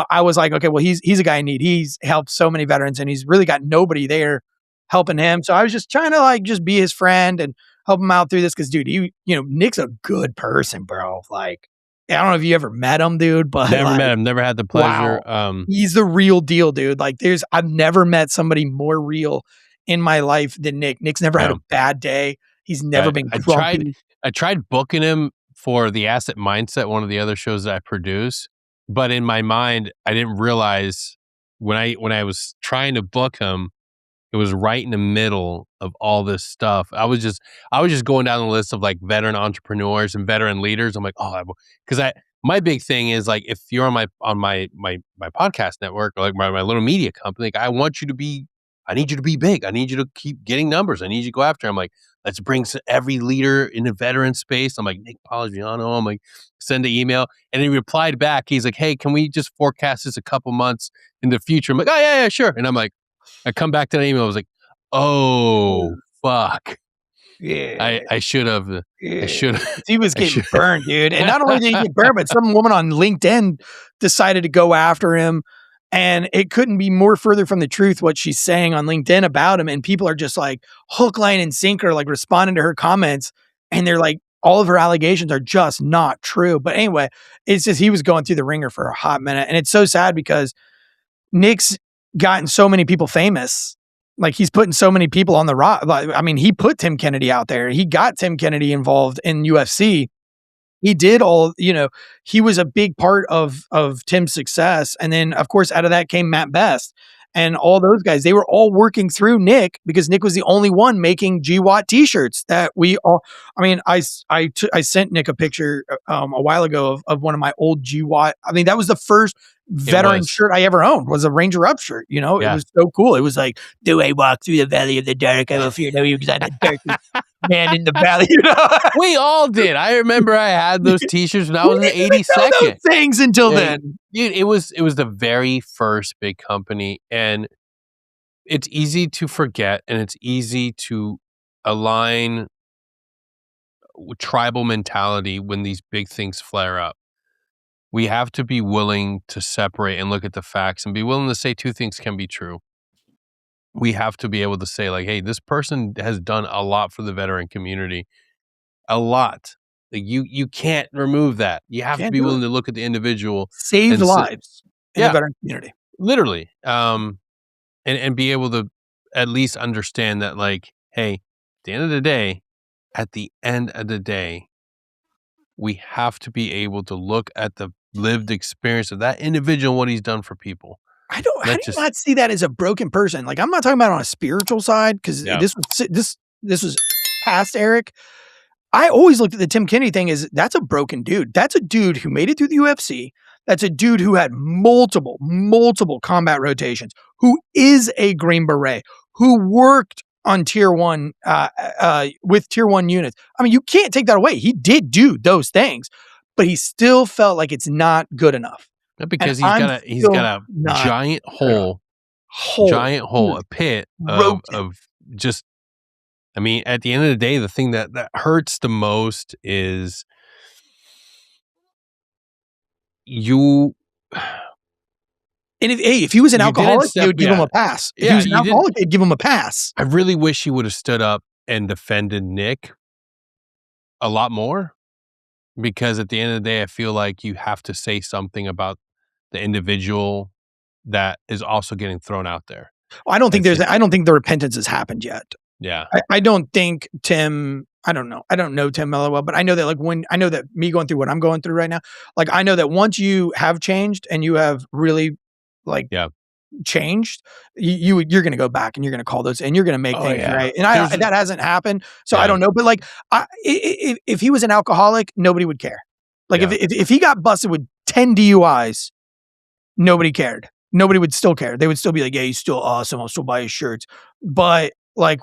I was like, okay, well, he's a guy in need. He's helped so many veterans and he's really got nobody there helping him. So I was just trying to like just be his friend and help him out through this. Cause dude, Nick's a good person, bro. Like, I don't know if you ever met him, dude, but never met him, never had the pleasure. Wow. He's the real deal, dude. Like I've never met somebody more real in my life than Nick. Nick's never had a bad day. He's never been grumpy. I tried booking him for the Asset Mindset, one of the other shows that I produce. But in my mind, I didn't realize when I was trying to book him, it was right in the middle of all this stuff. I was just going down the list of like veteran entrepreneurs and veteran leaders. I'm like, because my big thing is like, if you're on my podcast network or like my little media company, like I need you to be big. I need you to keep getting numbers. I need you to go after. I'm like, let's bring every leader in the veteran space. I'm like, Nick Palagiano. I'm like, send an email. And he replied back. He's like, hey, can we just forecast this a couple months in the future? I'm like, oh yeah, sure. And I'm like, I come back to that email. I was like, oh, fuck. Yeah. I should have. Yeah. He was getting burned, dude. And not only did he get burned, but some woman on LinkedIn decided to go after him. And it couldn't be more further from the truth what she's saying on LinkedIn about him. And people are just like hook, line, and sinker, like responding to her comments. And they're like, all of her allegations are just not true. But anyway, it's just he was going through the ringer for a hot minute. And it's so sad because Nick's gotten so many people famous. Like he's putting so many people on the rock. Like, I mean, he put Tim Kennedy out there. He got Tim Kennedy involved in UFC. He did all, he was a big part of Tim's success. And then of course out of that came Matt Best and all those guys. They were all working through Nick because Nick was the only one making GWAT t-shirts that we all, I mean, I sent Nick a picture a while ago of one of my old GWAT. I mean, that was the first veteran shirt I ever owned, was a Ranger Up shirt. It was so cool. It was like, do I walk through the valley of the dark? I will fear no evil because I'm the darkest man in the valley. We all did. I remember I had those t-shirts when I was in the 82nd. Those things until then. Dude, it was the very first big company, and it's easy to forget, and it's easy to align with tribal mentality when these big things flare up. We have to be willing to separate and look at the facts and be willing to say two things can be true. We have to be able to say, like, hey, this person has done a lot for the veteran community. A lot. Like you can't remove that. You have to be willing to look at the individual. Saved lives in the veteran community. Literally. And be able to at least understand that, like, hey, at the end of the day, we have to be able to look at the lived experience of that individual and what he's done for people. I do not see that as a broken person. Like, I'm not talking about on a spiritual side because this was past Eric. I always looked at the Tim Kennedy thing as that's a broken dude. That's a dude who made it through the UFC. That's a dude who had multiple combat rotations, who is a Green Beret, who worked on tier 1 with tier 1 units. I mean, you can't take that away. He did do those things, but he still felt like it's not good enough. Because he's got a giant hole, a pit of just, I mean, at the end of the day, the thing that hurts the most is you. And if he was an alcoholic, they would give him a pass. If he was an alcoholic, they'd give him a pass. I really wish he would have stood up and defended Nick a lot more, because at the end of the day, I feel like you have to say something about the individual that is also getting thrown out there. Well, I don't think the repentance has happened yet. Yeah. I don't think Tim, I don't know Tim Mello well, but I know that I know that me going through what I'm going through right now, like I know that once you have changed and you have really changed, you're going to go back and you're going to call those and you're going to make things right. And that hasn't happened. So I don't know, but like if he was an alcoholic, nobody would care. Like if he got busted with 10 DUIs, nobody cared. Nobody would still care. They would still be like, yeah, he's still awesome. I'll still buy his shirts. But like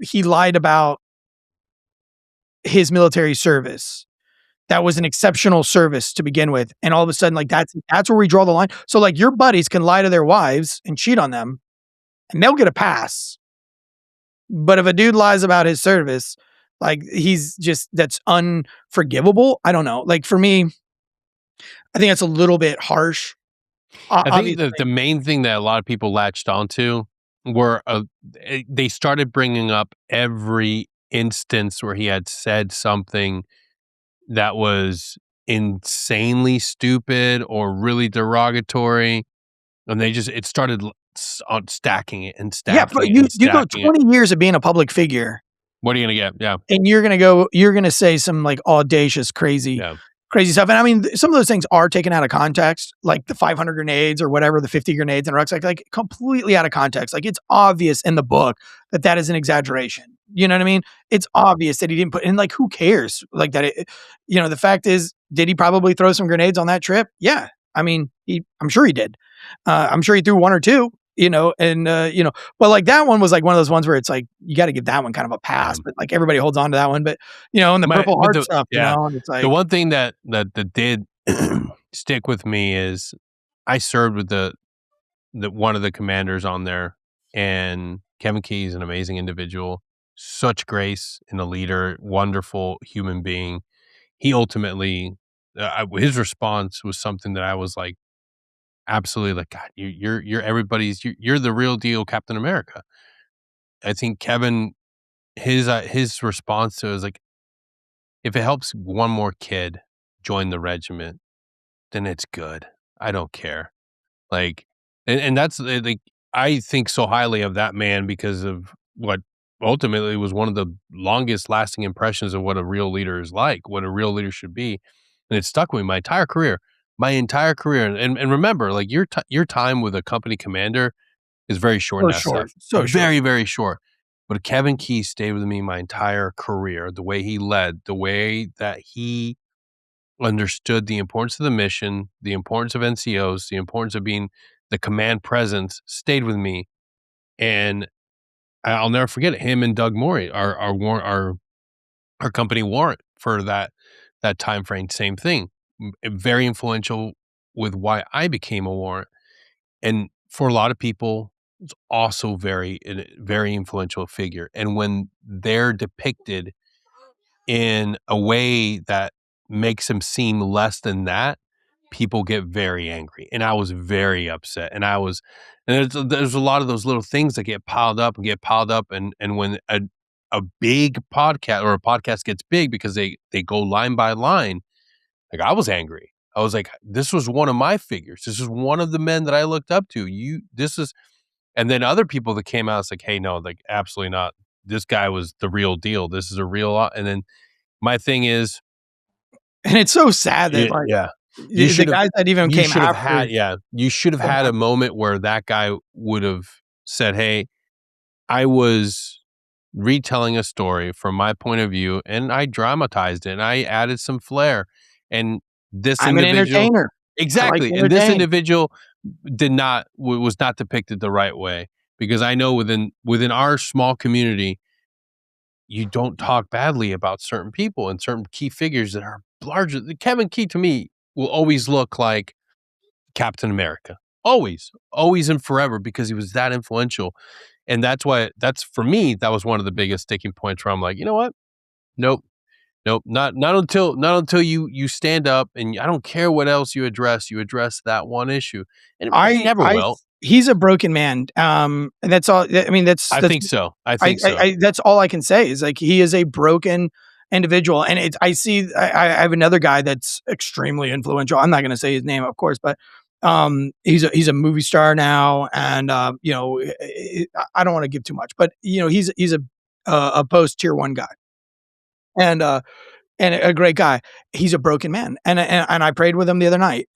he lied about his military service. That was an exceptional service to begin with. And all of a sudden, like that's where we draw the line. So like your buddies can lie to their wives and cheat on them and they'll get a pass. But if a dude lies about his service, like that's unforgivable. I don't know. Like for me, I think that's a little bit harsh. I think the main thing that a lot of people latched onto were they started bringing up every instance where he had said something that was insanely stupid or really derogatory, and it started stacking it and stacking. Yeah, but you go 20 years of being a public figure. What are you gonna get? Yeah, and you're gonna say some like audacious, crazy stuff. And I mean, some of those things are taken out of context, like the 500 grenades or whatever, the 50 grenades in a rucksack, like completely out of context. Like it's obvious in the book that is an exaggeration. You know what I mean? It's obvious that he didn't put in, like, who cares? Like that, the fact is, did he probably throw some grenades on that trip? Yeah. I mean, I'm sure he did. I'm sure he threw one or two, but like that one was like one of those ones where it's like, you got to give that one kind of a pass, but like everybody holds on to that one. But, and the Purple Heart stuff, and it's like. The one thing that did stick with me is I served with the one of the commanders on there, and Kevin Key is an amazing individual, such grace in a leader, wonderful human being. He ultimately, his response was something that I was like, absolutely like, God, you're everybody's, you're the real deal Captain America. I think Kevin, his response to it was like, if it helps one more kid join the regiment, then it's good. I don't care. Like, and that's like, I think so highly of that man because of what ultimately was one of the longest lasting impressions of what a real leader is like, what a real leader should be. And it stuck with me my entire career, And remember, like your time with a company commander is very short in So SF, short, so short. very, very short. But Kevin Key stayed with me my entire career, the way he led, the way that he understood the importance of the mission, the importance of NCOs, the importance of being the command presence stayed with me. And I'll never forget it. Him and Doug Morey, our company warrant for that time frame, same thing. Very influential with why I became a warrant. And for a lot of people, it's also very influential figure. And when they're depicted in a way that makes him seem less than that, people get very angry. And I was very upset. And there's a lot of those little things that get piled up and get piled up. And when a big podcast or a podcast gets big because they go line by line, like I was angry. I was like, this was one of my figures. This is one of the men that I looked up to. And then other people that came out, it's like, hey, no, like absolutely not. This guy was the real deal. This is a real, and then my thing is, And it's so sad that like yeah, the guys that even came after. you should have had a moment where that guy would have said, hey, I was retelling a story from my point of view and I dramatized it and I added some flair. And this I'm an individual, entertainer. I like exactly. to And this entertain. individual was not depicted the right way, because I know within our small community, you don't talk badly about certain people and certain key figures that are larger. Kevin Key to me will always look like Captain America. Always, always and forever, because he was that influential. And that's for me, that was one of the biggest sticking points where I'm like, you know what? Nope. Nope. Not until you stand up, and I don't care what else you address that one issue. And he never will. He's a broken man. And that's all. I mean, that's I think so. that's all I can say is like he is a broken individual. And I have another guy that's extremely influential. I'm not going to say his name, of course, but he's a movie star now, and I don't want to give too much, but he's a post tier 1 guy, and a great guy. He's a broken man, and I prayed with him the other night,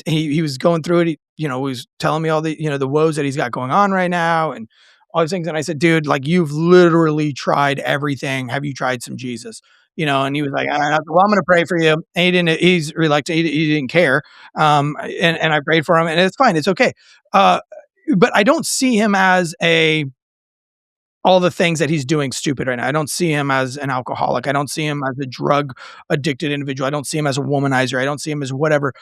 he was going through it. He was telling me all the the woes that he's got going on right now, and all these things. And I said, dude, like you've literally tried everything. Have you tried some Jesus? And he was like, well, I'm going to pray for you. And he didn't. He's reluctant. He didn't care. And I prayed for him, and it's fine. It's okay. But I don't see him as all the things that he's doing stupid right now. I don't see him as an alcoholic. I don't see him as a drug addicted individual. I don't see him as a womanizer. I don't see him as whatever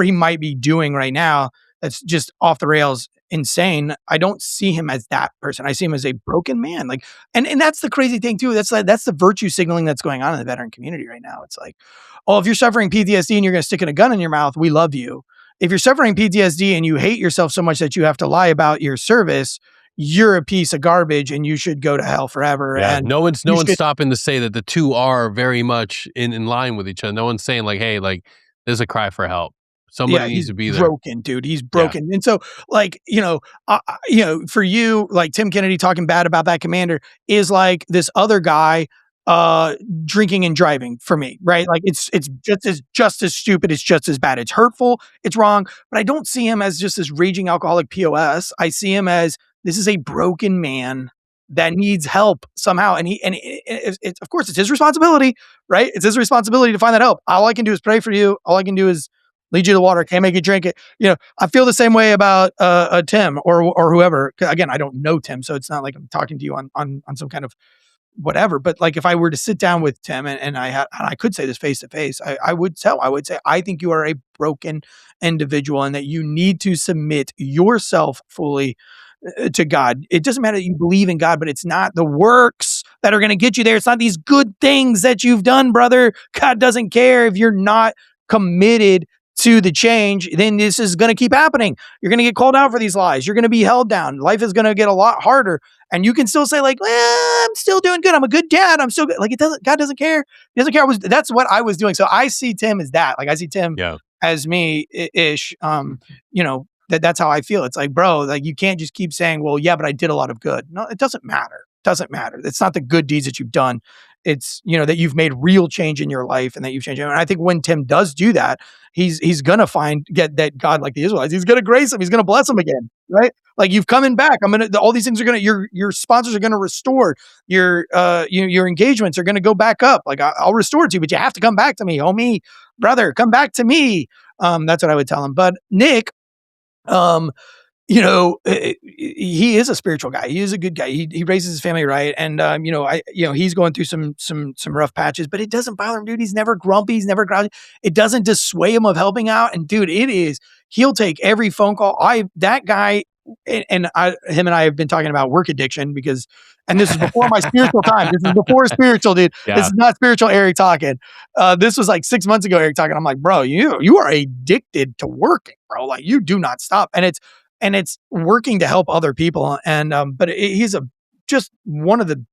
he might be doing right now that's just off the rails insane. I don't see him as that person. I see him as a broken man. Like, and that's the crazy thing too. That's the virtue signaling that's going on in the veteran community right now. It's like, oh, if you're suffering PTSD and you're going to stick in a gun in your mouth, we love you. If you're suffering PTSD and you hate yourself so much that you have to lie about your service, you're a piece of garbage and you should go to hell forever. Yeah, and no one's stopping to say that the two are very much in line with each other. No one's saying like, hey, like there's a cry for help. Somebody needs to be there. Broken, dude. He's broken. Yeah. And so like, for you, like Tim Kennedy talking bad about that commander is like this other guy drinking and driving for me, right? Like it's just as stupid, it's just as bad. It's hurtful, it's wrong, but I don't see him as just this raging alcoholic POS. I see him as this is a broken man that needs help somehow. And it's of course it's his responsibility, right? It's his responsibility to find that help. All I can do is pray for you. All I can do is lead you to the water. Can't make you drink it. I feel the same way about Tim or whoever. Again, I don't know Tim, so it's not like I'm talking to you on some kind of whatever. But like if I were to sit down with Tim and I could say this face to face, I would say, I think you are a broken individual and that you need to submit yourself fully to God. It doesn't matter that you believe in God, but it's not the works that are going to get you there. It's not these good things that you've done, brother. God doesn't care if you're not committed to the change, then this is going to keep happening. You're going to get called out for these lies. You're going to be held down. Life is going to get a lot harder. And you can still say like, I'm still doing good. I'm a good dad. I'm still good. Like God doesn't care. He doesn't care. That's what I was doing. So I see Tim as that. Like I see Tim as me ish. That's how I feel. It's like, bro, like you can't just keep saying, well, yeah, but I did a lot of good. No, it doesn't matter. It doesn't matter. It's not the good deeds that you've done. It's, that you've made real change in your life and that you've changed. And I think when Tim does do that, he's going to get that God, like the Israelites, he's going to grace him. He's going to bless him again. Right. Like you've coming back. All these things are going to, your sponsors are going to restore your engagements are going to go back up. Like I'll restore it to you, but you have to come back to me. Homie, brother, come back to me. That's what I would tell him. But Nick, he is a spiritual guy. He is a good guy. He raises his family right, and he's going through some rough patches, but it doesn't bother him, dude. He's never grumpy. He's never grouchy. It doesn't dissuade him of helping out. And dude, he'll take every phone call. That guy, him and I have been talking about work addiction and this is before my spiritual time. This is before spiritual, dude. Yeah. This is not spiritual Eric talking. This was like 6 months ago, Eric talking. I'm like, bro, you are addicted to working, bro. Like you do not stop. And it's working to help other people. And, but he's just one of the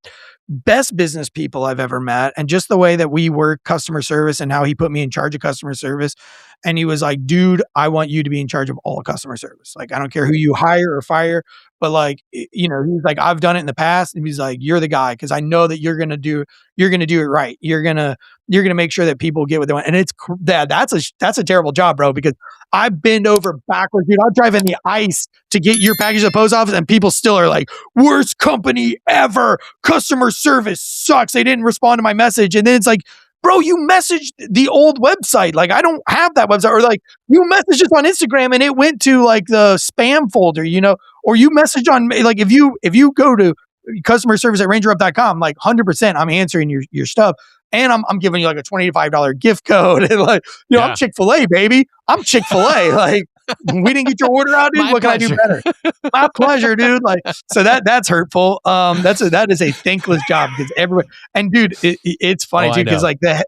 best business people I've ever met. And just the way that we work customer service and how he put me in charge of customer service. And he was like, dude, I want you to be in charge of all customer service. Like, I don't care who you hire or fire, but like, he's like, I've done it in the past. And he's like, you're the guy. Cause I know that you're going to do it right. You're going to make sure that people get what they want. And that's a terrible job, bro, because I bend over backwards, dude. I'll drive in the ice to get your package at the post office and people still are like, worst company ever. Customer service sucks. They didn't respond to my message. And then it's like, bro, you messaged the old website. Like, I don't have that website. Or like, you messaged us on Instagram and it went to like the spam folder, or you messaged on, like, if you go to customer service at rangerup.com, like 100%, I'm answering your stuff. And I'm giving you like a $25 gift code. And like, I'm Chick-fil-A, baby. I'm Chick-fil-A. Like, we didn't get your order out, dude. What can I do better? My pleasure, dude. Like, so that's hurtful. That is a thankless job because everybody, and dude, it's funny too, because like the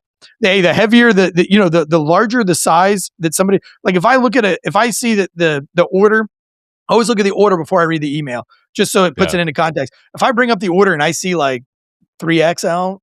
heavier the larger the size that somebody, like if I see that the order, I always look at the order before I read the email, just so it puts it into context. If I bring up the order and I see like 3XL,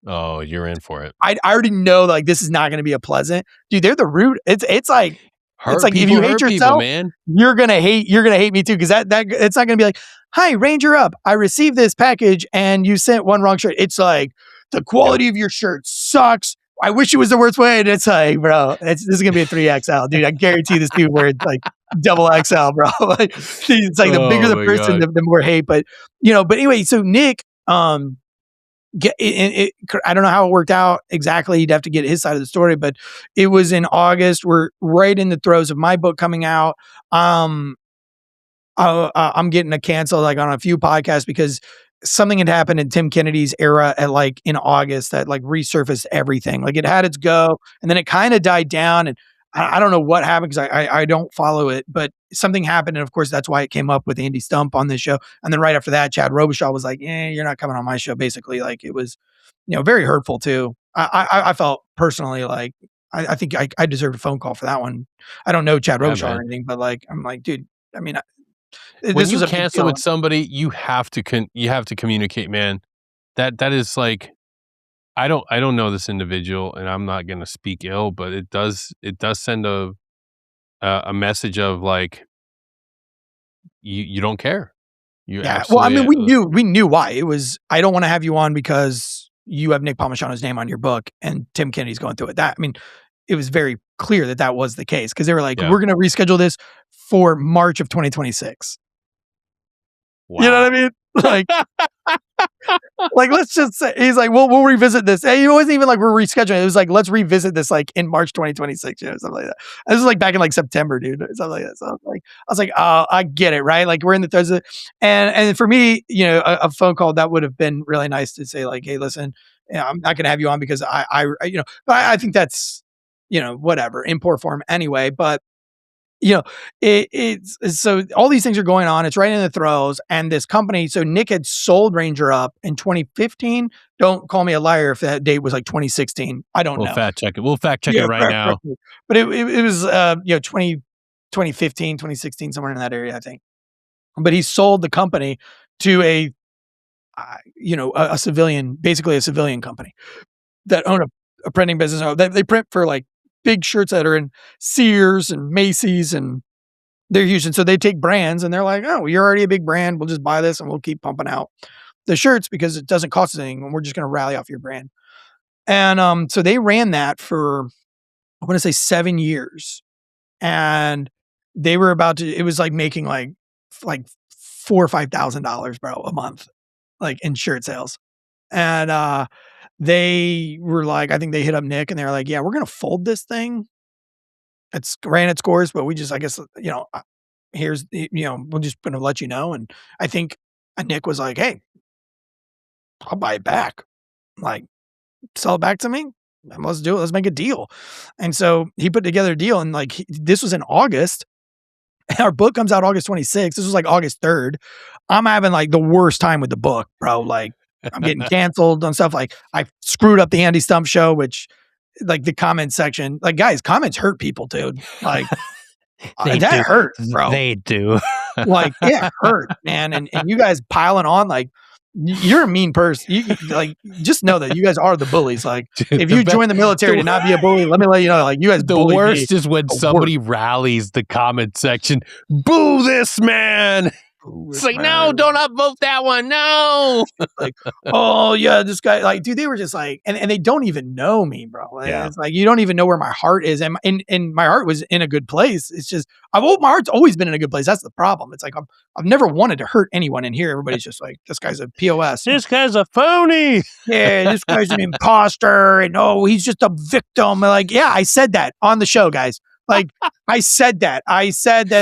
oh, you're in for it. I already know like this is not going to be a pleasant, dude. They're the root. It's like if you hate yourself, man, you're gonna hate me too, because that it's not gonna be like, hi, Ranger Up, I received this package and you sent one wrong shirt. It's like the quality of your shirt sucks. I wish it was the worst way. And it's like, bro, this is gonna be a 3XL, dude. I guarantee this dude where it's like double XL, bro. Like it's like the bigger the person, the more hate. But but anyway, so Nick, I don't know how it worked out exactly. You'd have to get his side of the story, but it was in August. We're right in the throes of my book coming out. I'm getting a cancel like on a few podcasts because something had happened in Tim Kennedy's era in August that like resurfaced everything. Like it had its go and then it kind of died down, and I don't know what happened because I don't follow it, but something happened. And of course, that's why it came up with Andy Stump on this show. And then right after that, Chad Robichaud was like, you're not coming on my show. Basically, like it was, very hurtful too. I felt personally like, I think I deserved a phone call for that one. I don't know Chad Robichaud or anything, but like, I'm like, dude, I mean, when you cancel with somebody, you have to communicate, man. That is like, I don't know this individual, and I'm not going to speak ill, but it does send a message of like, you don't care. Well, I mean, we knew why. It was, I don't want to have you on because you have Nick Palmisano's name on your book and Tim Kennedy's going through it. It was very clear that was the case, because they were like, we're going to reschedule this for March of 2026. Wow. You know what I mean? Like, like, let's just say, he's like, we'll revisit this. And it wasn't even like we're rescheduling. It was like, let's revisit this like in March 2026, something like that. This was like back in like September, dude, something like that. So I was like, oh, I get it, right? Like we're in the throes of it. And for me, a phone call that would have been really nice to say like, hey, listen, I'm not going to have you on because but I think that's, whatever, in poor form anyway. But you know, it's so all these things are going on. It's right in the throes. And this company, so Nick had sold Ranger Up in 2015. Don't call me a liar if that date was like 2016. I don't We'll know. fact check it. We'll fact check it right now. But it was, 2015, 2016, somewhere in that area, I think. But he sold the company to a civilian, basically a civilian company that own a printing business. They print for like big shirts that are in Sears and Macy's, and they're huge. And so they take brands and they're like, oh, you're already a big brand. We'll just buy this and we'll keep pumping out the shirts because it doesn't cost us anything. And we're just going to rally off your brand. And so they ran that for, I want to say 7 years. And they were about to, it was like making like $4,000 or $5,000, bro, a month, like in shirt sales. And they were like, I think they hit up Nick and they were like, yeah, we're going to fold this thing. It's ran its course, but we just, I guess, here's, we're just going to let you know. And I think Nick was like, hey, I'll buy it back. Like, sell it back to me. And let's do it. Let's make a deal. And so he put together a deal. And like, this was in August. Our book comes out August 26th. This was like August 3rd. I'm having like the worst time with the book, bro. Like, I'm getting canceled on stuff. Like, I screwed up the Andy Stump show, which, like, the comment section, like, guys, comments hurt people, dude. Like, that hurt, bro. They do. Like, it hurt, man. And you guys piling on, like, you're a mean person. You like, just know that you guys are the bullies. Like, dude, if you join the military to not be a bully, let me let you know, like, you guys. The worst is when somebody rallies the comment section. Boo this man. It's like, no, don't upvote that one. No. Like, oh yeah, this guy, like, dude, they were just like, and they don't even know me, bro. Like, Yeah. It's like, you don't even know where my heart is. And my heart was in a good place. It's just, my heart's always been in a good place. That's the problem. It's like, I've never wanted to hurt anyone in here. Everybody's just like, this guy's a POS. This guy's a phony. Yeah, this guy's an imposter. And he's just a victim. And like, yeah, I said that on the show, guys. Like, I said that,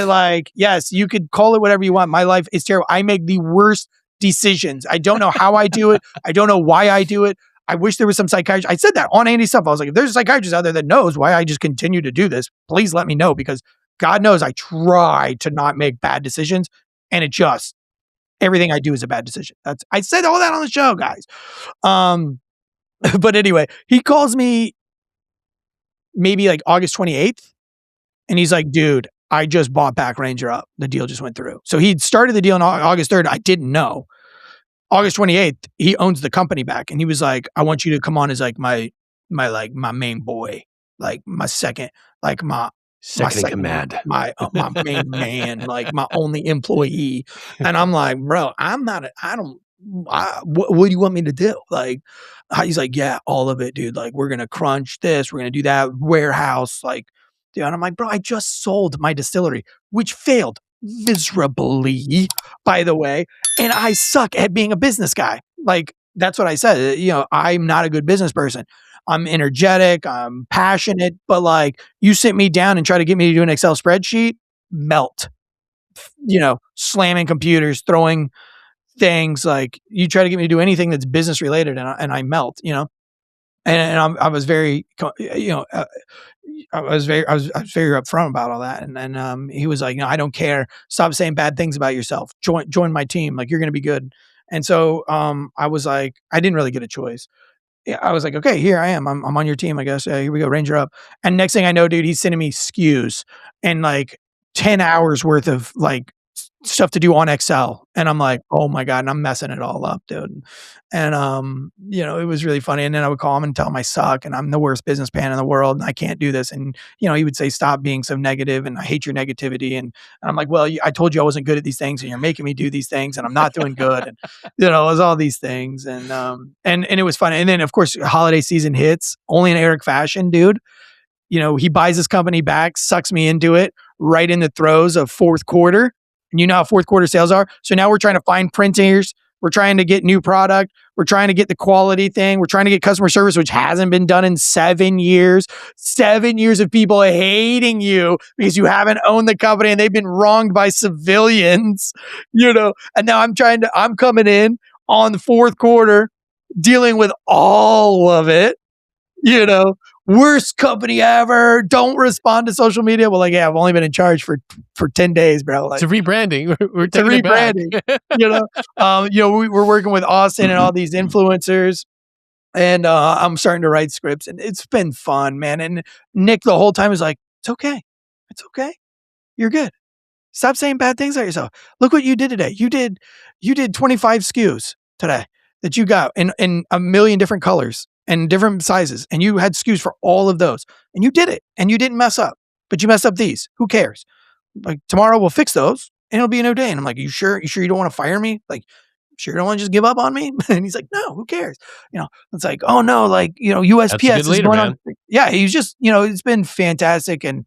like, yes, you could call it whatever you want. My life is terrible. I make the worst decisions. I don't know how I do it. I don't know why I do it. I wish there was some psychiatrist. I said that on Andy's stuff. I was like, if there's a psychiatrist out there that knows why I just continue to do this, please let me know, because God knows I try to not make bad decisions, and it just, everything I do is a bad decision. I said all that on the show, guys. But anyway, he calls me maybe like August 28th. And he's like, dude, I just bought back Ranger Up. The deal just went through. So he'd started the deal on August 3rd. I didn't know. August 28th, he owns the company back. And he was like, I want you to come on as like my main boy, like my second, like my second in command, my main man, like my only employee. And I'm like, bro, what do you want me to do? Like, he's like, yeah, all of it, dude. Like, we're going to crunch this. We're going to do that warehouse. Like, dude, and I'm like, bro, I just sold my distillery, which failed miserably, by the way. And I suck at being a business guy. Like, that's what I said. I'm not a good business person. I'm energetic. I'm passionate. But like, you sit me down and try to get me to do an Excel spreadsheet, melt. Slamming computers, throwing things. Like, you try to get me to do anything that's business related, and I melt. And I was very, I was very upfront about all that. And he was like, no, I don't care. Stop saying bad things about yourself. Join my team. Like, you're going to be good. And so, I was like, I didn't really get a choice. Yeah, I was like, okay, here I am. I'm on your team, I guess. Here we go. Ranger Up. And next thing I know, dude, he's sending me SKUs and like 10 hours worth of like stuff to do on Excel. And I'm like, oh my God, and I'm messing it all up, dude. And it was really funny. And then I would call him and tell him I suck and I'm the worst business plan in the world and I can't do this. And he would say, stop being so negative and I hate your negativity. And I'm like, well, I told you I wasn't good at these things and you're making me do these things and I'm not doing good. And it was all these things. And it was funny. And then of course holiday season hits, only in Eric fashion, dude. He buys his company back, sucks me into it right in the throes of fourth quarter. And you know how fourth quarter sales are. So now we're trying to find printers. We're trying to get new product. We're trying to get the quality thing. We're trying to get customer service, which hasn't been done in 7 years. 7 years of people hating you because you haven't owned the company and they've been wronged by civilians, And now I'm coming in on the fourth quarter, dealing with all of it, worst company ever. Don't respond to social media. Well, like, yeah, I've only been in charge for 10 days, bro. Like, it's a rebranding. We're it's a taking it back. rebranding. We're working with Austin and all these influencers. And I'm starting to write scripts, and it's been fun, man. And Nick the whole time is like, it's okay. It's okay. You're good. Stop saying bad things about yourself. Look what you did today. You did 25 SKUs today that you got in a million different colors and different sizes. And you had SKUs for all of those. And you did it. And you didn't mess up. But you messed up these. Who cares? Like, tomorrow we'll fix those and it'll be a new day. And I'm like, you sure you don't want to fire me? Like, sure you don't want to just give up on me? And he's like, no, who cares? It's like, oh no, like, USPS is leader, going man. on. Yeah, he's just, it's been fantastic, and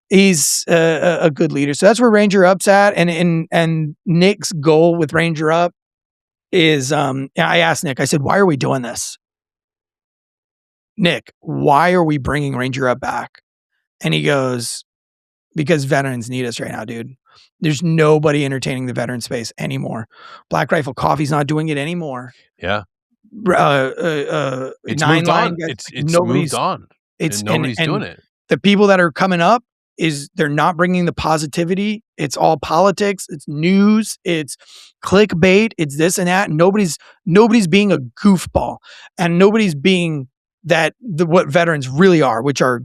he's a good leader. So that's where Ranger Up's at. And Nick's goal with Ranger Up is, I asked Nick, I said, why are we doing this? Nick, why are we bringing Ranger Up back? And he goes, because veterans need us right now, dude. There's nobody entertaining the veteran space anymore. Black Rifle Coffee's not doing it anymore. Yeah. It's moved on. It's moved on. Nobody's doing it. The people that are coming up they're not bringing the positivity. It's all politics. It's news. It's clickbait. It's this and that. Nobody's being a goofball, and nobody's being what veterans really are, which are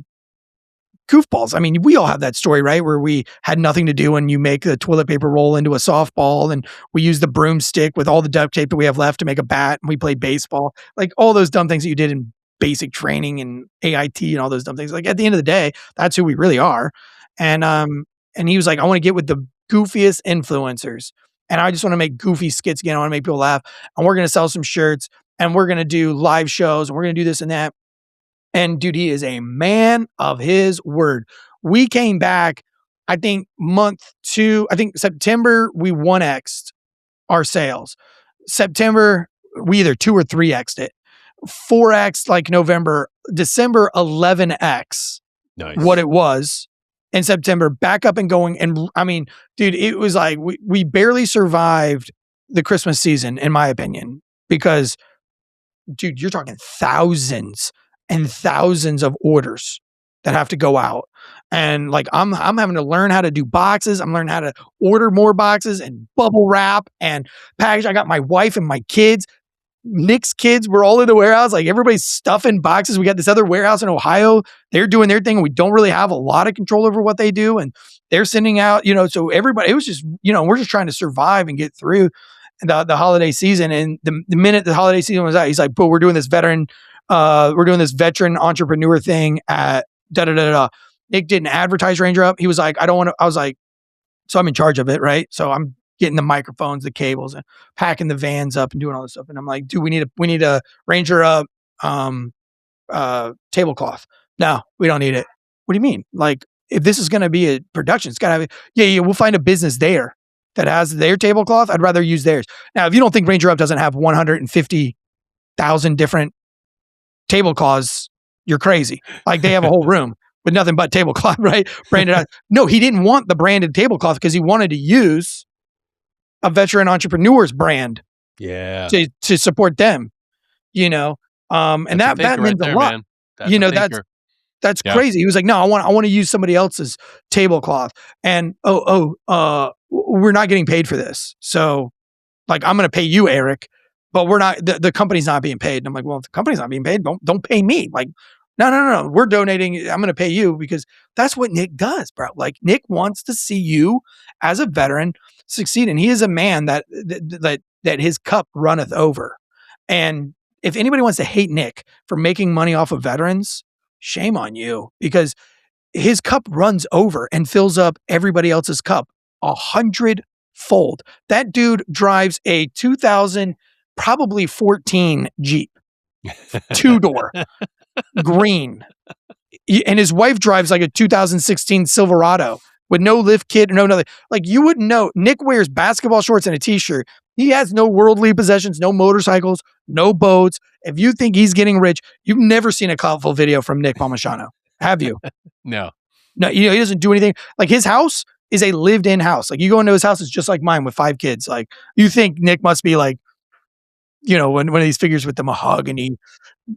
goofballs. I mean, we all have that story, right? Where we had nothing to do and you make the toilet paper roll into a softball, and we use the broomstick with all the duct tape that we have left to make a bat, and we play baseball. Like, all those dumb things that you did in basic training and AIT and all those dumb things. Like, at the end of the day, that's who we really are. And he was like, I want to get with the goofiest influencers, and I just want to make goofy skits again. I want to make people laugh, and we're going to sell some shirts, and we're going to do live shows, and we're going to do this and that. And dude, he is a man of his word. We came back, I think September, we 1x'd our sales. September, we either 2 or 3x'd it. 4x like November. December, 11x Nice. What it was. In September, back up and going. And I mean, dude, it was like we barely survived the Christmas season, in my opinion, because, dude, you're talking thousands and thousands of orders that have to go out. And like, I'm having to learn how to do boxes. I'm learning how to order more boxes and bubble wrap and package. I got my wife and my kids. Nick's kids were all in the warehouse. Like, everybody's stuffing boxes. We got this other warehouse in Ohio. They're doing their thing. And we don't really have a lot of control over what they do. And they're sending out, so everybody, it was just, we're just trying to survive and get through the holiday season. And the minute the holiday season was out, he's like, but we're doing this veteran entrepreneur thing at da-da-da-da. Nick didn't advertise Ranger Up. He was like, I don't want to. I was like, so I'm in charge of it, right? So I'm getting the microphones, the cables, and packing the vans up and doing all this stuff. And I'm like, dude, we need a Ranger Up tablecloth. No, we don't need it. What do you mean? Like, if this is going to be a production, it's got to have, yeah, we'll find a business there that has their tablecloth. I'd rather use theirs. Now, if you don't think Ranger Up doesn't have 150,000 different tablecloths, you're crazy. Like, they have a whole room with nothing but tablecloth, right? Branded out. No, he didn't want the branded tablecloth because he wanted to use a veteran entrepreneur's brand. Yeah. To support them, and that means a lot. Man. That's crazy. He was like, no, I want to use somebody else's tablecloth. And we're not getting paid for this. So, like, I'm going to pay you, Eric, but we're not, the company's not being paid. And I'm like, well, if the company's not being paid, don't pay me. Like, no, we're donating. I'm going to pay you, because that's what Nick does, bro. Like, Nick wants to see you as a veteran succeed. And he is a man that his cup runneth over. And if anybody wants to hate Nick for making money off of veterans, shame on you, because his cup runs over and fills up everybody else's cup 100-fold. That dude drives a 2000, probably 14 Jeep, 2-door, green. And his wife drives like a 2016 Silverado with no lift kit, no nothing. Like, you wouldn't know. Nick wears basketball shorts and a t-shirt. He has no worldly possessions, no motorcycles, no boats. If you think he's getting rich, you've never seen a colorful video from Nick Palmisano, have you? No, he doesn't do anything. Like, his house is a lived-in house. Like, you go into his house, it's just like mine with 5 kids. Like, you think Nick must be like, one of these figures with the mahogany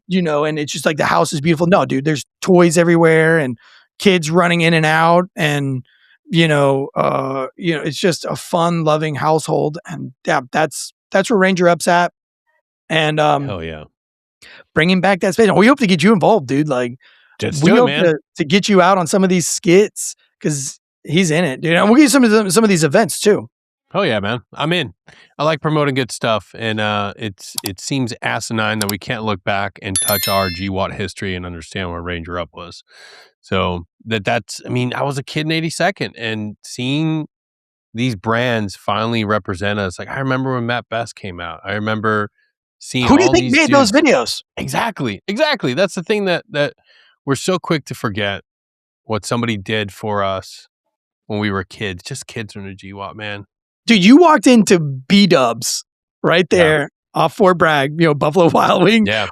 and it's just like the house is beautiful. No, dude, there's toys everywhere and kids running in and out, and it's just a fun, loving household. And yeah, that's where Ranger Up's at. And Hell yeah. bringing back that space. And we hope to get you involved, dude. Like, Let's we do it, hope man. to get you out on some of these skits because he's in it, dude. And we'll get you some of these events too. Oh yeah, man. I'm in. I like promoting good stuff, and it seems asinine that we can't look back and touch our GWAT history and understand what Ranger Up was. So that's I mean, I was a kid in 82nd, and seeing these brands finally represent us. Like, I remember when Matt Best came out. I remember seeing Who do you all think these made dudes. those videos? Exactly. That's the thing that we're so quick to forget what somebody did for us when we were kids. Just kids in the GWAT, man. Dude, you walked into B-Dubs right there off Fort Bragg, Buffalo Wild Wing. Yeah.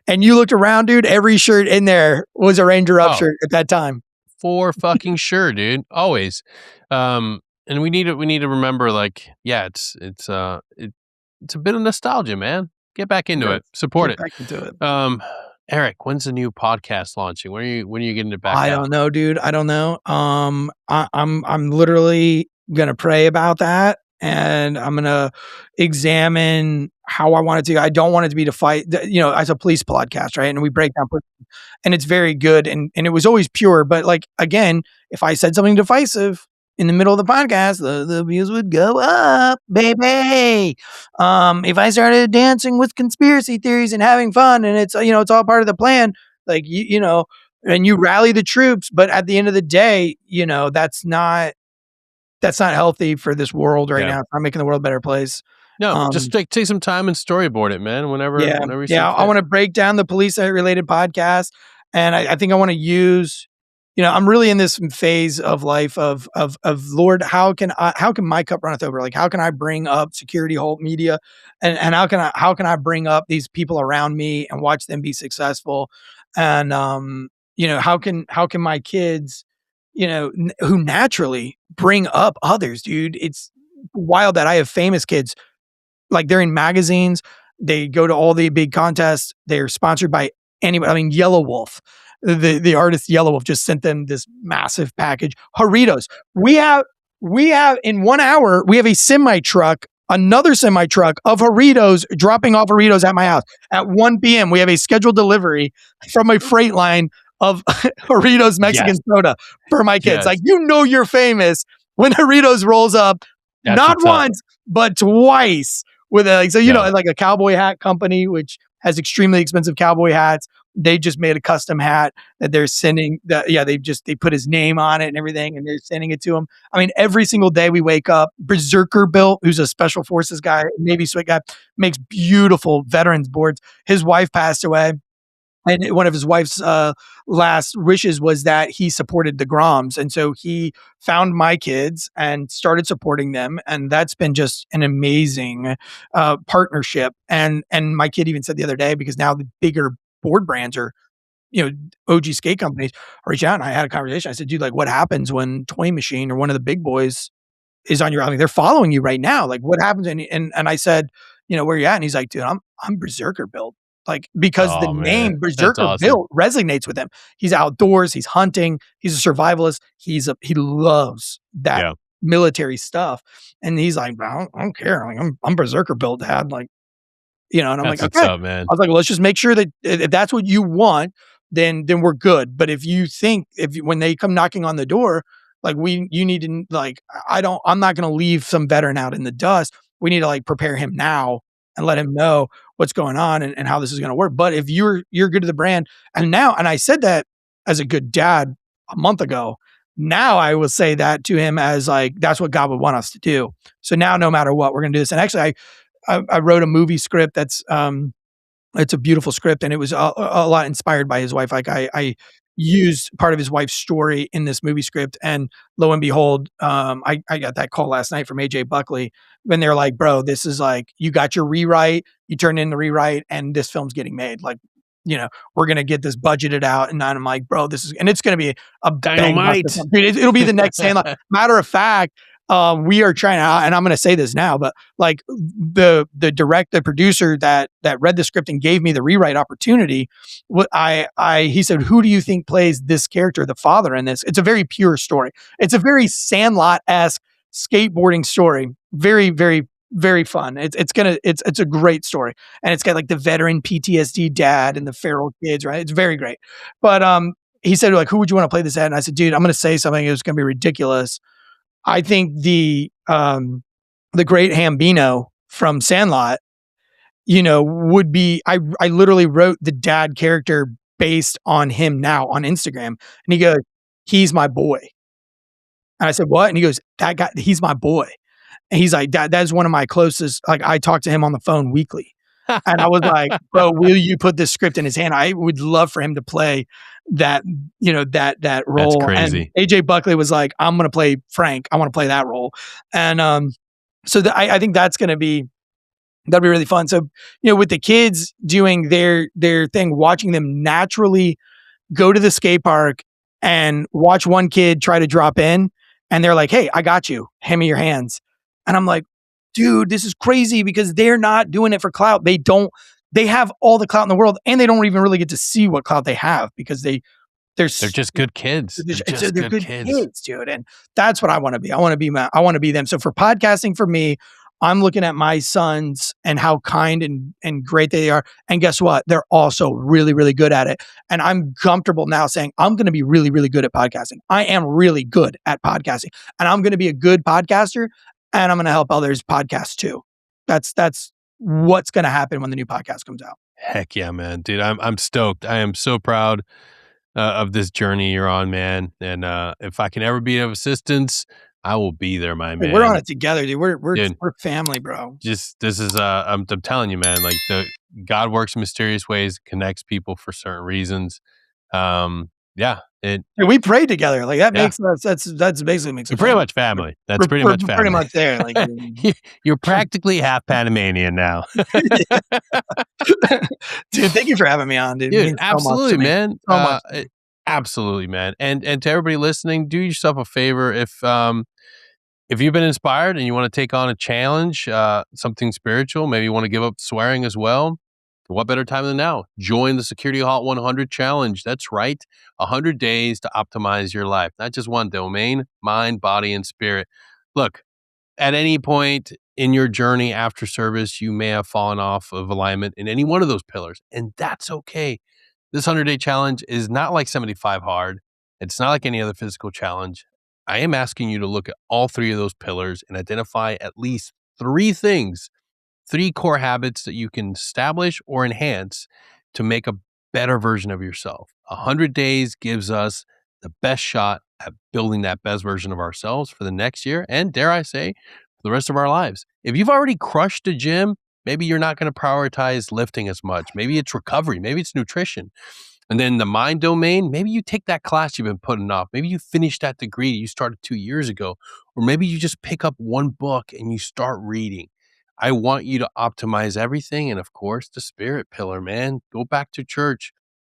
And you looked around, dude, every shirt in there was a Ranger Up shirt at that time. For fucking sure, dude. Always. And we need to remember, like, yeah, it's a bit of nostalgia, man. Get back into it. Support it. Back into it. Eric, when's the new podcast launching? When are you getting it back? I don't know, dude. I don't know. I'm literally gonna pray about that, and I'm gonna examine how I want it to. I don't want it to be to fight, as a police podcast, right? And we break down, and it's very good, and it was always pure. But like, again, if I said something divisive in the middle of the podcast, the views would go up, baby. If I started dancing with conspiracy theories and having fun, and it's all part of the plan, like and you rally the troops, but at the end of the day, that's not healthy for this world right now. It's not making the world a better place. No, just take some time and storyboard it, man. Whenever you I want to break down the police related podcast, and I think I want to use. I'm really in this phase of life of Lord, how can my cup runneth over? Like, how can I bring up Security Halt Media, and how can I bring up these people around me and watch them be successful, and how can my kids, who naturally bring up others, dude. It's wild that I have famous kids, like, they're in magazines, they go to all the big contests, they're sponsored by anybody. I mean, Yellow Wolf, the artist Yellow Wolf just sent them this massive package. Doritos. We have in 1 hour, we have another semi truck of Doritos dropping off Doritos at my house at 1 p.m. We have a scheduled delivery from a freight line of Doritos Mexican soda for my kids. Like, you're famous when Doritos rolls up. That's not once, but twice with like a cowboy hat company, which has extremely expensive cowboy hats. They just made a custom hat that they're sending. They put his name on it and everything, and they're sending it to him. I mean, every single day we wake up, Berserker Bill, who's a special forces guy, Navy SWAT guy, makes beautiful veterans boards. His wife passed away, and one of his wife's last wishes was that he supported the Groms. And so he found my kids and started supporting them. And that's been just an amazing partnership. And my kid even said the other day, because now the bigger board brands are, OG skate companies are reaching out, and I had a conversation. I said, dude, like, what happens when Toy Machine or one of the big boys is on your, I mean, they're following you right now. Like, what happens? And I said, where you at? And he's like, dude, I'm Berserker built. Like, because the name Berserker Bill resonates with him. He's outdoors, he's hunting, he's a survivalist, he loves that military stuff. And he's like, I don't care. Like, I'm Berserker built, Dad. Like, and I'm like, okay. Up, man. I was like, well, let's just make sure that if that's what you want, then we're good. But if you think, when they come knocking on the door, like, you need to, like, I'm not going to leave some veteran out in the dust. We need to, like, prepare him now and let him know what's going on and how this is going to work. But if you're good to the brand, and I said that as a good dad a month ago, now I will say that to him as, like, that's what God would want us to do. So now, no matter what, we're going to do this. And actually, I wrote a movie script that's, it's a beautiful script, and it was a lot inspired by his wife. Like, I used part of his wife's story in this movie script, and lo and behold, I got that call last night from AJ Buckley when they're like, bro, this is, like, you got your rewrite, you turned in the rewrite, and this film's getting made. Like, we're going to get this budgeted out. And I'm like, bro, and it's going to be a dynamite. It'll be the next Sandlot. Matter of fact, we are trying out, and I'm going to say this now, but like the producer that read the script and gave me the rewrite opportunity, he said, who do you think plays this character, the father in this? It's a very pure story. It's a very Sandlot-esque skateboarding story. Very, very, very fun. It's a great story, and it's got like the veteran PTSD dad and the feral kids, right? It's very great. But he said, like, who would you want to play this at? And I said, dude, I'm going to say something that's going to be ridiculous. I think the great Hambino from Sandlot, would be. I literally wrote the dad character based on him now on Instagram, and he goes, "He's my boy." And I said, "What?" And he goes, "That guy, he's my boy." And he's like, "That is one of my closest." Like, I talk to him on the phone weekly, and I was like, "Bro, will you put this script in his hand? I would love for him to play that, that role." That's crazy. And AJ Buckley was like, "I'm going to play Frank. I want to play that role." And so I think that'd be really fun. So, with the kids doing their thing, watching them naturally go to the skate park and watch one kid try to drop in, and they're like, "Hey, I got you. Hand me your hands." And I'm like, dude, this is crazy because they're not doing it for clout. They have all the clout in the world, and they don't even really get to see what clout they have because they're just good kids. They're good kids, dude. And that's what I want to be. I want to be them. So for podcasting, for me, I'm looking at my sons and how kind and great they are. And guess what? They're also really, really good at it. And I'm comfortable now saying I'm going to be really, really good at podcasting. I am really good at podcasting, and I'm going to be a good podcaster, and I'm going to help others podcast too. That's what's going to happen when the new podcast comes out. Heck yeah, man, dude. I'm stoked. I am so proud of this journey you're on, man. And if I can ever be of assistance, I will be there, my man. We're on it together, dude. We're family, bro. This is I'm telling you, man, like God works in mysterious ways, connects people for certain reasons. We prayed together. Like that makes us. That's basically makes. We're pretty much family. That's pretty much family. Pretty much there. Like you're practically half Panamanian now. Dude, thank you for having me on, dude. Dude, absolutely, man. So much. Absolutely, man. And to everybody listening, do yourself a favor if you've been inspired and you want to take on a challenge, something spiritual, maybe you want to give up swearing as well. What better time than now? Join the Security Halt 100 challenge. That's right. 100 days to optimize your life. Not just one domain, mind, body, and spirit. Look, at any point in your journey after service, you may have fallen off of alignment in any one of those pillars, and that's okay. This 100-day challenge is not like 75 hard. It's not like any other physical challenge. I am asking you to look at all three of those pillars and identify at least 3 things, 3 core habits that you can establish or enhance to make a better version of yourself. 100 days gives us the best shot at building that best version of ourselves for the next year and, dare I say, for the rest of our lives. If you've already crushed the gym, maybe you're not going to prioritize lifting as much. Maybe it's recovery. Maybe it's nutrition. And then the mind domain, maybe you take that class you've been putting off. Maybe you finish that degree you started 2 years ago. Or maybe you just pick up one book and you start reading. I want you to optimize everything. And of course, the spirit pillar, man. Go back to church.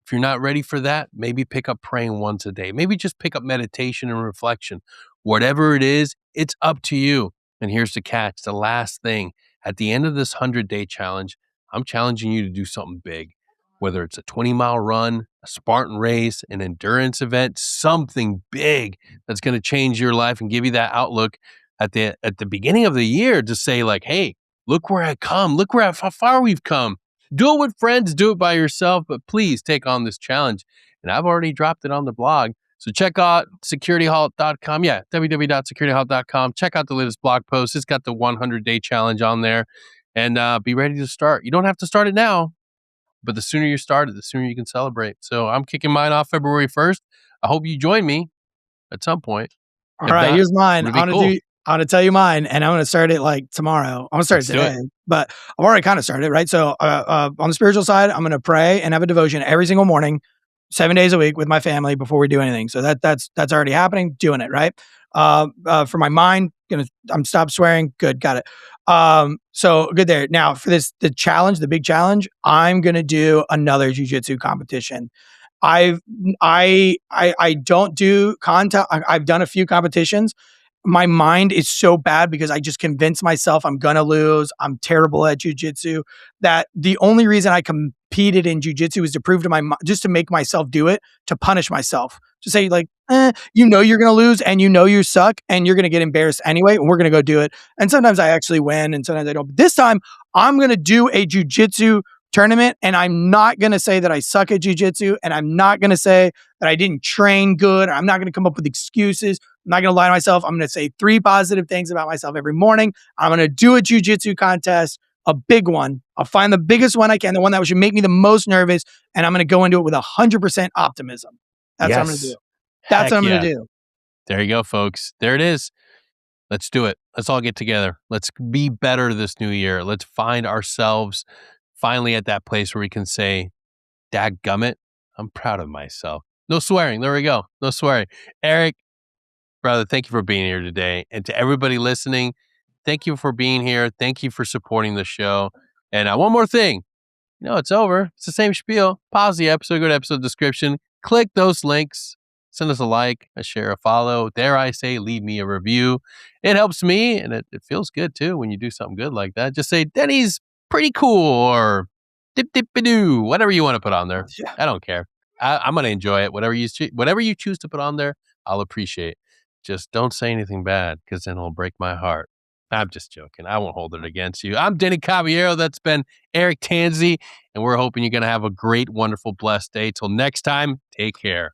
If you're not ready for that, maybe pick up praying once a day. Maybe just pick up meditation and reflection. Whatever it is, it's up to you. And here's the catch, the last thing. At the end of this 100-day challenge, I'm challenging you to do something big. Whether it's a 20-mile run, a Spartan race, an endurance event, something big that's going to change your life and give you that outlook at the beginning of the year to say like, hey, look where I come. Look how far we've come. Do it with friends. Do it by yourself. But please take on this challenge. And I've already dropped it on the blog. So check out securityhalt.com. Yeah, www.securityhalt.com. Check out the latest blog post. It's got the 100-day challenge on there. And be ready to start. You don't have to start it now. But the sooner you start it, the sooner you can celebrate. So I'm kicking mine off February 1st. I hope you join me at some point. All right, here's mine. I'm going to tell you mine, and I'm going to start it like tomorrow. I'm going to start it today, but I've already kind of started, right? So on the spiritual side, I'm going to pray and have a devotion every single morning, 7 days a week with my family before we do anything. So that's already happening, doing it, right? For my mind, I'm stop swearing. Good. Got it. So good there. Now for the challenge, the big challenge, I'm going to do another jiu-jitsu competition. I don't do content. I've done a few competitions, my mind is so bad because I just convinced myself I'm gonna lose. I'm terrible at jujitsu. That the only reason I competed in jujitsu was to prove to just to make myself do it, to punish myself, to say like, you're gonna lose and you suck and you're gonna get embarrassed anyway, and we're gonna go do it. And sometimes I actually win, and sometimes I don't. But this time, I'm gonna do a jujitsu tournament, and I'm not gonna say that I suck at jujitsu, and I'm not gonna say that I didn't train good. Or I'm not gonna come up with excuses. I'm not going to lie to myself. I'm going to say 3 positive things about myself every morning. I'm going to do a jujitsu contest, a big one. I'll find the biggest one I can, the one that should make me the most nervous, and I'm going to go into it with 100% optimism. That's what I'm going to do. That's what I'm going to do. There you go, folks. There it is. Let's do it. Let's all get together. Let's be better this new year. Let's find ourselves finally at that place where we can say, dadgummit, I'm proud of myself. No swearing. There we go. No swearing. Eric, brother, thank you for being here today. And to everybody listening, thank you for being here. Thank you for supporting the show. And one more thing. It's over. It's the same spiel. Pause the episode, go to episode description, click those links, send us a like, a share, a follow. Dare I say, leave me a review. It helps me, and it feels good too when you do something good like that. Just say, Denny's pretty cool, or dip-dip-a-doo, whatever you want to put on there. Yeah. I don't care. I'm going to enjoy it. Whatever you choose to put on there, I'll appreciate. Just don't say anything bad, because then it'll break my heart. I'm just joking. I won't hold it against you. I'm Denny Caballero. That's been Eric Tansey, and we're hoping you're going to have a great, wonderful, blessed day. Till next time, take care.